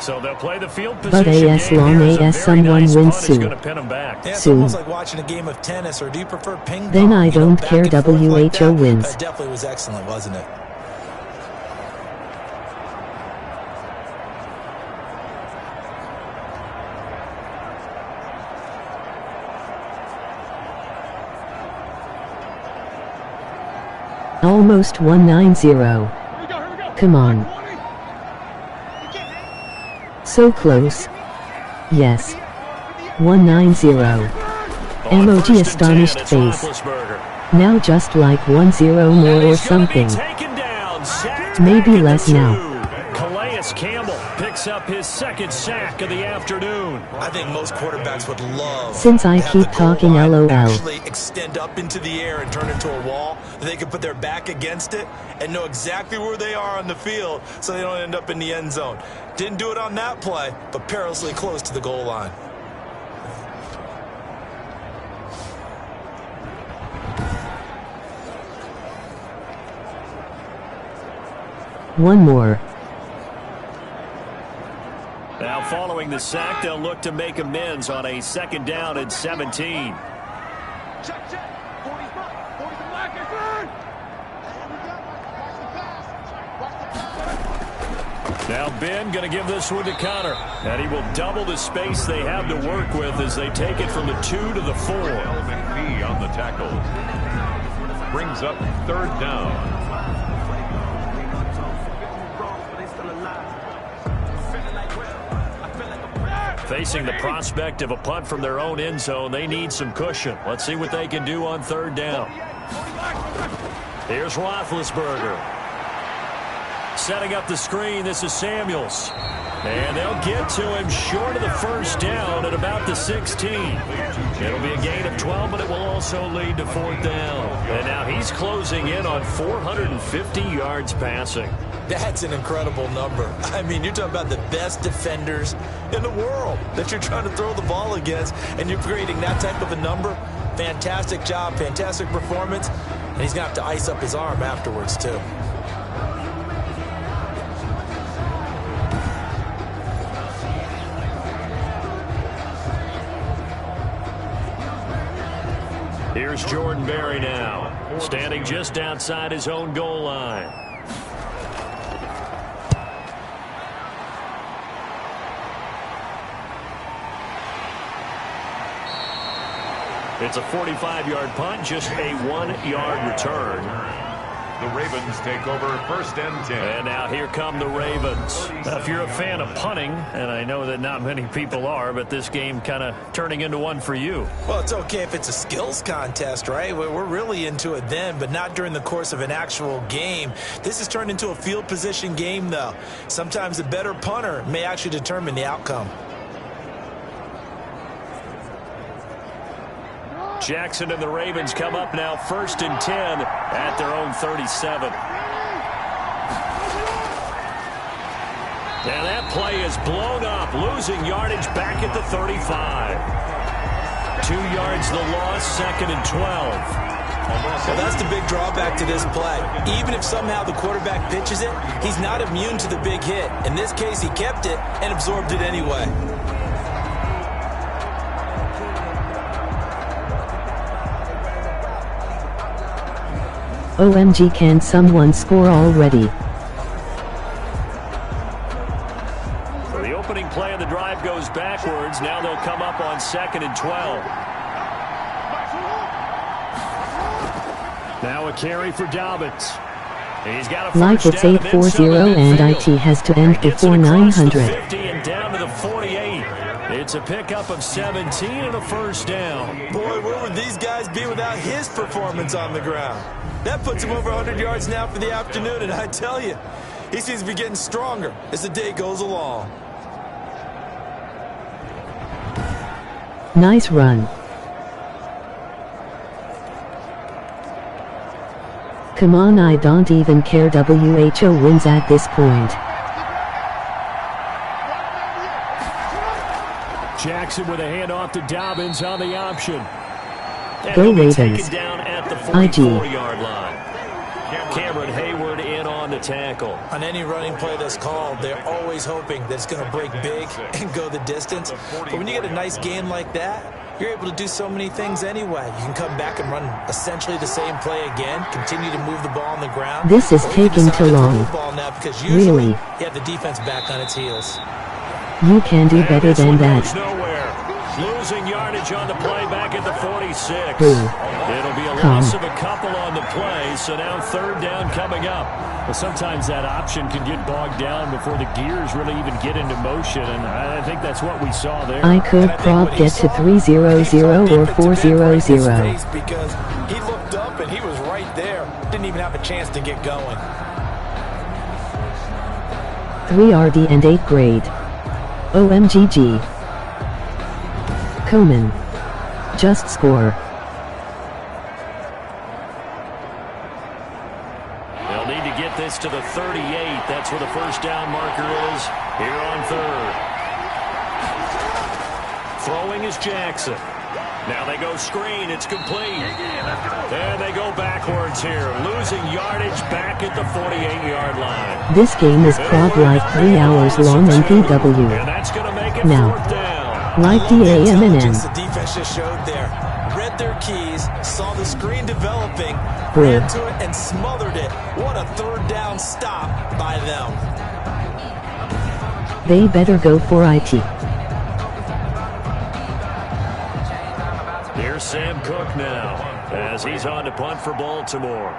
So they'll play the field position. But as long as someone wins soon. It's almost like watching a game of tennis, or do you prefer ping pong? Then I don't care. WHO wins. That definitely was excellent, wasn't it? Almost 190. Come on. So close. Yes. 190. Emoji astonished face. Now just like 1-0 more or something. Maybe less now. Campbell picks up his second sack of the afternoon. I think most quarterbacks would love, since I keep talking LOL, actually extend up into the air and turn into a wall. They can put their back against it and know exactly where they are on the field so they don't end up in the end zone. Didn't do it on that play, but perilously close to the goal line. One more. Now following the sack, they'll look to make amends on a 2nd down and 17. Now Ben going to give this one to Connor. And he will double the space they have to work with as they take it from the 2 to the 4. McPhee on the tackle. Brings up third down. Facing the prospect of a punt from their own end zone, they need some cushion. Let's see what they can do on third down. Here's Roethlisberger. Setting up the screen, this is Samuels. And they'll get to him short of the first down at about the 16. It'll be a gain of 12, but it will also lead to fourth down. And now he's closing in on 450 yards passing. That's an incredible number. I mean, you're talking about the best defenders in the world that you're trying to throw the ball against, and you're creating that type of a number. Fantastic job, fantastic performance, and he's going to have to ice up his arm afterwards, too. Here's Jordan Berry now, standing just outside his own goal line. It's a 45-yard punt, just a 1-yard return. The Ravens take over first and 10. And now here come the Ravens. Now, if you're a fan of punting, and I know that not many people are, but this game kind of turning into one for you. Well, it's okay if it's a skills contest, right? We're really into it then, but not during the course of an actual game. This has turned into a field position game, though. Sometimes a better punter may actually determine the outcome. Jackson and the Ravens come up now first and 10 at their own 37. And that play is blown up, losing yardage back at the 35. 2 yards the loss, second and 12. Well, that's the big drawback to this play. Even if somehow the quarterback pitches it, he's not immune to the big hit. In this case, he kept it and absorbed it anyway. OMG, can someone score already? So the opening play of the drive goes backwards. Now they'll come up on second and 12. Now a carry for Dobbins. He's got a Like it's 8:40 and IT has to end before 900. And down to the 48. It's a pickup of 17 and a first down. Boy, where would these guys be without his performance on the ground? That puts him over 100 yards now for the afternoon, and I tell you, he seems to be getting stronger as the day goes along. Nice run. Come on, I don't even care. WHO wins at this point. Jackson with a handoff to Dobbins on the option. And Go he'll be Ravens. taken down at the 44-yard line. Cameron Hayward in on the tackle. On any running play that's called, they're always hoping that it's going to break big and go the distance. But when you get a nice gain like that, you're able to do so many things anyway. You can come back and run essentially the same play again, continue to move the ball on the ground. This is taking too long. Really? You have the defense back on its heels. You can do better than that. Losing yardage on the play back at the 46. It'll be a Come. loss of a couple on the play, so now third down coming up. Well, sometimes that option can get bogged down before the gears really even get into motion, and I think that's what we saw there. I could prob get to 300 or 400. Because he looked up and he was right there. Didn't even have a chance to get going. 3RD and 8th grade. OMGG. Coman. Just score. They'll need to get this to the 38. That's where the first down marker is here on third. Throwing is Jackson. Now they go screen. It's complete. And they go backwards here. Losing yardage back at the 48-yard line. This game is probably like 3 hours long on PW. And that's going to make it Now. fourth down. Like The DAMNN. defense just showed there. Read their keys, saw the screen developing, Good. ran to it and smothered it. What a third down stop by them. They better go for it. Here's Sam Cook now, as he's on to punt for Baltimore.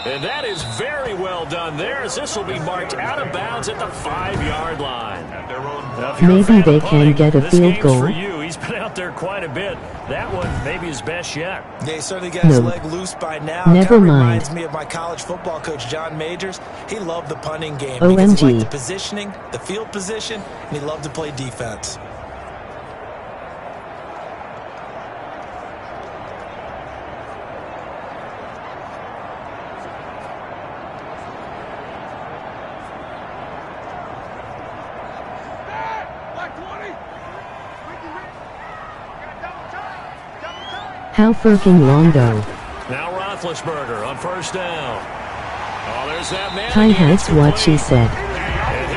And that is very well done there, as this will be marked out of bounds at the 5-yard line. Maybe they can get a field goal. For you. He's been out there quite a bit. That one maybe his best yet. Yeah, he certainly got his leg loose by now. Never Kind of mind. reminds me of my college football coach, John Majors. He loved the punting game OMG. because he liked the positioning, the field position, and he loved to play defense. How freaking long though? Now Roethlisberger on first down. Oh, there's that man. Hi, that's what she said.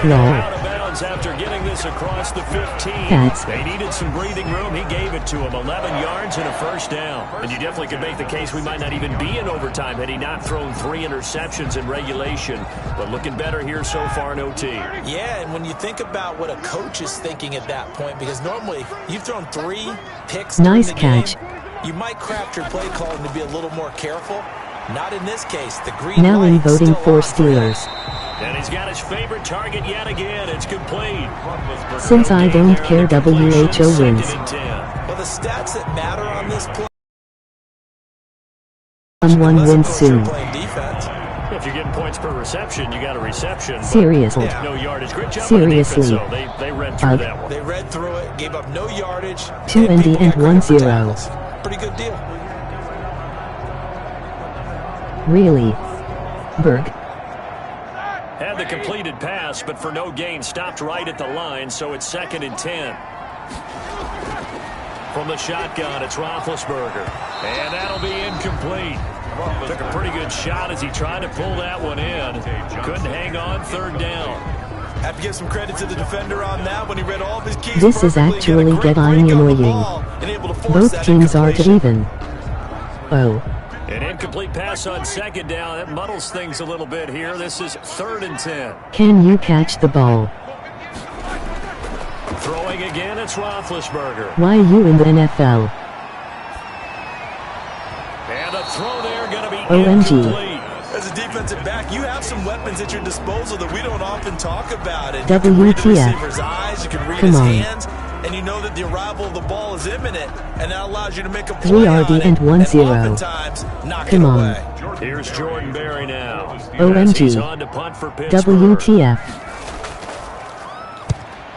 Lol. Lol. Out of bounds after getting this across the 15. That's- They needed some breathing room. He gave it to him. 11 yards and a first down. And you definitely could make the case we might not even be in overtime had he not thrown 3 interceptions in regulation. But looking better here so far in OT. Yeah, and when you think about what a coach is thinking at that point, because normally you've thrown 3 picks Nice during the catch. game, you might craft your play calling to be a little more careful. Not in this case. The green Now I'm light's voting still for on. Steelers. And he's got his favorite target yet again. It's complete. Since I don't care, WHO wins. Well, the stats that matter on this play. Someone Unless, of wins course, you're soon. playing defense. If you're getting points per reception, you got a reception. but Seriously. No yardage. Great job Seriously. on the defense, though. They read through that one. They read through it, gave up no yardage. 2 and ND people and got 1 credit for 0. tackles. Pretty good deal. Really? Berg? Had the completed pass, but for no gain, stopped right at the line, so it's 2nd and 10. From the shotgun, it's Roethlisberger. And that'll be incomplete. Took a pretty good shot as he tried to pull that one in. Couldn't hang on, 3rd down. Have to give some credit to the defender on that when he read all of his keys. This is perfectly. actually Got a great getting break on the annoying. ball and able to force Both that teams are incompletion. even. Oh. An incomplete pass on 2nd down. That muddles things a little bit here. This is 3rd and 10. Can you catch the ball? Throwing again, it's Roethlisberger. Why you in the NFL? And a throw there going to be OMG. incomplete. As a defensive back, you have some weapons at your disposal that we don't often talk about. And WTF. you can read the receiver's eyes, you can read Come his on. hands, and you know that the arrival of the ball is imminent, and that allows you to make a 3 play RD on it, and 1-0. oftentimes knock Come it on. away. Here's Jordan Berry now. OMG. As he's on to punt for Pittsburgh. WTF.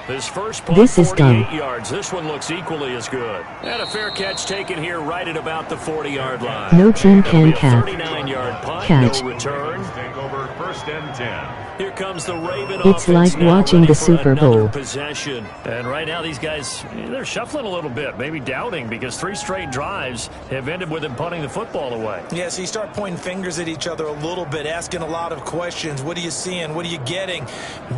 His first punt, This is 48 dumb. yards. This one looks equally as good. And a fair catch taken here right at about the 40-yard line. No team It'll can be a catch. 39-yard punt, Catch. no return. Take over 1st and 10. Here comes the Raven It's offense like now, watching ready the for Super another Bowl. possession. And right now these guys, they're shuffling a little bit, maybe doubting, because 3 straight drives have ended with them punting the football away. Yeah, so you start pointing fingers at each other a little bit, asking a lot of questions. What are you seeing? What are you getting?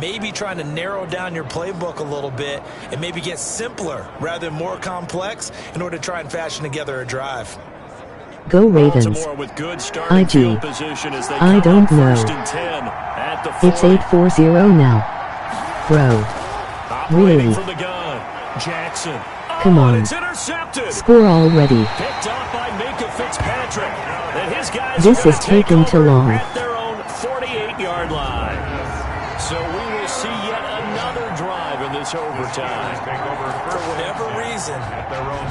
Maybe trying to narrow down your playbook a little bit and maybe get simpler rather than more complex in order to try and fashion together a drive. Go Ravens. Baltimore with good starting IG. field position as they I come don't up know. 1st and 10 at the 40. It's 8-4-0 now. Bro. Operating Really? from the gun. Jackson. Come Oh, on. and it's intercepted. Score already. Picked up by Minka Fitzpatrick. And his guys This are is gonna take taking too over long. at their own 48-yard line. So we will see yet another drive in this overtime. For whatever reason,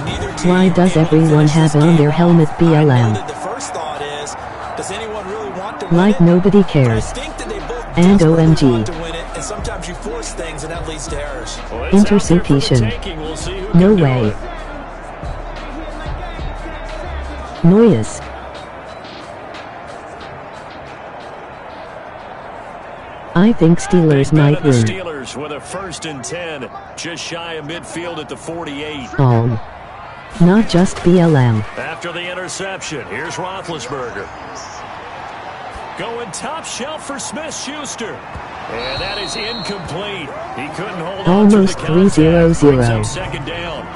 neither team Why does able to everyone finish have this on game their off. helmet I know BLM? that the first thought is, does anyone really want to win Like it? nobody But I cares. think that they both And desperately OMG. want to win it, and sometimes you force things, and that leads to errors. Well, it's out there for the Interception. taking. We'll see who No can do way. it. Noyes. I think Steelers Big bet might on the win. Steelers with a 1st and 10, just shy of midfield at the 48. Not just BLM. After the interception, here's Roethlisberger. Going top shelf for Smith-Schuster. And that is incomplete. He couldn't hold almost on to the 3-0-0. Second down.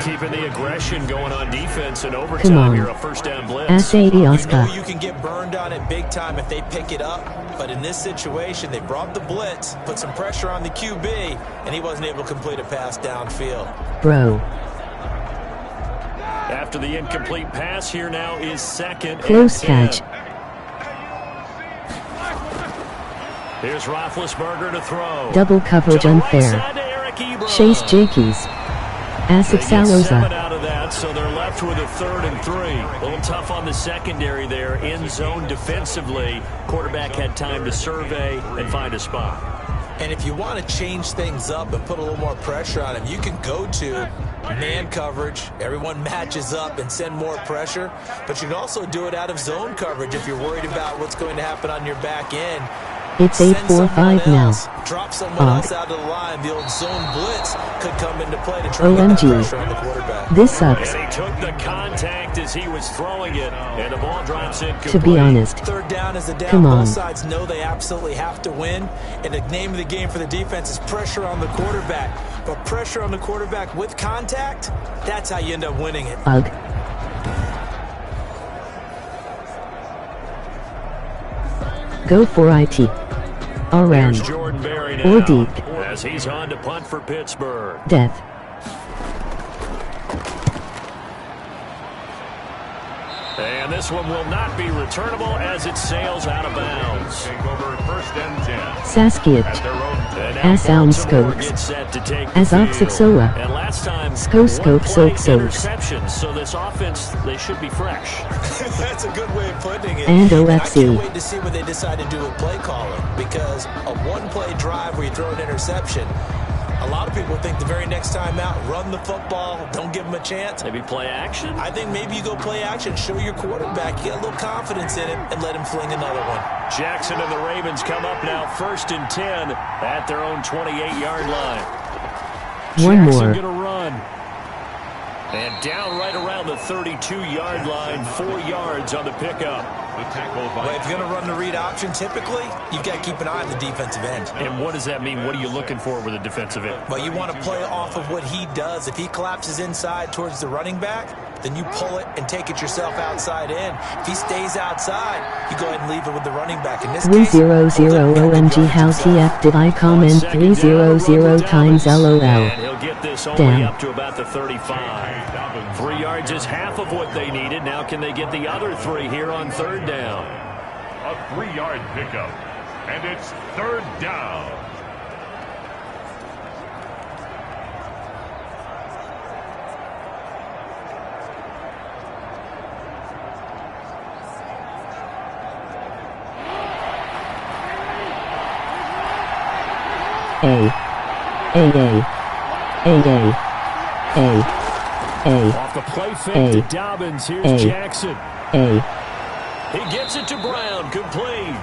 Keeping the aggression going on defense in Come overtime on. here, a first down blitz. Asadi You know Oscar. you can get burned on it big time if they pick it up. But in this situation, they brought the blitz, put some pressure on the QB, and he wasn't able to complete a pass downfield. Bro. After the incomplete pass, here now is second Close and 10. catch. Here's Roethlisberger to throw. Double coverage To the right unfair. side to Eric Ebron. Chase Jakes. Asik They get 7 Saloza. out of that, so they're left with a 3rd and 3. A little tough on the secondary there. In zone defensively. Quarterback had time to survey and find a spot. And if you want to change things up and put a little more pressure on him, you can go to man coverage. Everyone matches up and send more pressure. But you can also do it out of zone coverage if you're worried about what's going to happen on your back end. It's Send 8-4-5 someone now. else, drop someone else out of the line. The old zone blitz could come into play to try to get that OMG. pressure on the quarterback. This sucks. And he took the contact as he was throwing it, and the ball drops in complete. To be honest. Third down is the down. Come on. Both sides know they absolutely have to win. And the name of the game for the defense is pressure on the quarterback. But pressure on the quarterback with contact, that's how you end up winning it. Ugh. Go for it. RM. There's Jordan Berry now, Or deep. as he's on to punt for Pittsburgh. Death. And this one will not be returnable as it sails out of bounds. Take over 1st and 10. Saskiat. At their own And now As sound Baltimore scopes. gets set to take the As field. Oxixoa. And last time, Scope, one play soaps. interceptions, so this offense, they should be fresh. That's a good way of putting it. And I OFC. can't wait to see what they decide to do with play calling, because a one-play drive where you throw an interception, a lot of people think the very next time out, run the football, don't give them a chance. Maybe play action? I think maybe you go play action, show your quarterback, you get a little confidence in him, and let him fling another one. Jackson and the Ravens come up now 1st and 10 at their own 28-yard line. One Jackson more. gonna run. And down right around the 32-yard line, 4 yards on the pickup. The tackle by Well, if you're going to run the read option, typically, you've got to keep an eye on the defensive end. And what does that mean? What are you looking for with a defensive end? Well, you want to play off of what he does. If he collapses inside towards the running back, then you pull it and take it yourself outside in. If he stays outside, you go ahead and leave it with the running back. In this case, 300 OMG how TF did I comment 300 times LOL. And he'll get this only Damn. up to about the 35. 3 yards is half of what they needed. Now can they get the other 3 here on 3rd down? a 3-yard pickup. And it's 3rd down. Off the play fake to Dobbins. Here's Jackson. He gets it to Brown, complete.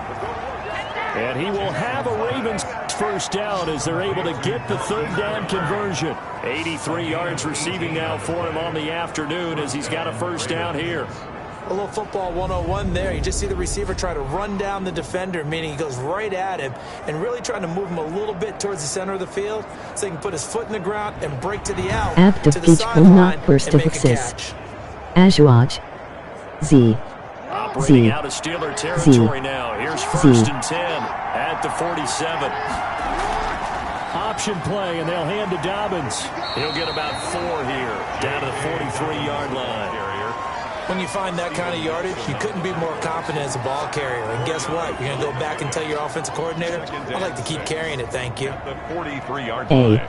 And he will have a Ravens first down as they're able to get the 3rd down conversion. 83 yards receiving now for him on the afternoon as he's got a first down here. A little football 101 there. You just see the receiver try to run down the defender, meaning he goes right at him and really trying to move him a little bit towards the center of the field so he can put his foot in the ground and break to the out, Apt of to the pitch will sideline, not burst and of make a access. catch. Ajuaj. Z. Operating out of Steeler territory now. Here's 1st and 10 at the 47. Option play, and they'll hand to Dobbins. He'll get about 4 here, down to the 43-yard line. When you find that kind of yardage, you couldn't be more confident as a ball carrier. And guess what? You're going to go back and tell your offensive coordinator, I'd like to keep carrying it, thank you. The 43-yard line.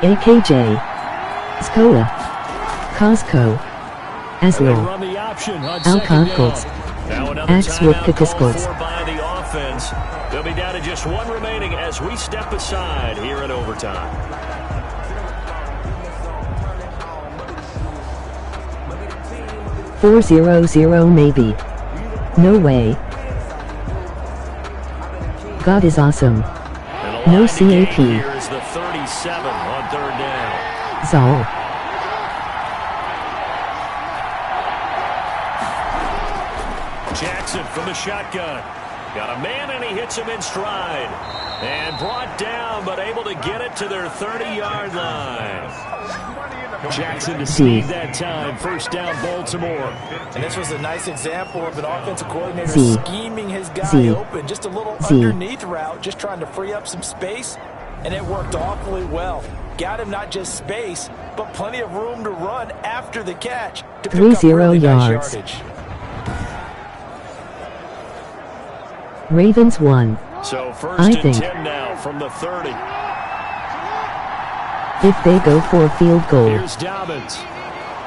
AKJ. Skola. Costco. Aslo. Run the option on Alcockles. Now another Axel timeout called Kikiscos. for by the offense. They'll be down to just 1 remaining as we step aside here in overtime. 400 maybe. No way. God is awesome. No CAP. Here is the 37 on 3rd down. Zal. Jackson from the shotgun. Got a man, and he hits him in stride. And brought down, but able to get it to their 30-yard line. Jackson to speed that time. First down, Baltimore. And this was a nice example of an offensive coordinator scheming his guy open. Just a little underneath route, just trying to free up some space. And it worked awfully well. Got him not just space, but plenty of room to run after the catch to pick up really nice yardage. Ravens won. So first and 10 now from the 30. If they go for a field goal. Here's Dobbins.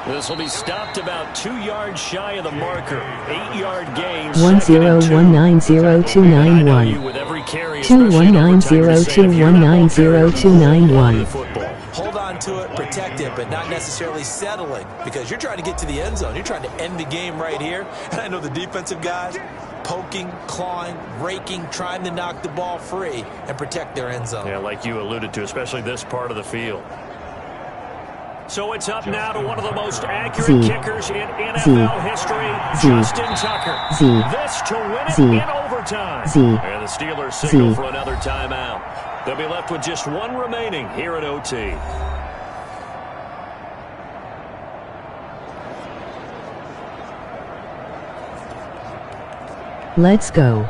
This will be stopped about 2 yards shy of the marker. 8-yard gain. 1-0-1-9-0-2-9-1. 2-1-9-0-2-1-9-0-2-9-1. Hold on to it, protect it, but not necessarily settling, because you're trying to get to the end zone. You're trying to end the game right here. And I know the defensive guys poking, clawing, raking, trying to knock the ball free and protect their end zone. Yeah, like you alluded to, especially this part of the field. So it's up now to one of the most accurate kickers in NFL history, Justin Tucker. This to win it in overtime. And the Steelers signal for another timeout. They'll be left with just one remaining here at OT. Let's go.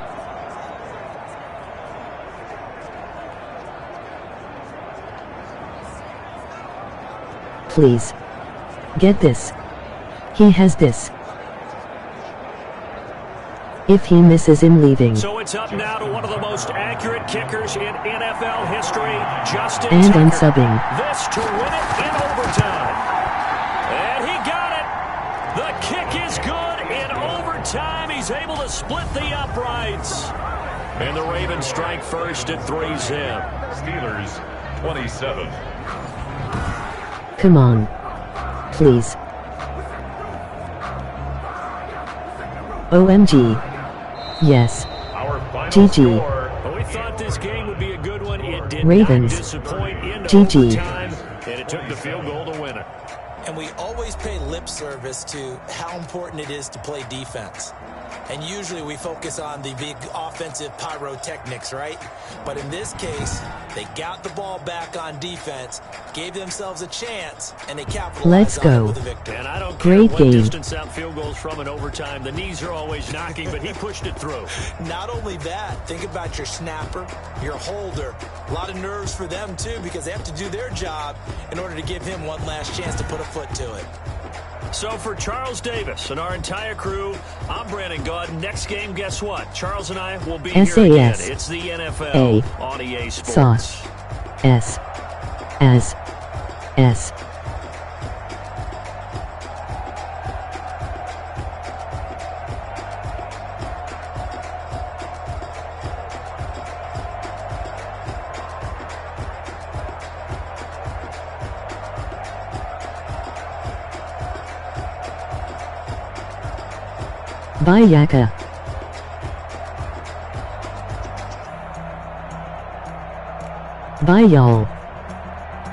Please. Get this. He has this. If he misses him leaving. So it's up now to one of the most accurate kickers in NFL history, Justin and Tucker. I'm subbing. This to win it in overtime. And he got it. The kick is good in overtime. He's able to split the uprights. And the Ravens strike first at 3-zip. Steelers 27. Come on. Please. OMG. Yes. GG. Well, we thought this game would be a good one. It did Ravens. not disappoint in GG. overtime, and it took the field goal to win it. And we always pay lip service to how important it is to play defense. And usually we focus on the big offensive pyrotechnics, right? But in this case, they got the ball back on defense, gave themselves a chance, and they capitalized on it with a victory. And I don't Great care what game. distance out field goals from in overtime. The knees are always knocking, but he pushed it through. Not only that, think about your snapper, your holder. A lot of nerves for them, too, because they have to do their job in order to give him one last chance to put a foot to it. So for Charles Davis and our entire crew, I'm Brandon Gaud. Next game, guess what? Charles and I will be here again. It's the NFL on EA Sports. S. Bye, Yaka. Bye, y'all.